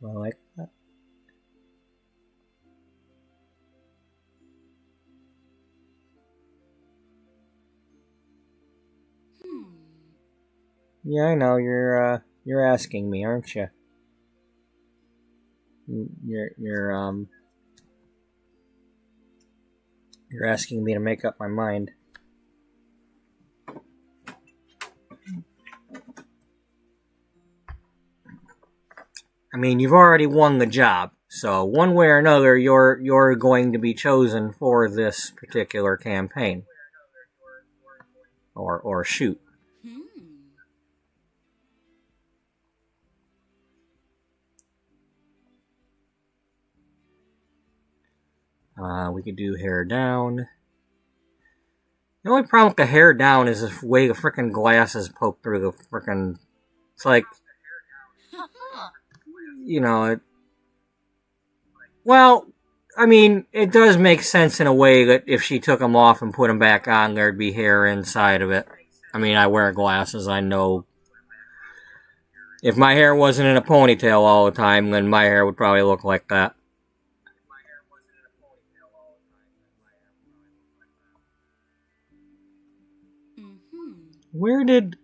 Do I like that? Yeah, I know you're asking me, aren't you? You're asking me to make up my mind. I mean, you've already won the job, so one way or another, you're going to be chosen for this particular campaign or shoot. We could do hair down. The only problem with the hair down is the way the frickin' glasses poke through the frickin'... It's like... You know... Well, I mean, it does make sense in a way that if she took them off and put them back on, there'd be hair inside of it. I mean, I wear glasses, I know... If my hair wasn't in a ponytail all the time, then my hair would probably look like that. Where did...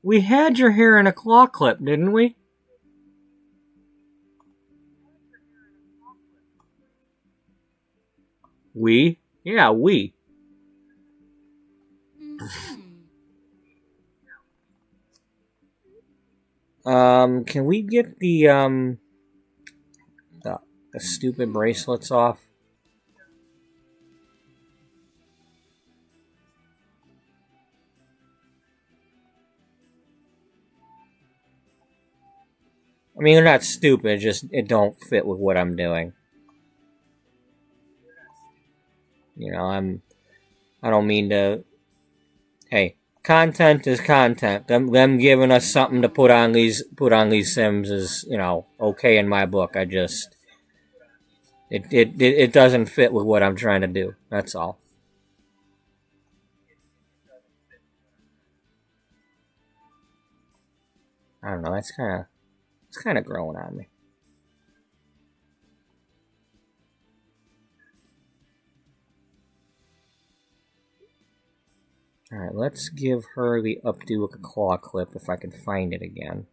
We had your hair in a claw clip, didn't we? We? Yeah, we. Can we get the stupid bracelets off? I mean, they're not stupid, just it don't fit with what I'm doing. You know, I don't mean to... Hey, content is content. Them giving us something to put on these Sims is, you know, okay in my book. I just... It doesn't fit with what I'm trying to do. That's all. I don't know, it's kind of growing on me. Alright, let's give her the updo with a claw clip if I can find it again.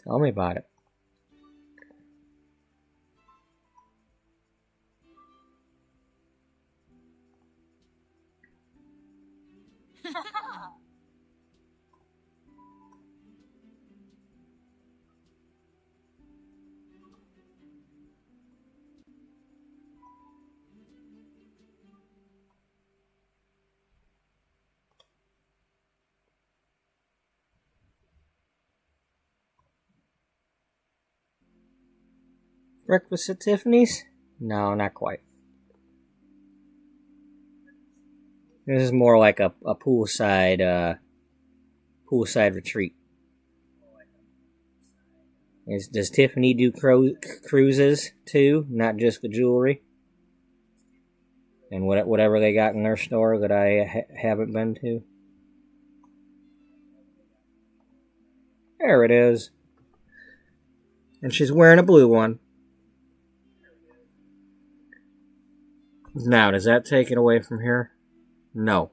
Tell me about it. Breakfast at Tiffany's? No, not quite. This is more like a poolside retreat. Does Tiffany do cruises too, not just the jewelry? And whatever they got in their store that I haven't been to? There it is. And she's wearing a blue one. Now, does that take it away from here? No.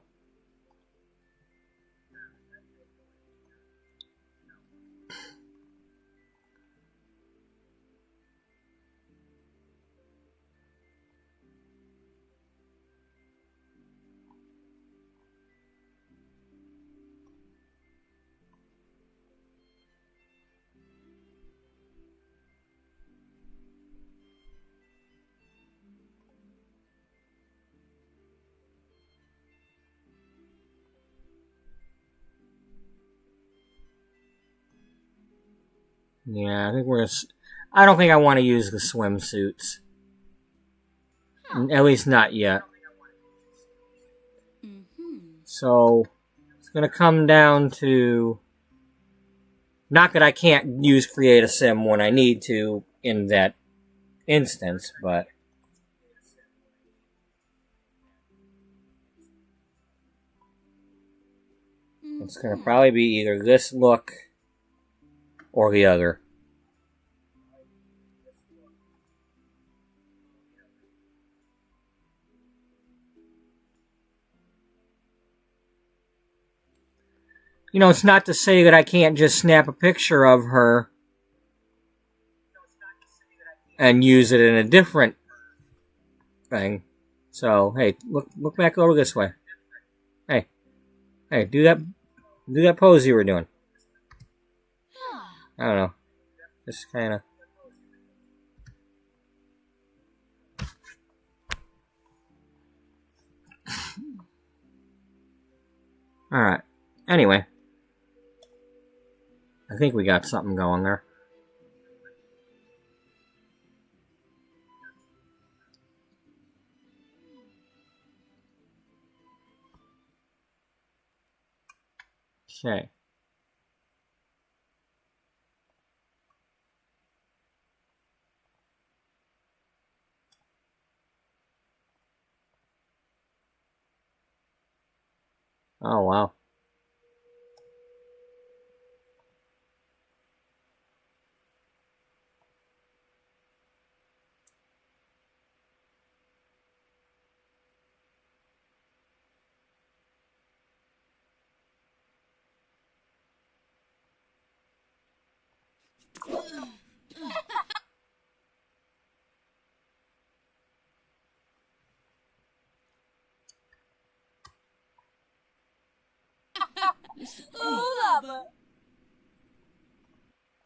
Yeah, I think I don't think I want to use the swimsuits. At least not yet. So, it's going to come down to... Not that I can't use Create a Sim when I need to in that instance, but... It's going to probably be either this look or the other. You know, it's not to say that I can't just snap a picture of her and use it in a different thing. So, hey, look back over this way. Hey, do that pose you were doing. I don't know. Just kind of... Alright. Anyway. I think we got something going there. Okay. Oh, wow.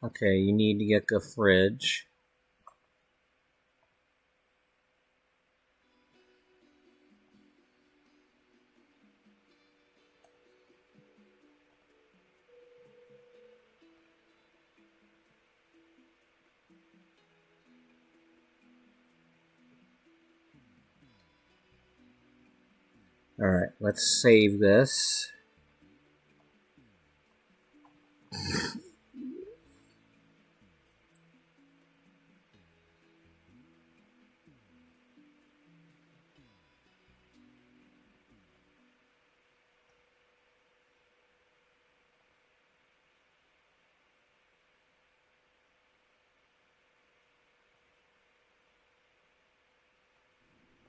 Okay, you need to get the fridge. Alright, let's save this.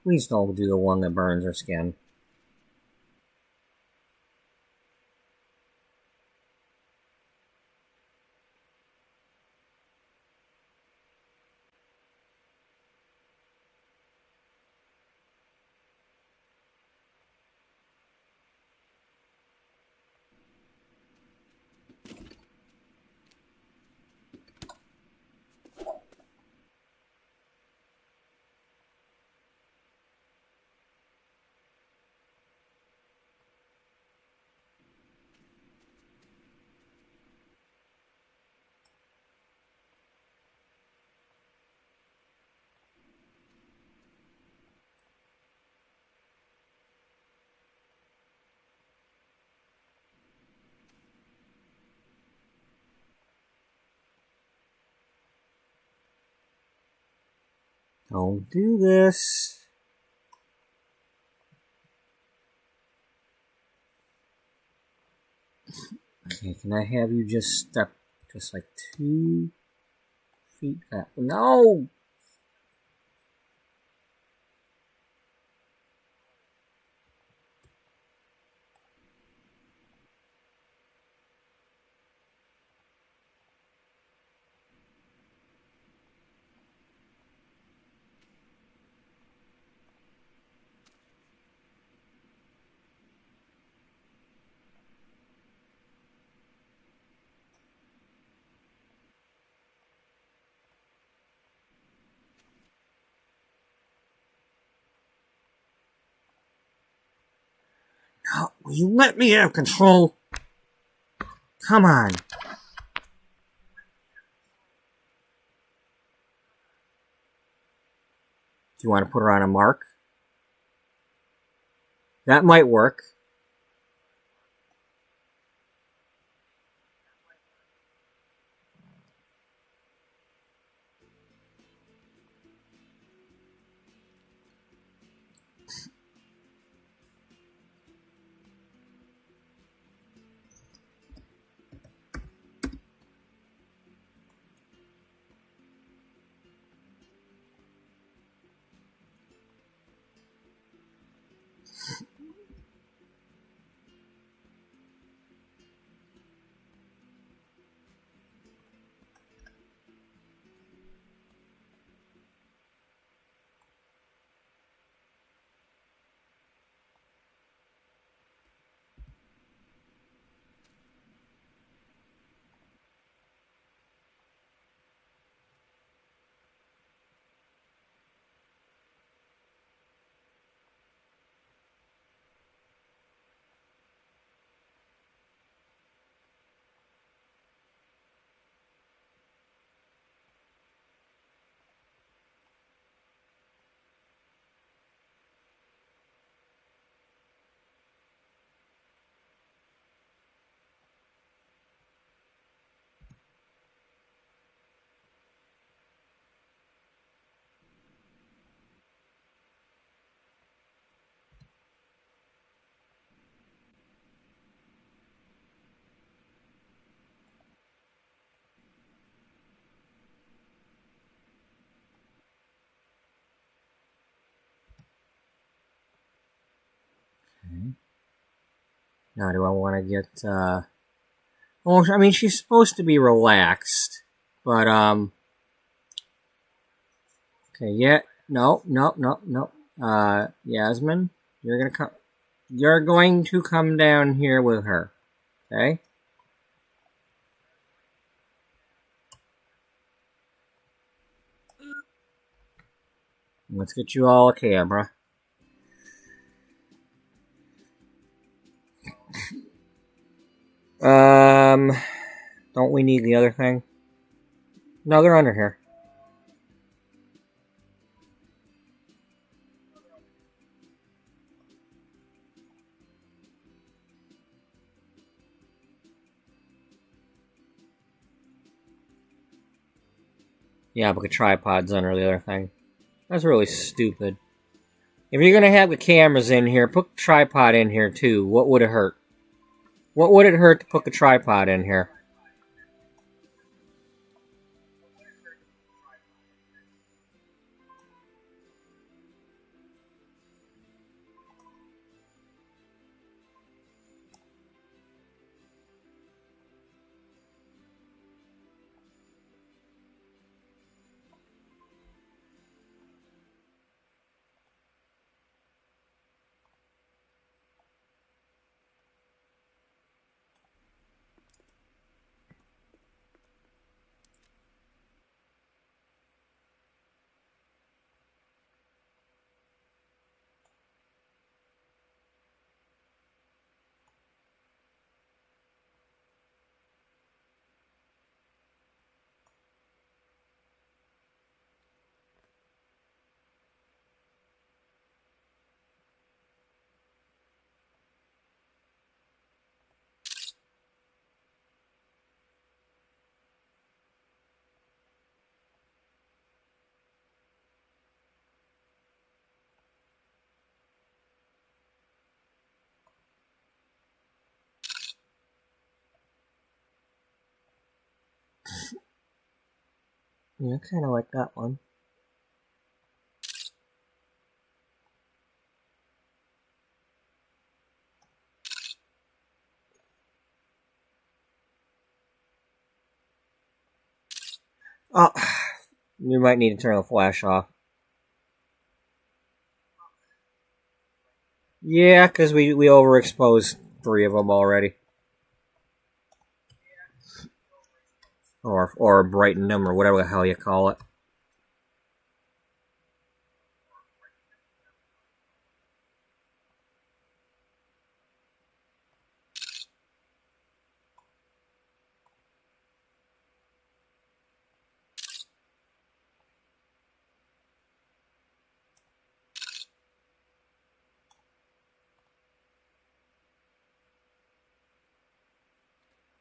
Please don't do the one that burns her skin. Don't do this. Okay, can I have you just step just like 2 feet back? No! Oh, will you let me have control? Come on. Do you want to put her on a mark? That might work. Okay. Now, do I want to get, well, I mean, she's supposed to be relaxed, but, okay, yeah, no, Yasmin, you're going to come down here with her, okay? Let's get you all a camera. Don't we need the other thing? No, they're under here. Yeah, but the tripod's under the other thing. That's really stupid. If you're gonna have the cameras in here, put the tripod in here too. What would it hurt? What would it hurt to put the tripod in here? Yeah, I kind of like that one. Oh, you might need to turn the flash off. Yeah, because we overexposed 3 of them already. Or brightened them, or whatever the hell you call it.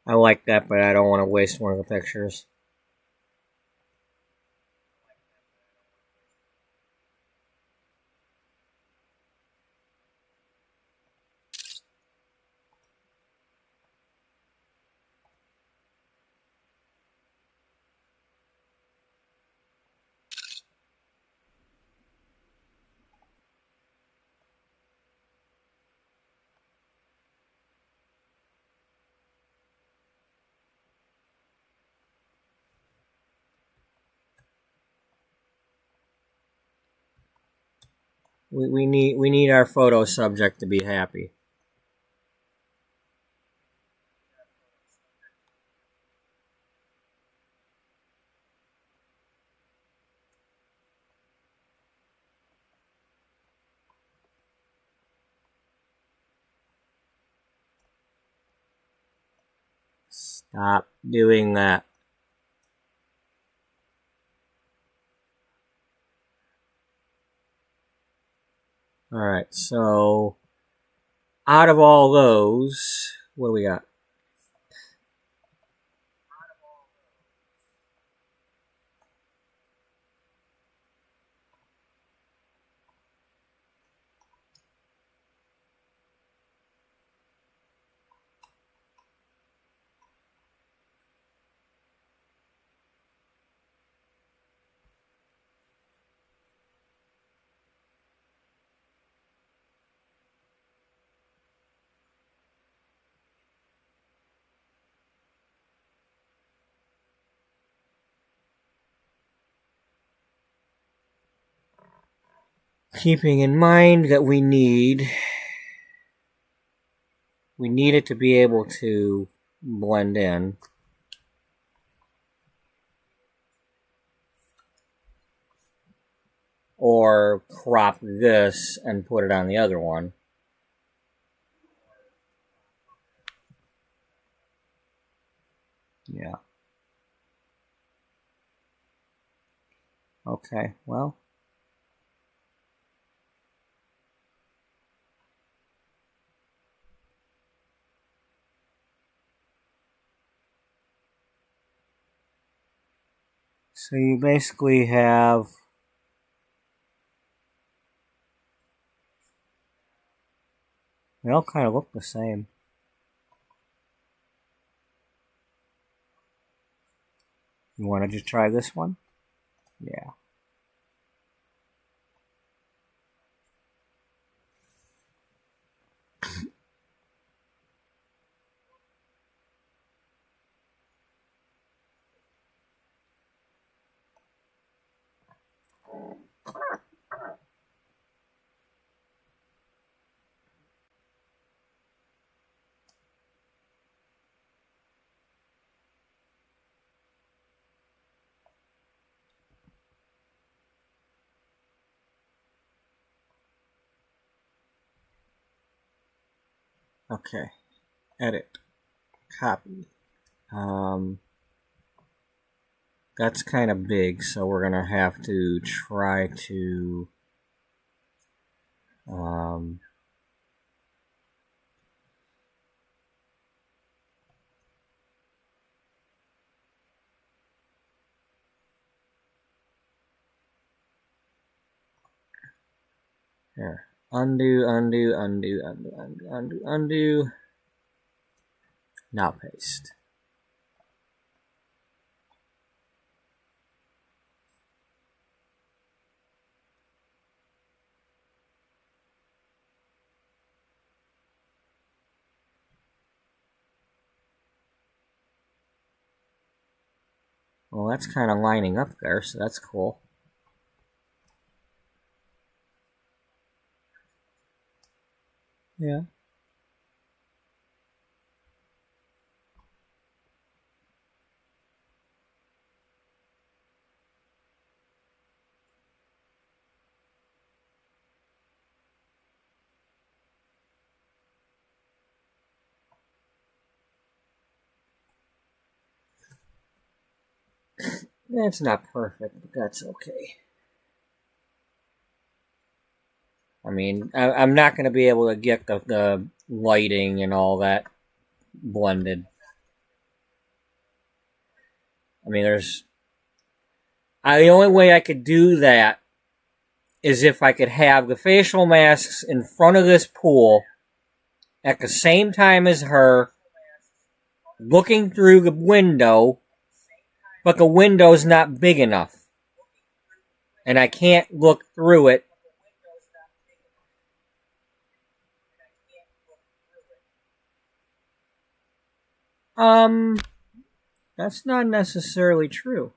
I like that, but I don't want to waste one of the pictures. We need our photo subject to be happy. Stop doing that. Alright, so out of all those, what do we got? Keeping in mind that we need it to be able to blend in. Or crop this and put it on the other one. Yeah. Okay, well. So you basically have they all kind of look the same. You want to just try this one? Yeah. Okay. Edit. Copy. That's kind of big, so we're going to have to try to here. Undo, undo, undo, undo, undo, undo, undo. Now paste. Well, that's kind of lining up there, so that's cool. Yeah. It's not perfect, but that's okay. I mean, I'm not going to be able to get the lighting and all that blended. I mean, the only way I could do that is if I could have the facial masks in front of this pool at the same time as her, looking through the window, but the window's not big enough. And I can't look through it. That's not necessarily true.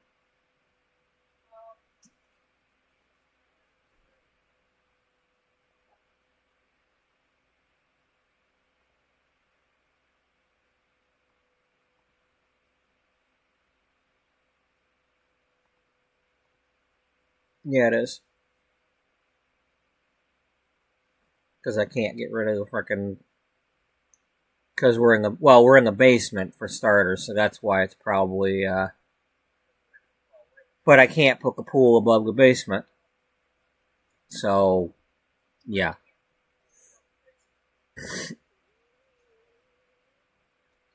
Yeah, it is. Because I can't get rid of the frickin'... Because we're in the basement for starters, so that's why it's probably, But I can't put the pool above the basement. So, yeah.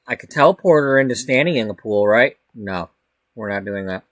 I could teleport her into standing in the pool, right? No, we're not doing that.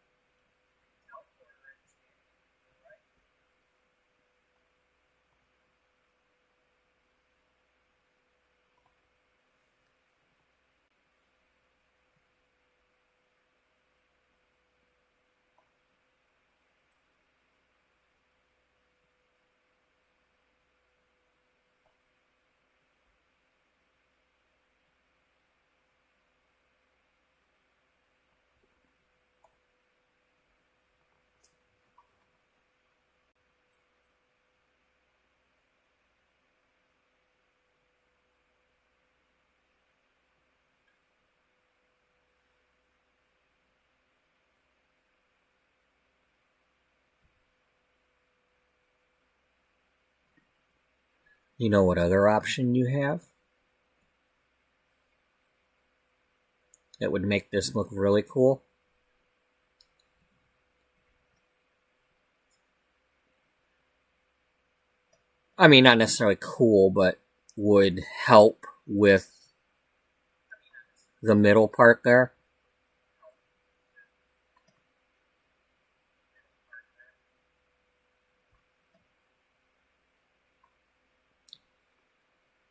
You know what other option you have? That would make this look really cool? I mean, not necessarily cool, but would help with the middle part there.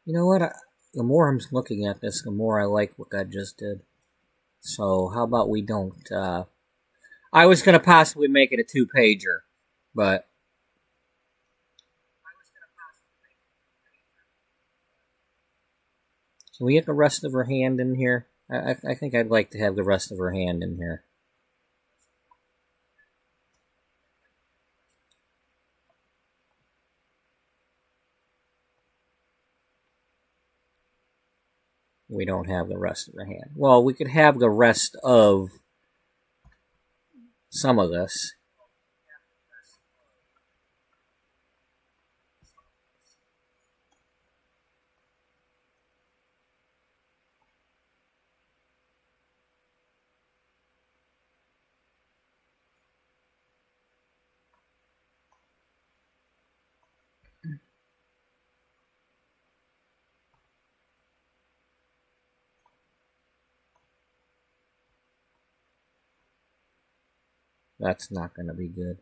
You know what? The more I'm looking at this, the more I like what I just did. So how about we don't? I was gonna possibly make it a 2-pager, but can we get the rest of her hand in here? I think I'd like to have the rest of her hand in here. We don't have the rest of her hand. Well, we could have the rest of some of this. That's not going to be good.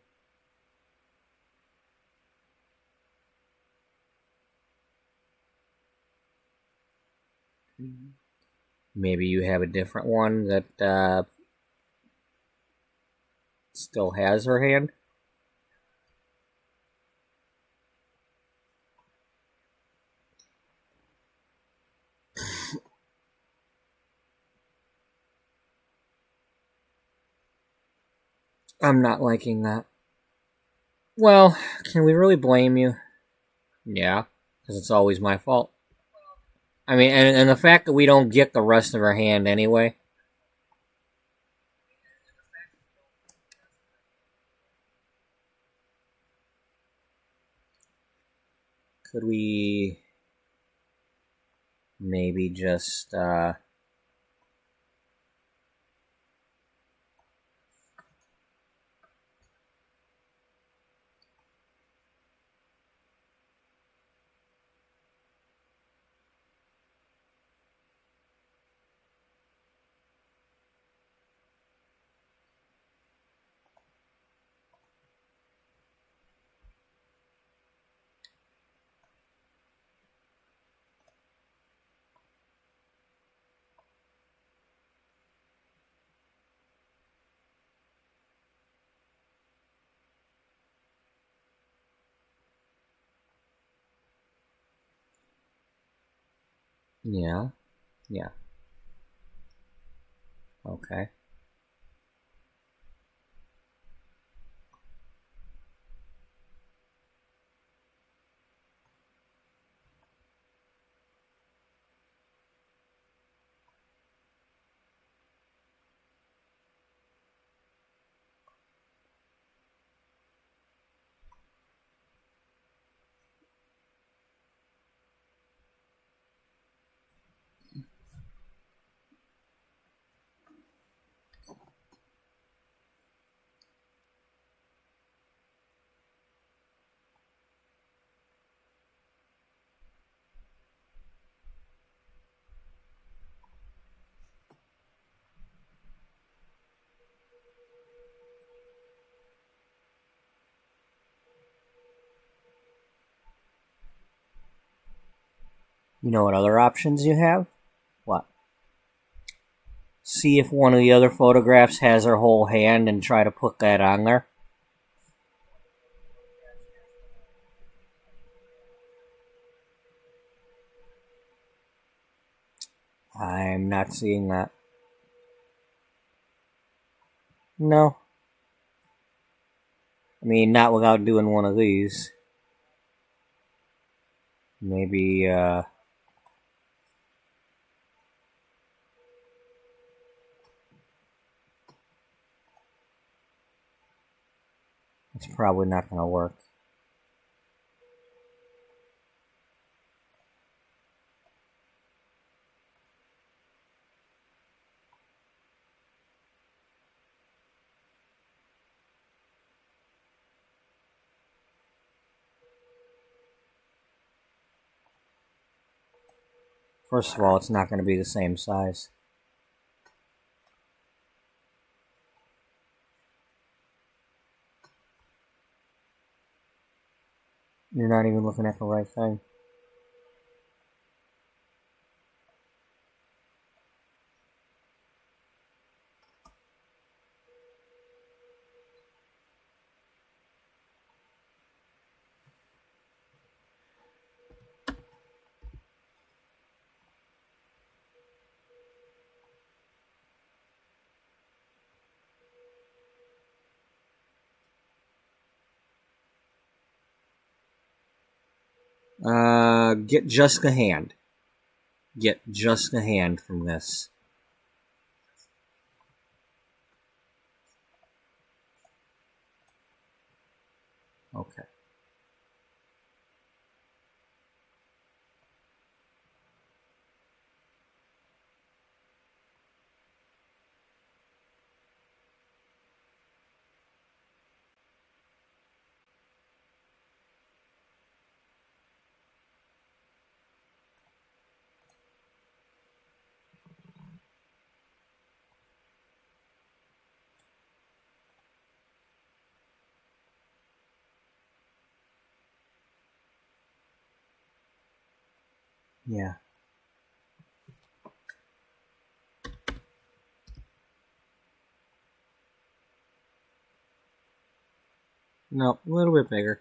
Maybe you have a different one that still has her hand. I'm not liking that. Well, can we really blame you? Yeah, because it's always my fault. I mean, and the fact that we don't get the rest of her hand anyway. Could we maybe just yeah, yeah. Okay. You know what other options you have? What? See if one of the other photographs has her whole hand and try to put that on there. I'm not seeing that. No. I mean, not without doing one of these. Maybe, it's probably not going to work. First of all, it's not going to be the same size. You're not even looking at the right thing. Get just a hand. Get just a hand from this. Okay. Yeah. No, a little bit bigger.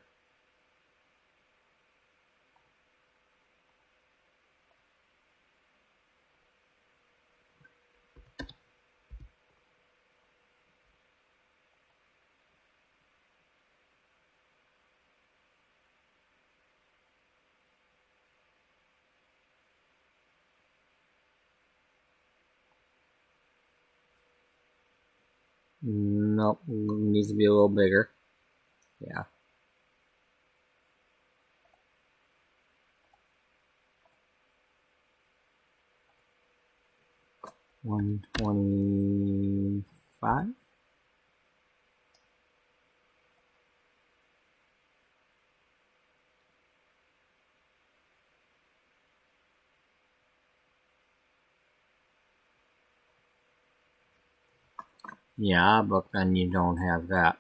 Nope, needs to be a little bigger. Yeah. 125. Yeah, but then you don't have that.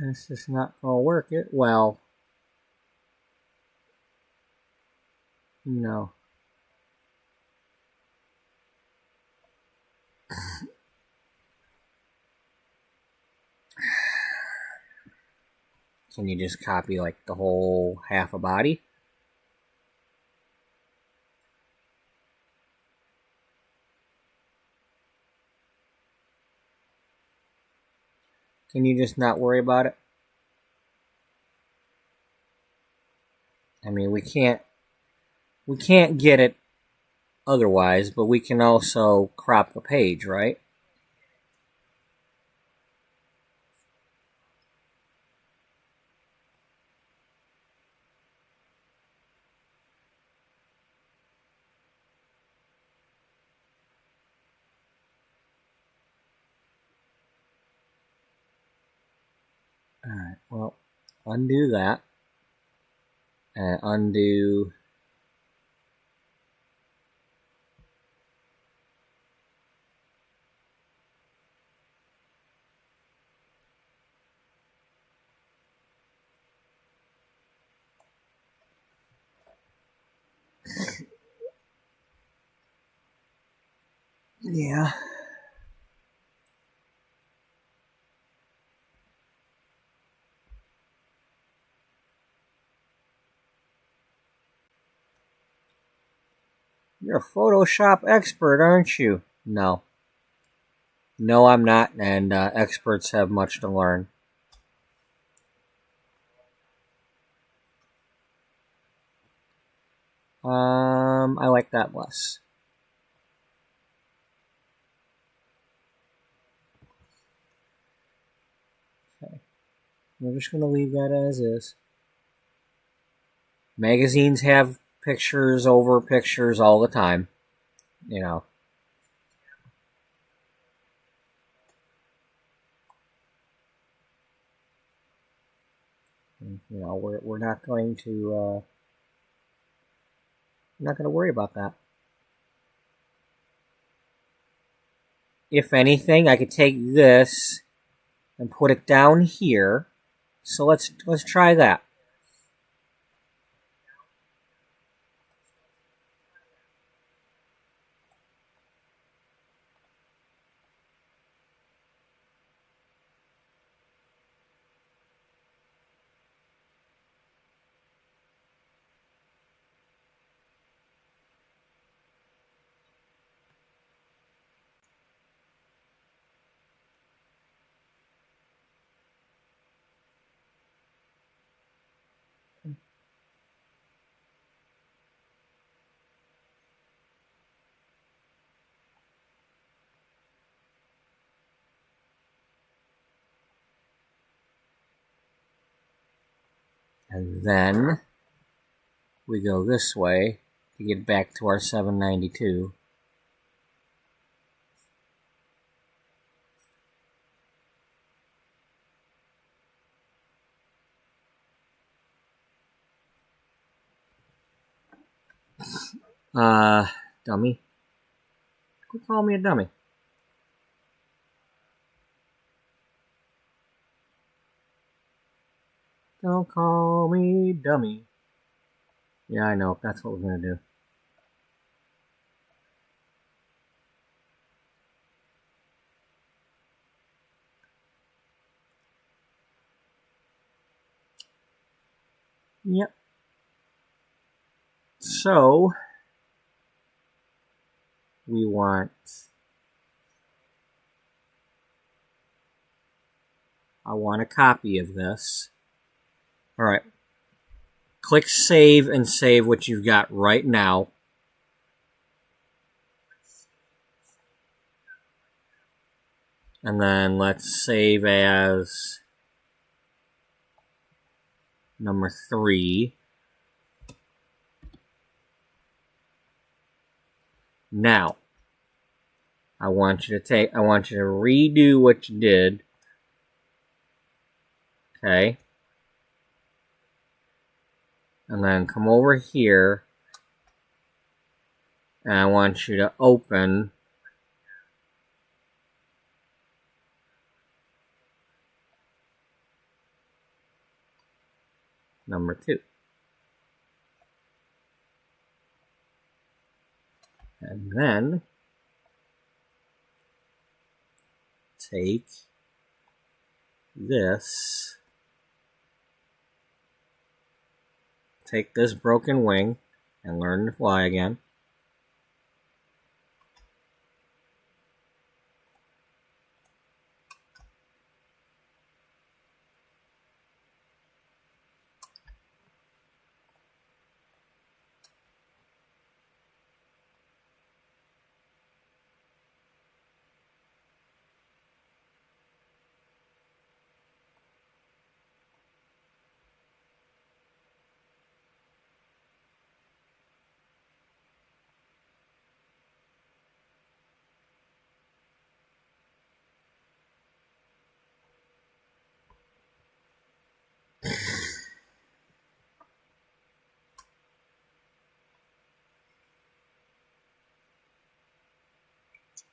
It's just not gonna work it well. No. Can you just copy like the whole half a body? Can you just not worry about it? I mean, we can't get it otherwise, but we can also crop the page, right? Alright, well, undo that. And undo. Yeah. You're a Photoshop expert, aren't you? No. No, I'm not, and experts have much to learn. I like that less. Okay. We're just gonna leave that as is. Magazines have pictures over pictures all the time. You know. You know, we're not going to not going to worry about that. If anything, I could take this and put it down here. So let's try that. And then we go this way to get back to our 792. Dummy. Quit calling me a dummy. Don't call me dummy. Yeah, I know. That's what we're going to do. Yep. So, we want... I want a copy of this. Alright. Click save and save what you've got right now. And then let's save as number 3. Now, I want you to redo what you did. Okay. And then come over here. And I want you to open number 2. And then take this. Take this broken wing and learn to fly again.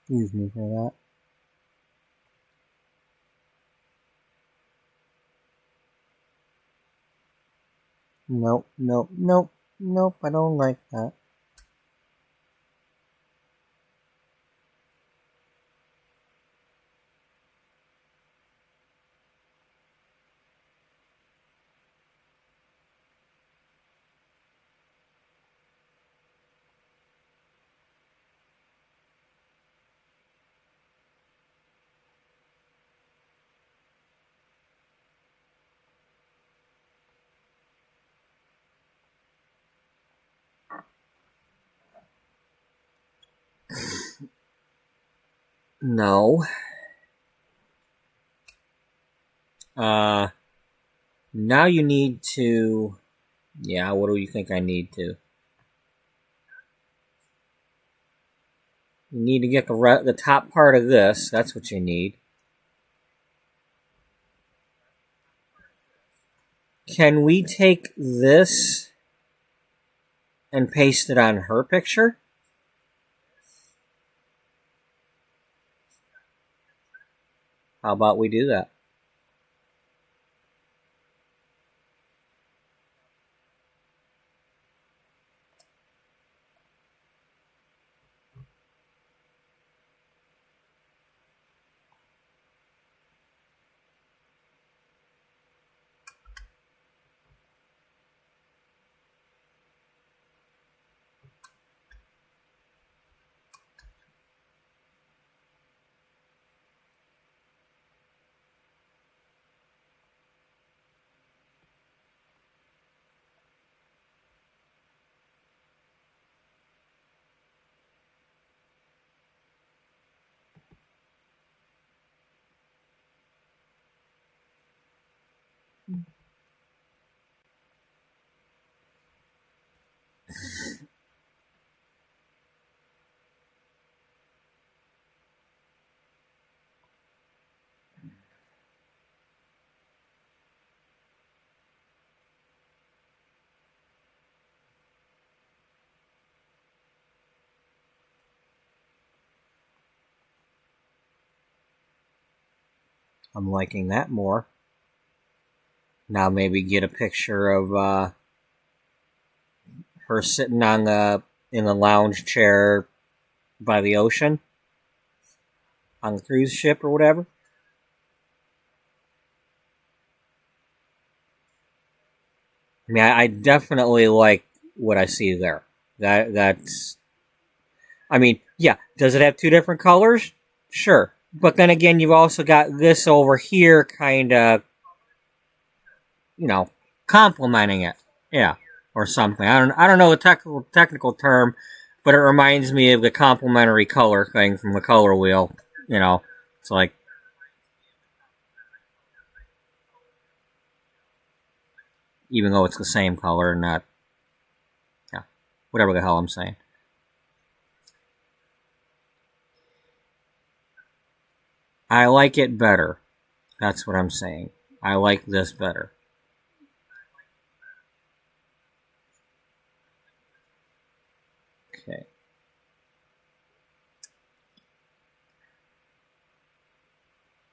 Excuse me for that. Nope, nope, nope, nope, I don't like that. No. Now you need to... Yeah, what do you think I need to? You need to get the top part of this. That's what you need. Can we take this and paste it on her picture? How about we do that? I'm liking that more. Now maybe get a picture of her sitting on in the lounge chair by the ocean on the cruise ship or whatever. I mean, I definitely like what I see there. That's. I mean, yeah. Does it have two different colors? Sure, but then again, you've also got this over here, kind of, complementing it. Yeah, or something. I don't know the technical term, but it reminds me of the complementary color thing from the color wheel. It's like, even though it's the same color, not, yeah, whatever the hell I'm saying. I like it better. That's what I'm saying. I like this better. Okay.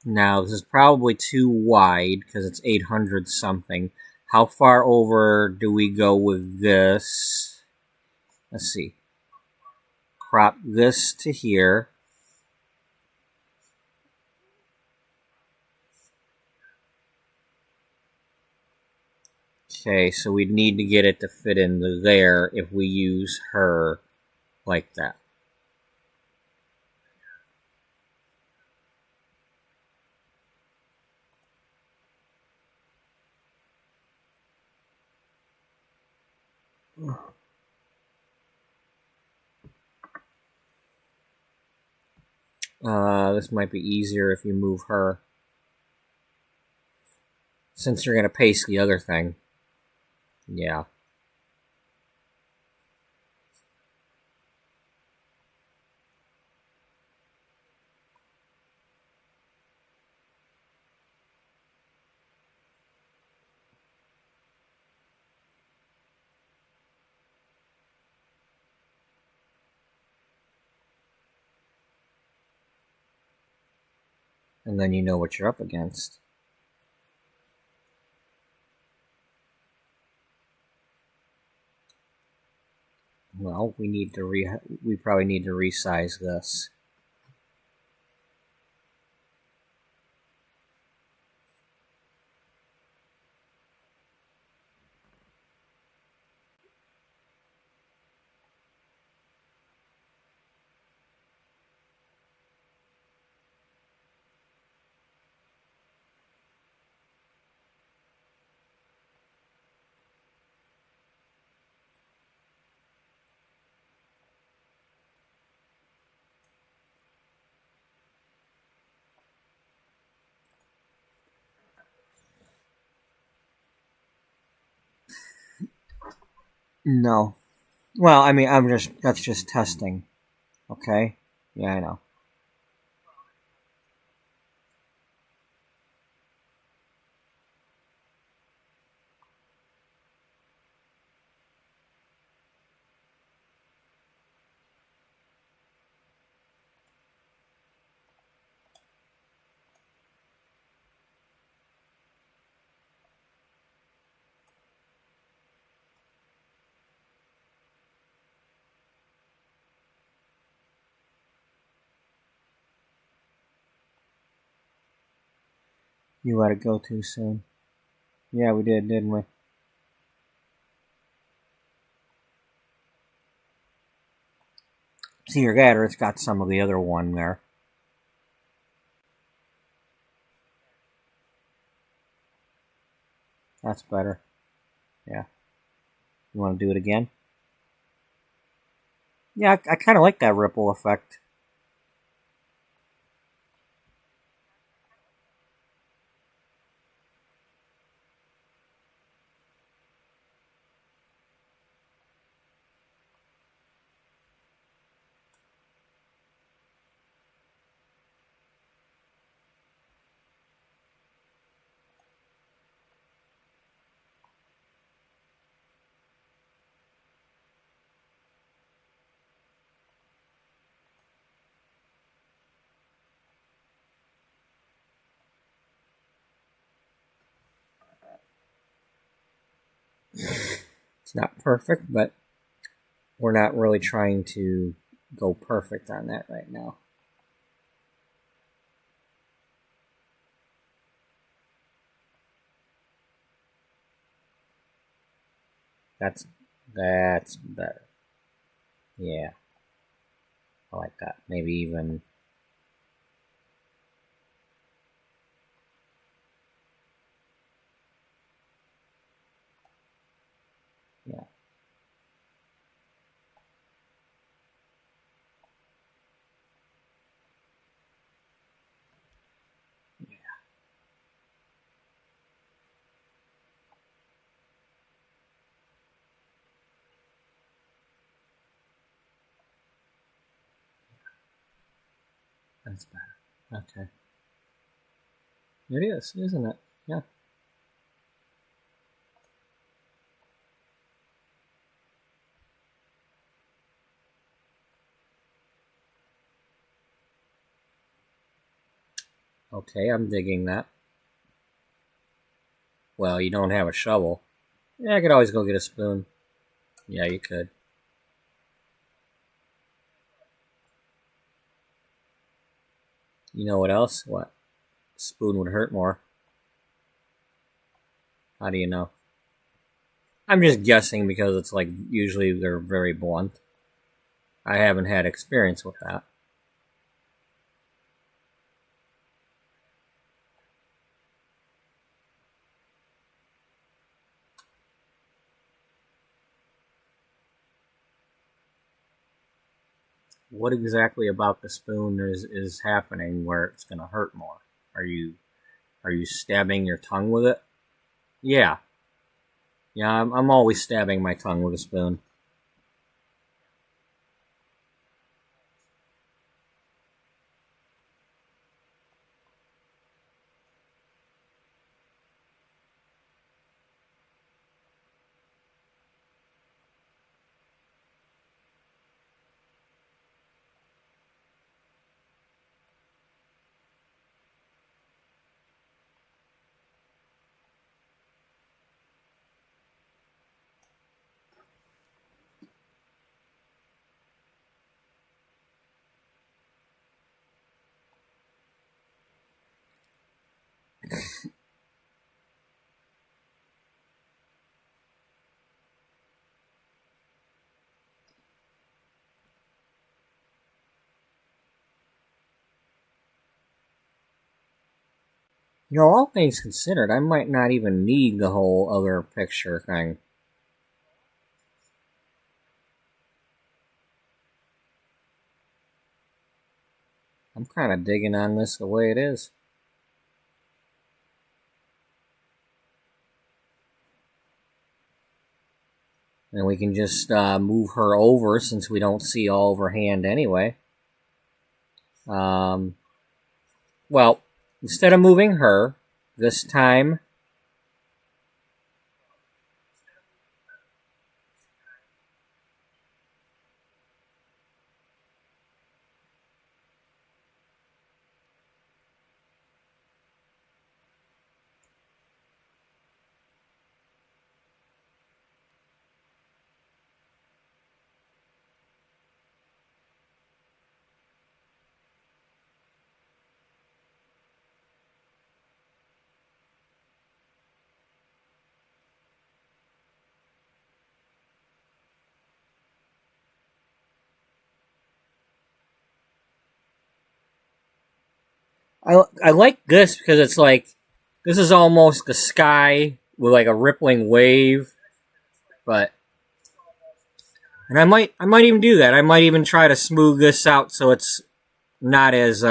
Now, this is probably too wide because it's 800 something. How far over do we go with this? Let's see. Crop this to here. Okay, so we'd need to get it to fit into there if we use her like that. This might be easier if you move her, since you're going to paste the other thing. Yeah. And then you know what you're up against. Well, we probably need to resize this. No. Well, I mean, that's just testing. Okay? Yeah, I know. You let it go too soon. Yeah, we did, didn't we? See, your gather, it's got some of the other one there. That's better. Yeah. You want to do it again? Yeah, I kind of like that ripple effect. It's not perfect, but we're not really trying to go perfect on that right now. That's better. Yeah, I like that. Maybe even... yeah. That's better. Okay. It is, isn't it? Yeah. Okay, I'm digging that. Well, you don't have a shovel. Yeah, I could always go get a spoon. Yeah, you could. You know what else? What? Spoon would hurt more. How do you know? I'm just guessing because it's like usually they're very blunt. I haven't had experience with that. What exactly about the spoon is happening where it's going to hurt more? Are you stabbing your tongue with it? Yeah. Yeah, I'm always stabbing my tongue with a spoon. You know, all things considered, I might not even need the whole other picture thing. I'm kind of digging on this the way it is. And we can just move her over since we don't see all of her hand anyway. Well, instead of moving her, this time... I like this because it's like... this is almost the sky with like a rippling wave, but... and I might even do that. I might even try to smooth this out so it's not as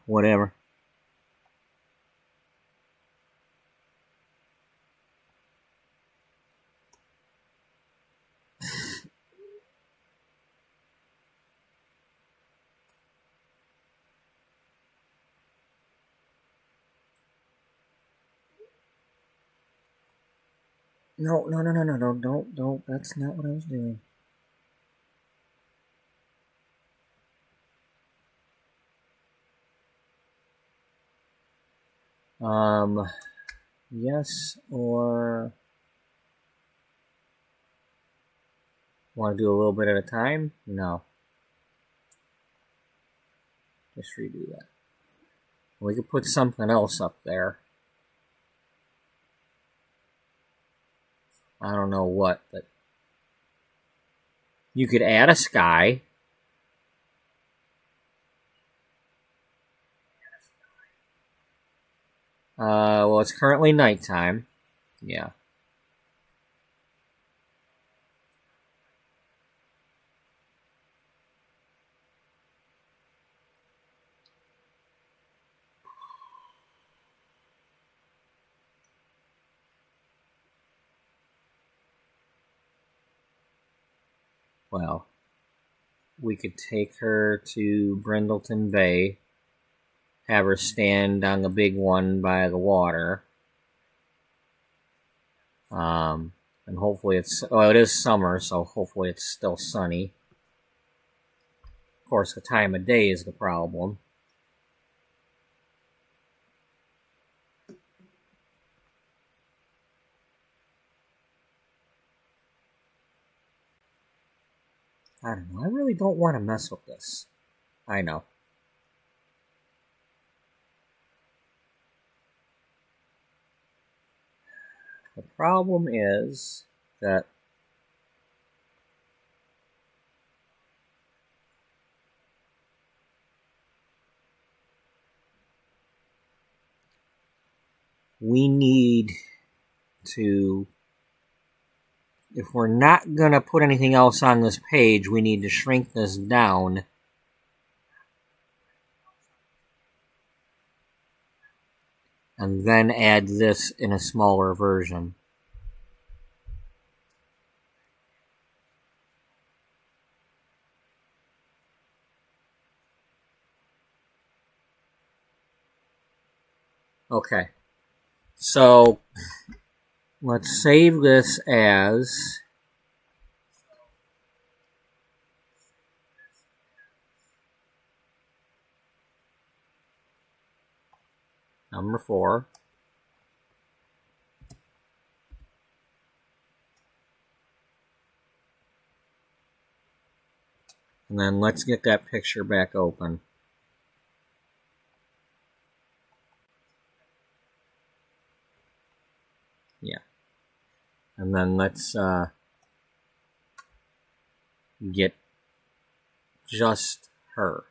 whatever. No, don't. That's not what I was doing. Yes, or want to do a little bit at a time? No. Just redo that. We could put something else up there. I don't know what, but you could add a sky. Well, it's currently nighttime. Yeah. Well, we could take her to Brindleton Bay, have her stand on the big one by the water. And hopefully well, it is summer, so hopefully it's still sunny. Of course, the time of day is the problem. I don't know. I really don't want to mess with this. I know. The problem is that we need to, if we're not going to put anything else on this page, we need to shrink this down and then add this in a smaller version. Okay, so let's save this as number 4. And then let's get that picture back open. Yeah. And then let's get just her.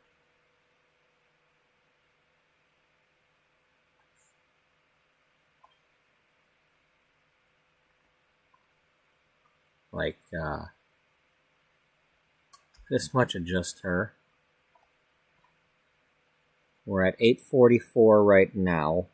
Like this much of just her. We're at 844 right now.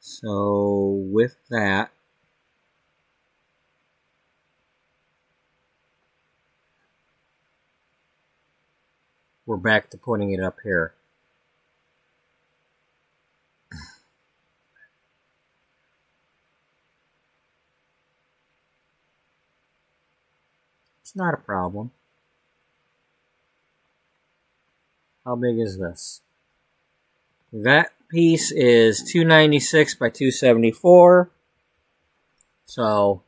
So with that, we're back to putting it up here. It's not a problem. How big is this? That piece is 296 by 274. So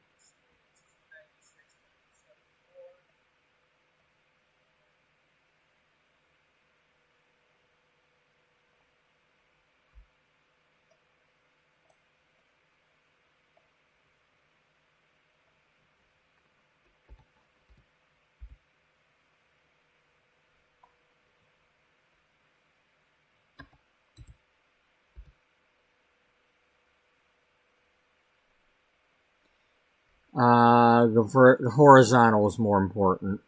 The horizontal is more important.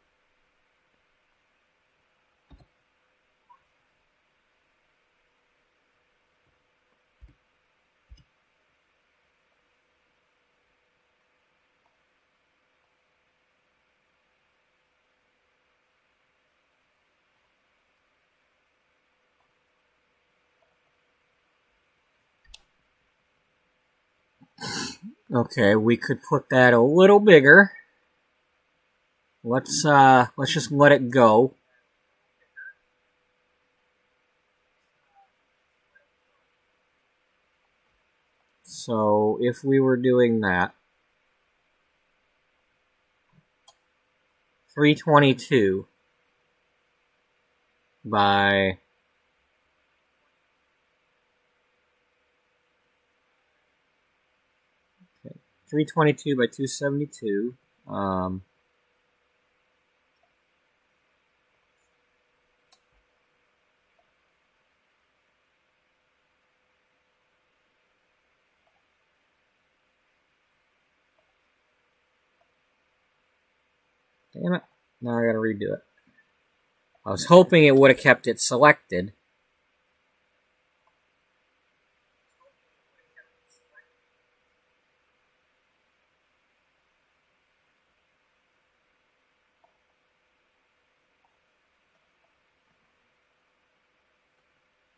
Okay, we could put that a little bigger. Let's just let it go. So if we were doing that, 322 by 322 by 272. Damn it. Now I gotta redo it. I was hoping it would have kept it selected.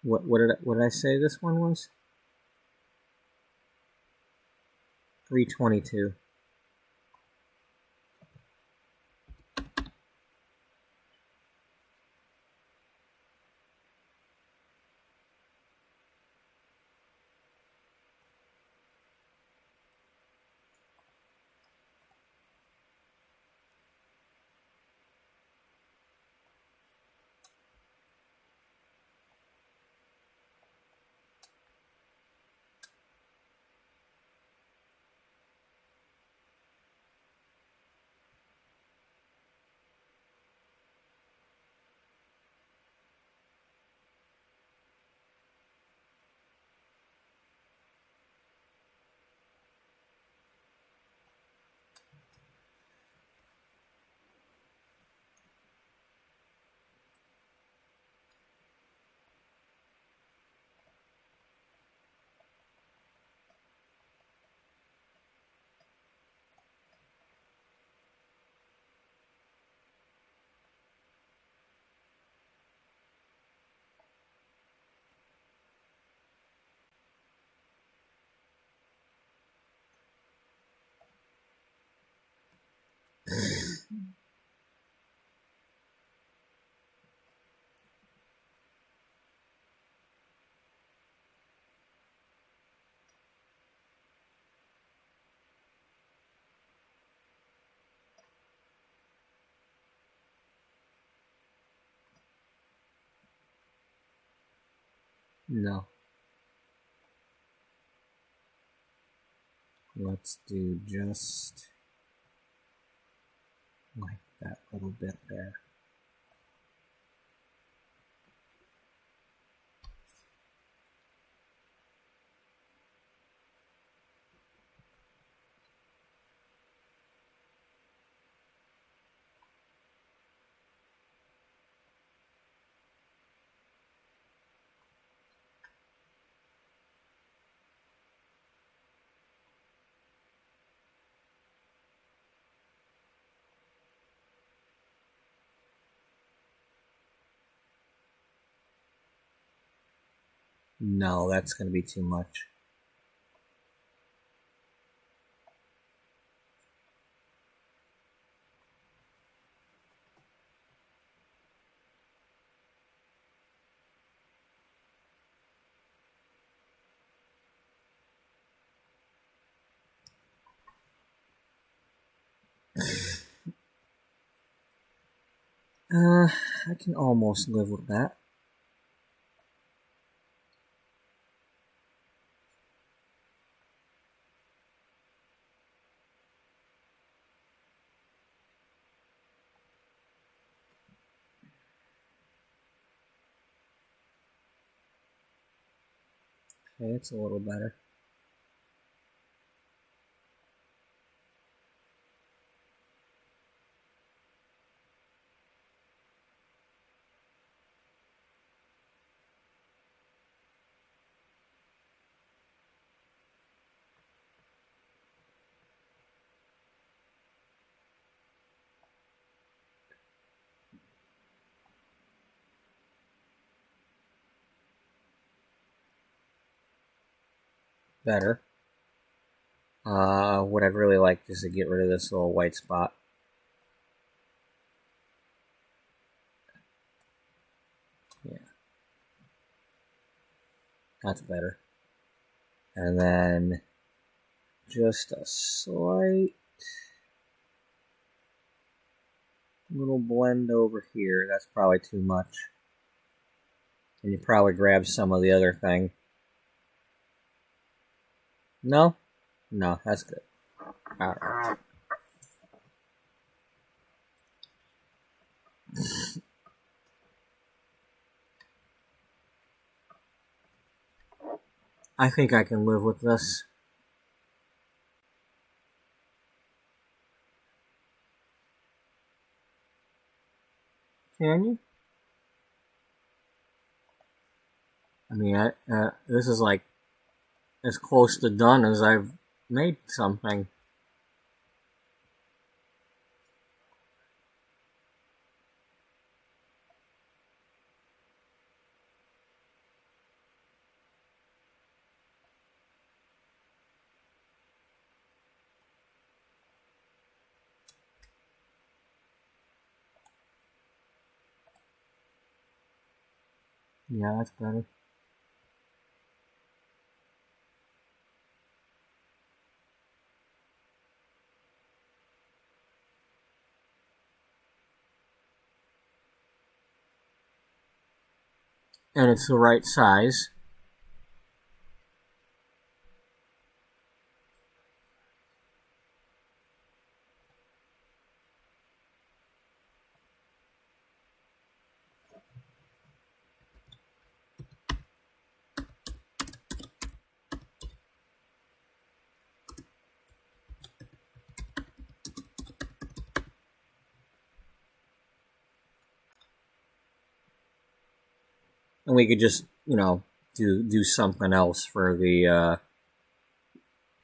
What did I say this one was? 322. No. Let's do just like that little bit there. No, that's going to be too much. I can almost live with that. Okay, it's a little better. better. What I'd really like is to get rid of this little white spot. Yeah. That's better. And then just a slight little blend over here. That's probably too much. And you probably grab some of the other thing. No? No, that's good. Alright. I think I can live with this. Can you? I mean, this is like as close to done as I've made something. Yeah, that's better. And it's the right size. And we could just, do something else for the,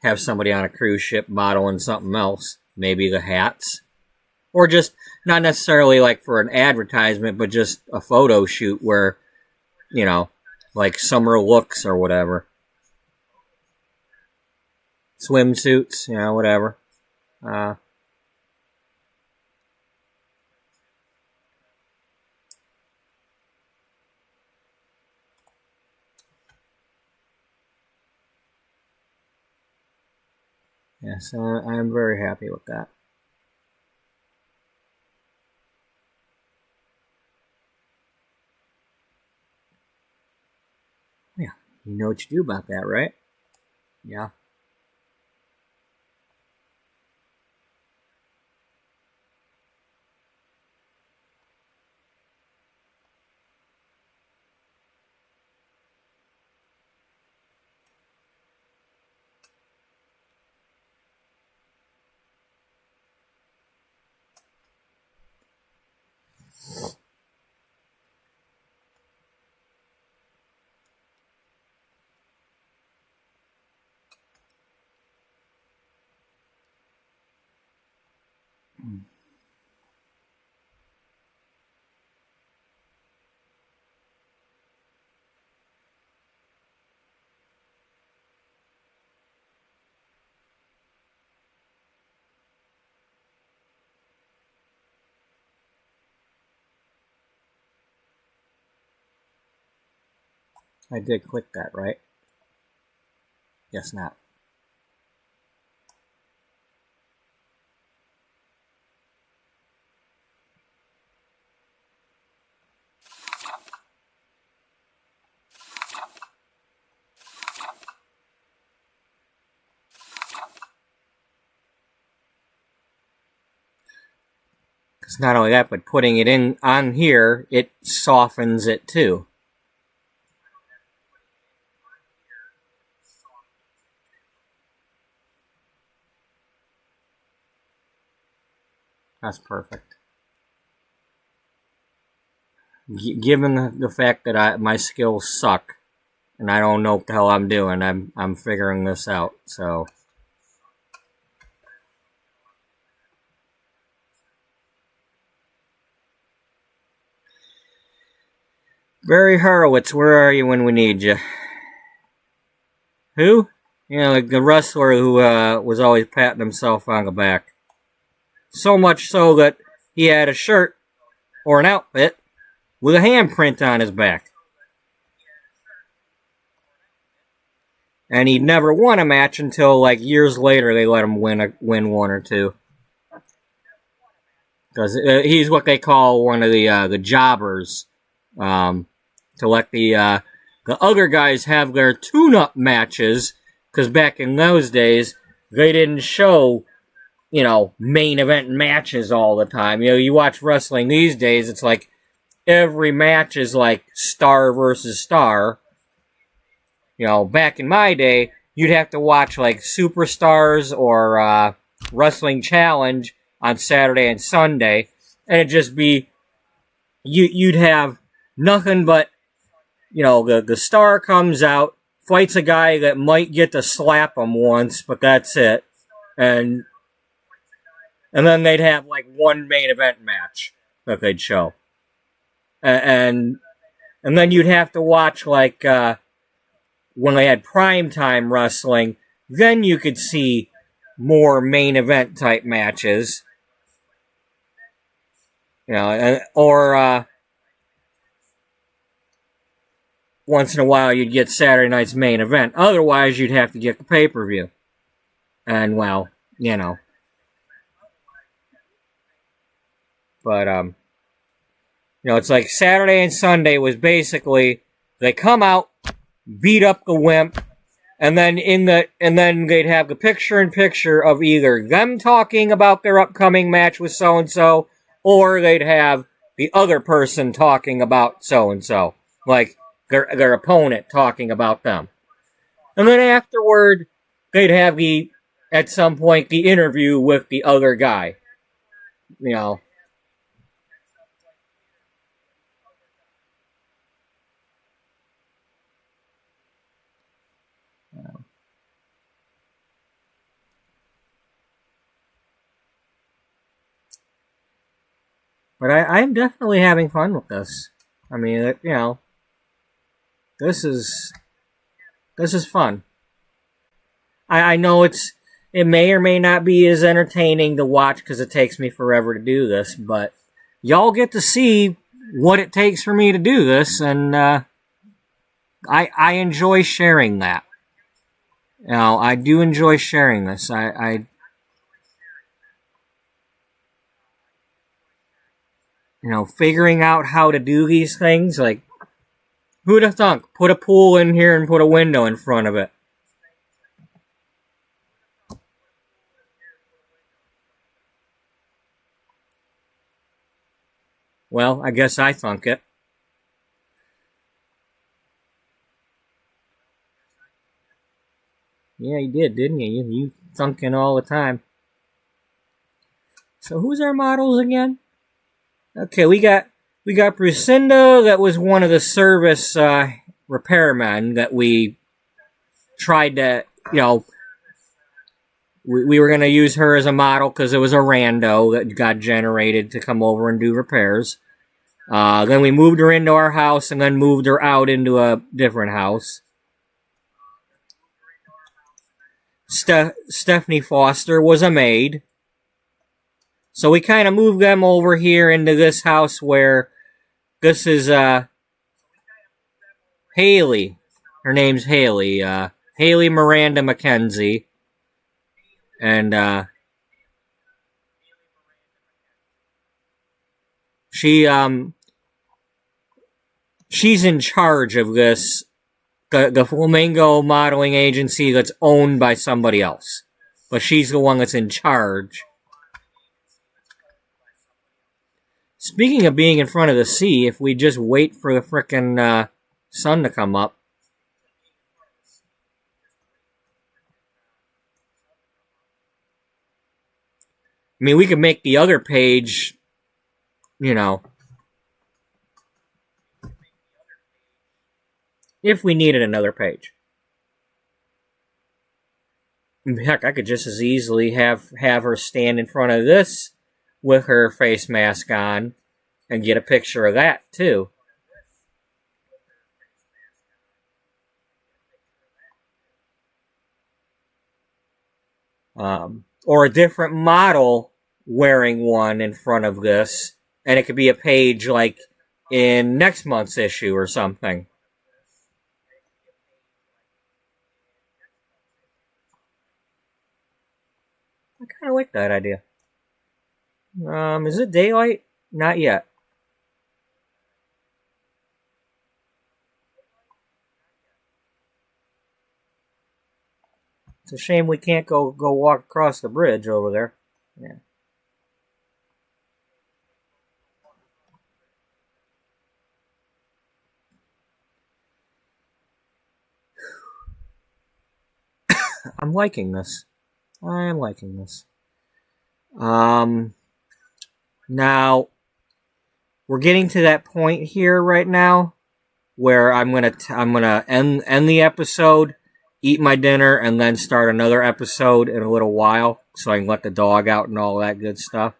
have somebody on a cruise ship modeling something else. Maybe the hats. Or just, not necessarily like for an advertisement, but just a photo shoot where, like summer looks or whatever. Swimsuits, whatever. Yes, I'm very happy with that. Yeah, you know what you do about that, right? Yeah. I did click that, right? Guess not. It's not only that, but putting it in on here, it softens it too. That's perfect. Given the fact that my skills suck and I don't know what the hell I'm doing, I'm figuring this out. So Barry Horowitz, where are you when we need you? Who? You know, like the wrestler who was always patting himself on the back. So much so that he had a shirt or an outfit with a handprint on his back. And he'd never won a match until like years later they let him win one or two. Because he's what they call one of the jobbers, to let the other guys have their tune-up matches. Because back in those days, they didn't show, you know, main event matches all the time. You know, you watch wrestling these days, it's like every match is like star versus star. You know, back in my day, you'd have to watch like Superstars or Wrestling Challenge on Saturday and Sunday, and it'd just be you'd have nothing but, you know, the star comes out, fights a guy that might get to slap him once, but that's it, and then they'd have like one main event match that they'd show, and then you'd have to watch like when they had primetime wrestling, then you could see more main event type matches. You know, or once in a while you'd get Saturday night's main event. Otherwise, you'd have to get the pay-per-view. And, well, you know. But, you know, it's like Saturday and Sunday was basically, they come out, beat up the wimp, and then they'd have the picture-in-picture of either them talking about their upcoming match with so-and-so, or they'd have the other person talking about so-and-so. Like, their opponent talking about them. And then afterward, they'd have at some point, the interview with the other guy. You know. But I'm definitely having fun with this. I mean, you know, this is fun. I know it may or may not be as entertaining to watch because it takes me forever to do this, but y'all get to see what it takes for me to do this, and I enjoy sharing that. You know, I do enjoy sharing this. I you know, figuring out how to do these things, like, who'd have thunk? Put a pool in here and put a window in front of it. Well, I guess I thunk it. Yeah, you did, didn't you? You thunking all the time. So who's our models again? Okay, we got Lucinda, that was one of the service repairmen that we tried to, you know, we were going to use her as a model because it was a rando that got generated to come over and do repairs. Then we moved her into our house and then moved her out into a different house. Stephanie Foster was a maid. So we kind of moved them over here into this house where this is Haley. Her name's Haley. Haley Miranda McKenzie. And she's in charge of this, the Flamingo modeling agency that's owned by somebody else. But she's the one that's in charge. Speaking of being in front of the sea, if we just wait for the frickin' sun to come up. I mean, we could make the other page, you know, if we needed another page. Heck, I could just as easily have her stand in front of this with her face mask on and get a picture of that too. or a different model wearing one in front of this, and it could be a page like in next month's issue or something. I kind of like that idea. Is it daylight? Not yet. It's a shame we can't go walk across the bridge over there. Yeah. I'm liking this. I am liking this. Now we're getting to that point here right now where I'm gonna end the episode, eat my dinner, and then start another episode in a little while, so I can let the dog out and all that good stuff.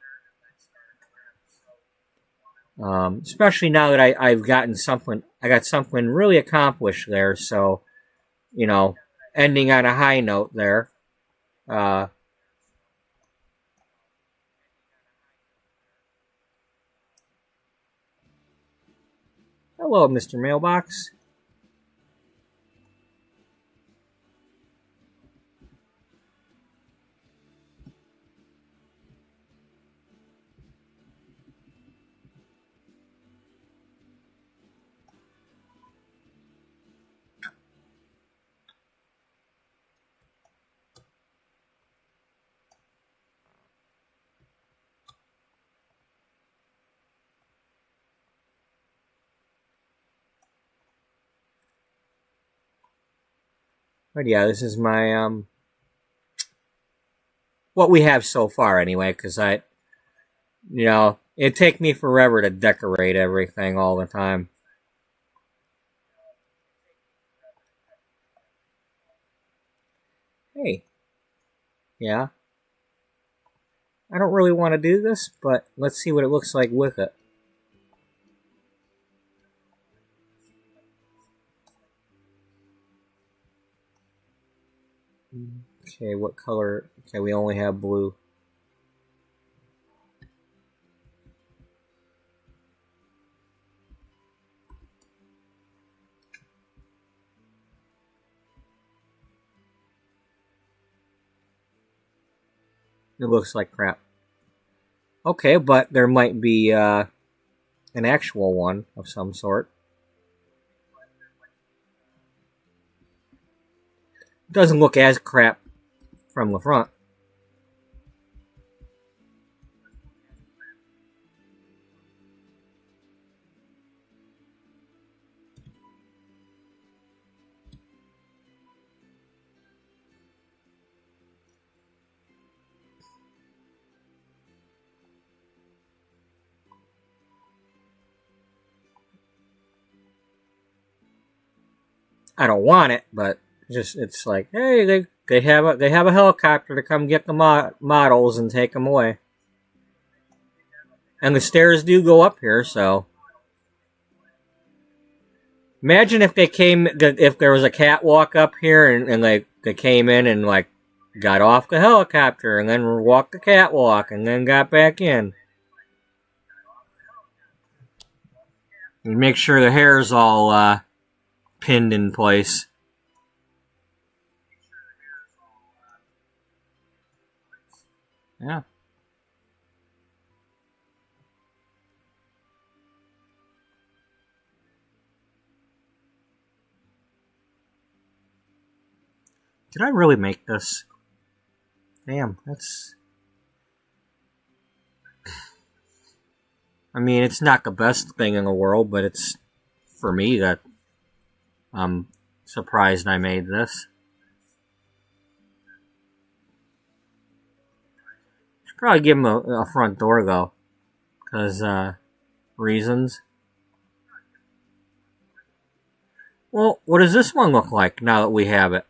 Especially now that I've gotten something, I got something really accomplished there. So, ending on a high note there. Uh, Hello, Mr. Mailbox. But yeah, this is my what we have so far anyway, because it'd take me forever to decorate everything all the time. Hey, yeah, I don't really want to do this, but let's see what it looks like with it. Okay, what color? Okay, we only have blue. It looks like crap. Okay, but there might be an actual one of some sort. It doesn't look as crap from the front. I don't want it, but it's like, hey, they have a helicopter to come get the models and take them away. And the stairs do go up here, so imagine if if there was a catwalk up here and they came in and like got off the helicopter and then walked the catwalk and then got back in. And make sure the hair's all pinned in place. Yeah. Did I really make this? Damn, that's... I mean, it's not the best thing in the world, but it's, for me, that I'm surprised I made this. Should probably give him a front door, though. Because, reasons. Well, what does this one look like now that we have it?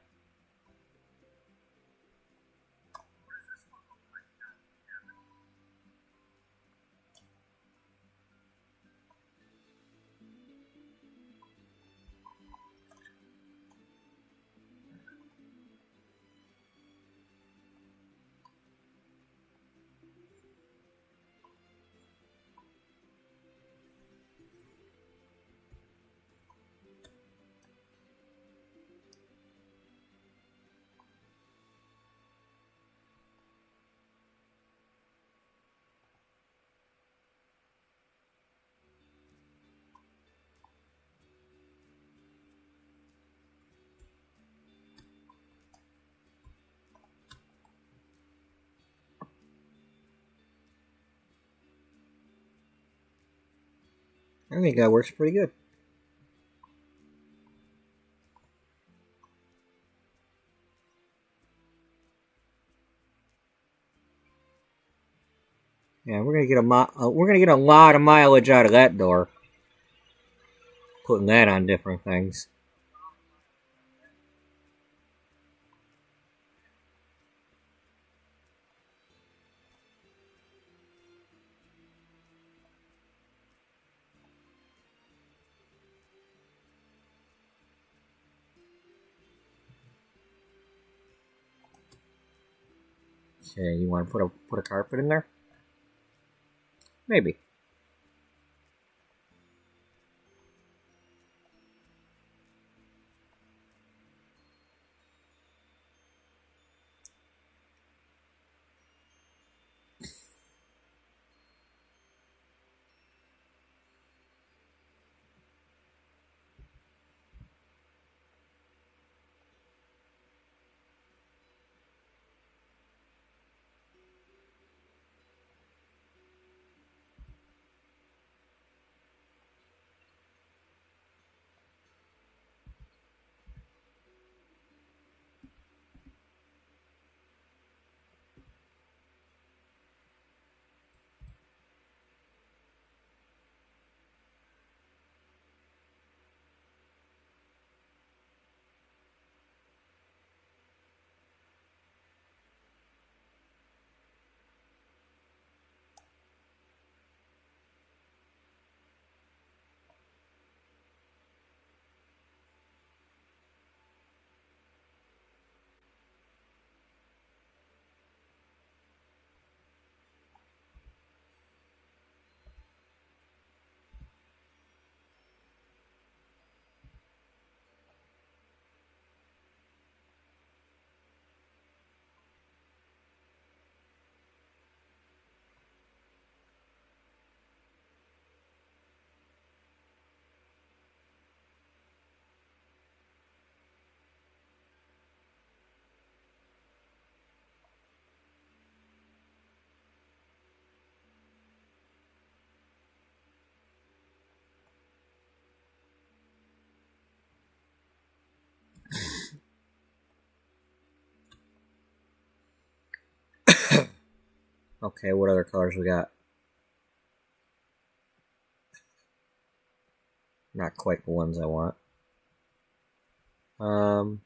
I think that works pretty good. Yeah, we're gonna get a lot of mileage out of that door. Putting that on different things. Okay, you want to put a carpet in there? Maybe. Okay, what other colors we got? Not quite the ones I want. You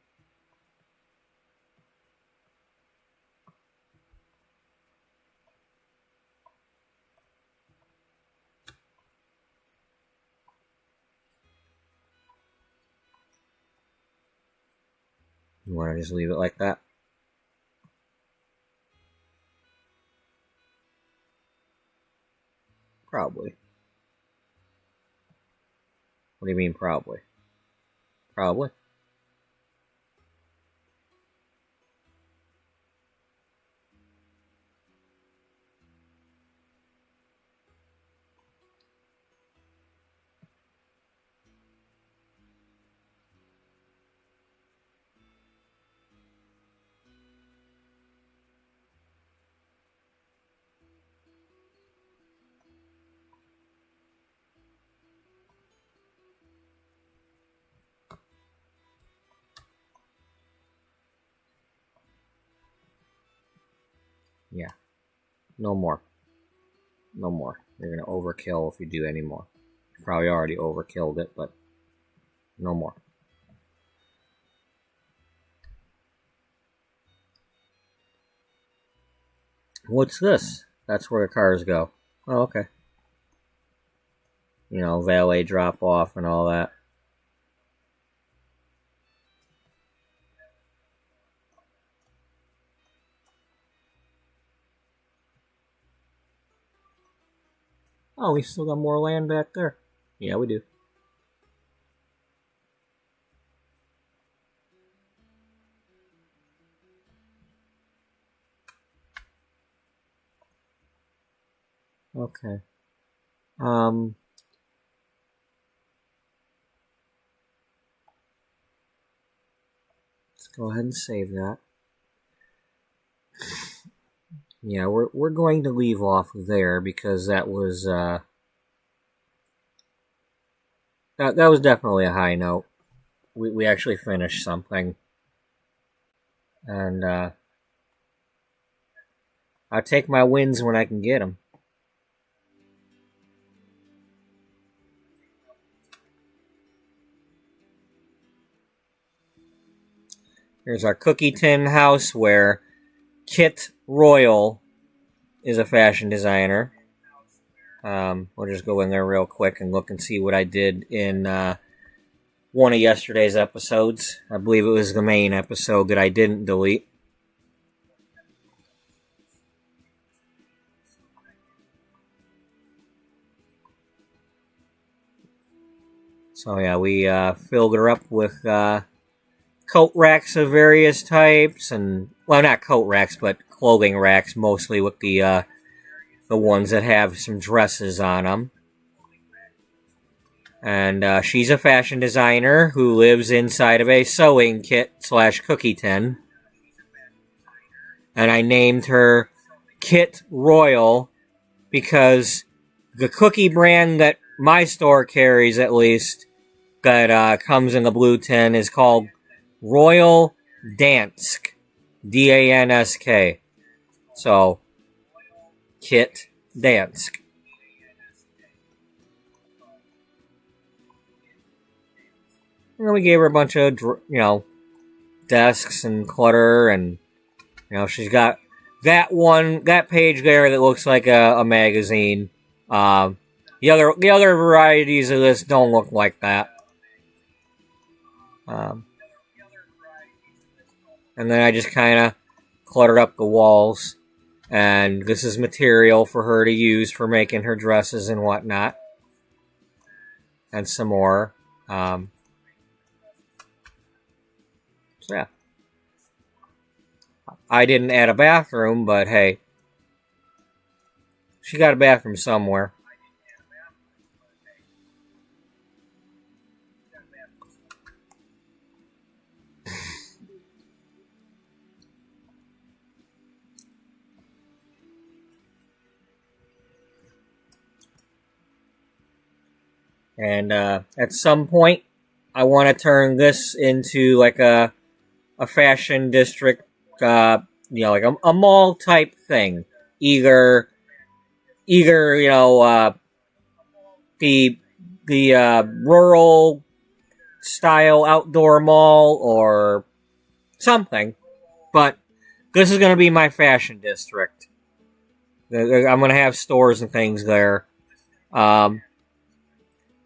want to just leave it like that? Probably. What do you mean, probably? Probably. Yeah. No more. No more. You're going to overkill if you do any more. You probably already overkilled it, but no more. What's this? That's where the cars go. Oh, okay. You know, valet drop off and all that. Oh, we still got more land back there. Yeah, we do. Okay. Let's go ahead and save that. Yeah, we're going to leave off there because that was that was definitely a high note. We actually finished something, and I take my wins when I can get them. Here's our cookie tin house where Kit Royal is a fashion designer. We'll just go in there real quick and look and see what I did in one of yesterday's episodes. I believe it was the main episode that I didn't delete. So yeah, we filled her up with coat racks of various types, and well, not coat racks, but clothing racks, mostly with the ones that have some dresses on them. And she's a fashion designer who lives inside of a sewing kit / cookie tin. And I named her Kit Royal because the cookie brand that my store carries, at least, that comes in the blue tin is called Royal Dansk. Dansk. So, Kit Dansk. And then we gave her a bunch of, desks and clutter, and, she's got that page there that looks like a magazine. The other varieties of this don't look like that. And then I just kind of cluttered up the walls. And this is material for her to use for making her dresses and whatnot. And some more. So yeah. I didn't add a bathroom, but hey. She got a bathroom somewhere. And at some point, I want to turn this into like a fashion district, like a mall type thing. Either the rural style outdoor mall or something. But this is going to be my fashion district. I'm going to have stores and things there.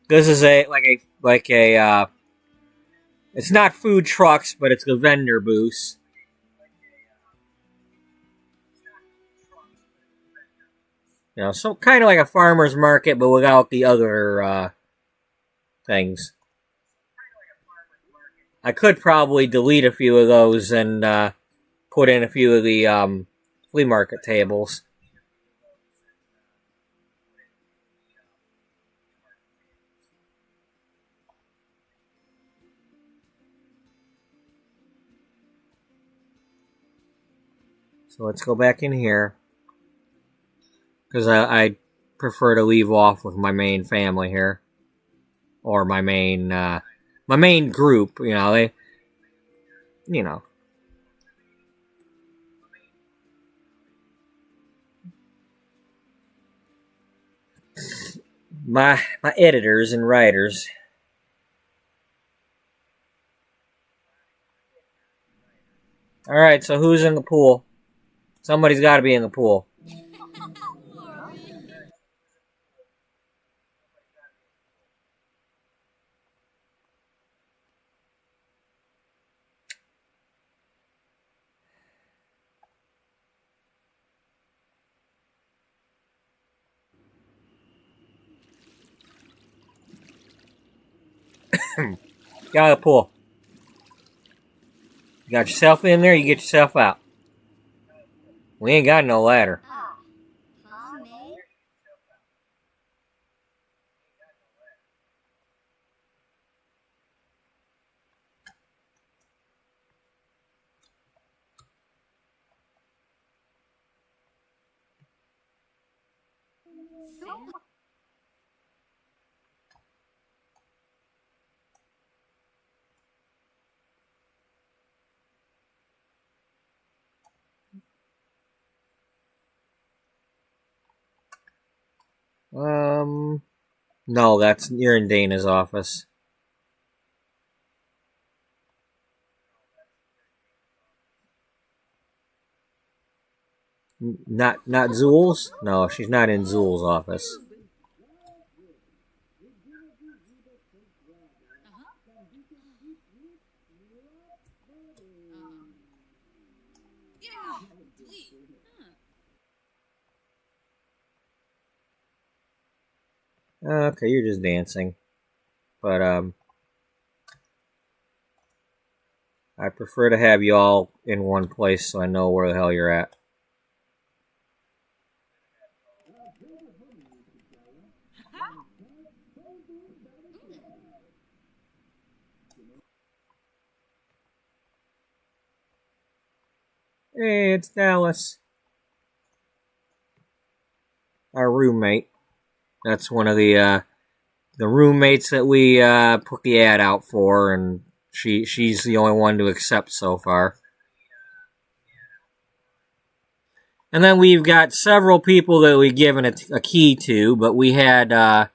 This is it's not food trucks, but it's a vendor booth. So kind of like a farmer's market, but without the other things. I could probably delete a few of those and put in a few of the flea market tables. So let's go back in here. Because I prefer to leave off with my main family here. Or my main group, they. My editors and writers. Alright, so who's in the pool? Somebody's got to be in the pool. Get out of the pool. You got yourself in there, you get yourself out. We ain't got no ladder. No, you're in Dana's office. Not Zool's? No, she's not in Zool's office. Okay, you're just dancing. But I prefer to have you all in one place so I know where the hell you're at. Hey, it's Dallas. Our roommate. That's one of the roommates that we put the ad out for, and she's the only one to accept so far. And then we've got several people that we've given a key to, but we had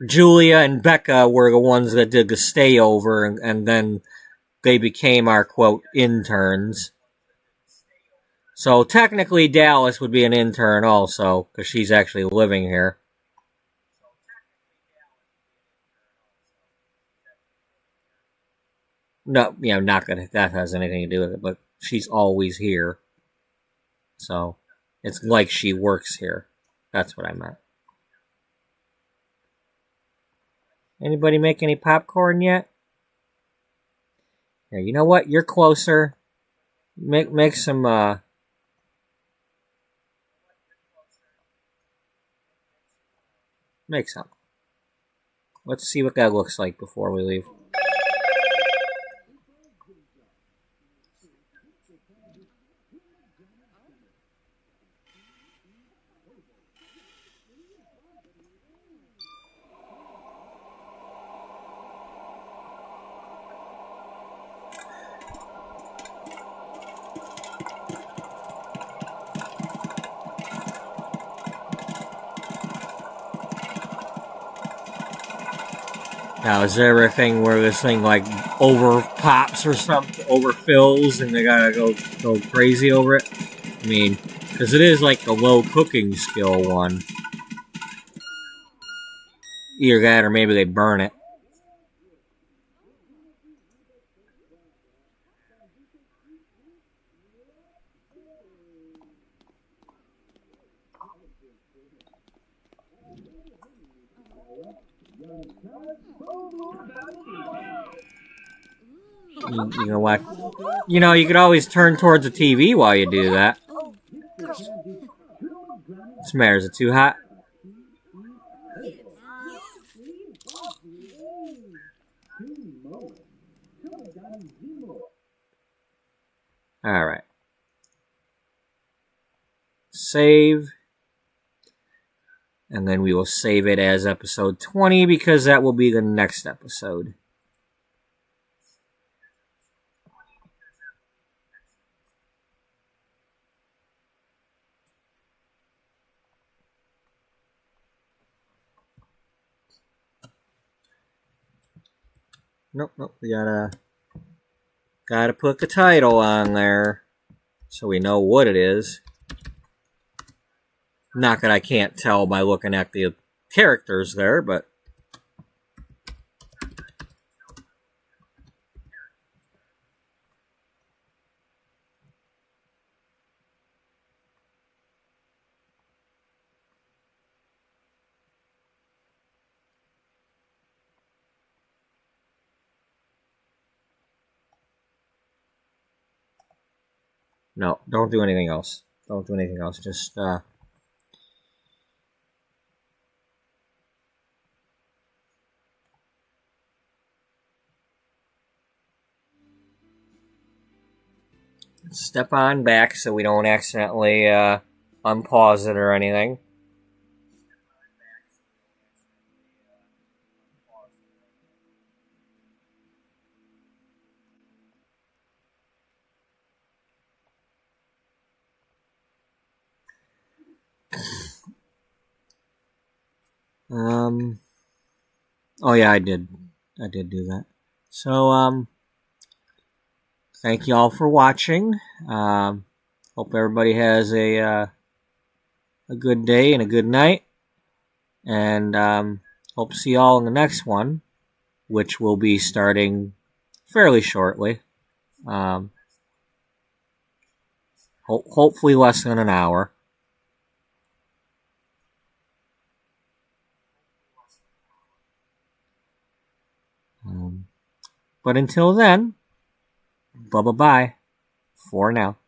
Julia and Becca were the ones that did the stay over, and then they became our quote interns. So technically, Dallas would be an intern also, because she's actually living here. No, not that has anything to do with it, but she's always here. So it's like she works here. That's what I meant. Anybody make any popcorn yet? Here, you know what? You're closer. Make some make some. Let's see what that looks like before we leave. Now, is there a thing where this thing like over pops or something, overfills, and they gotta go crazy over it? I mean, because it is like the low cooking skill one. Either that or maybe they burn it. You know what? You know, you could always turn towards the TV while you do that. What's the matter? Is it too hot? Alright. Save. And then we will save it as episode 20 because that will be the next episode. Nope, we gotta put the title on there so we know what it is. Not that I can't tell by looking at the characters there, but no, don't do anything else. Don't do anything else. Just step on back so we don't accidentally unpause it or anything. Oh yeah, I did do that. So thank you all for watching. Hope everybody has a good day and a good night, and hope to see you all in the next one, which will be starting fairly shortly. Hopefully less than an hour. But until then, bye-bye for now.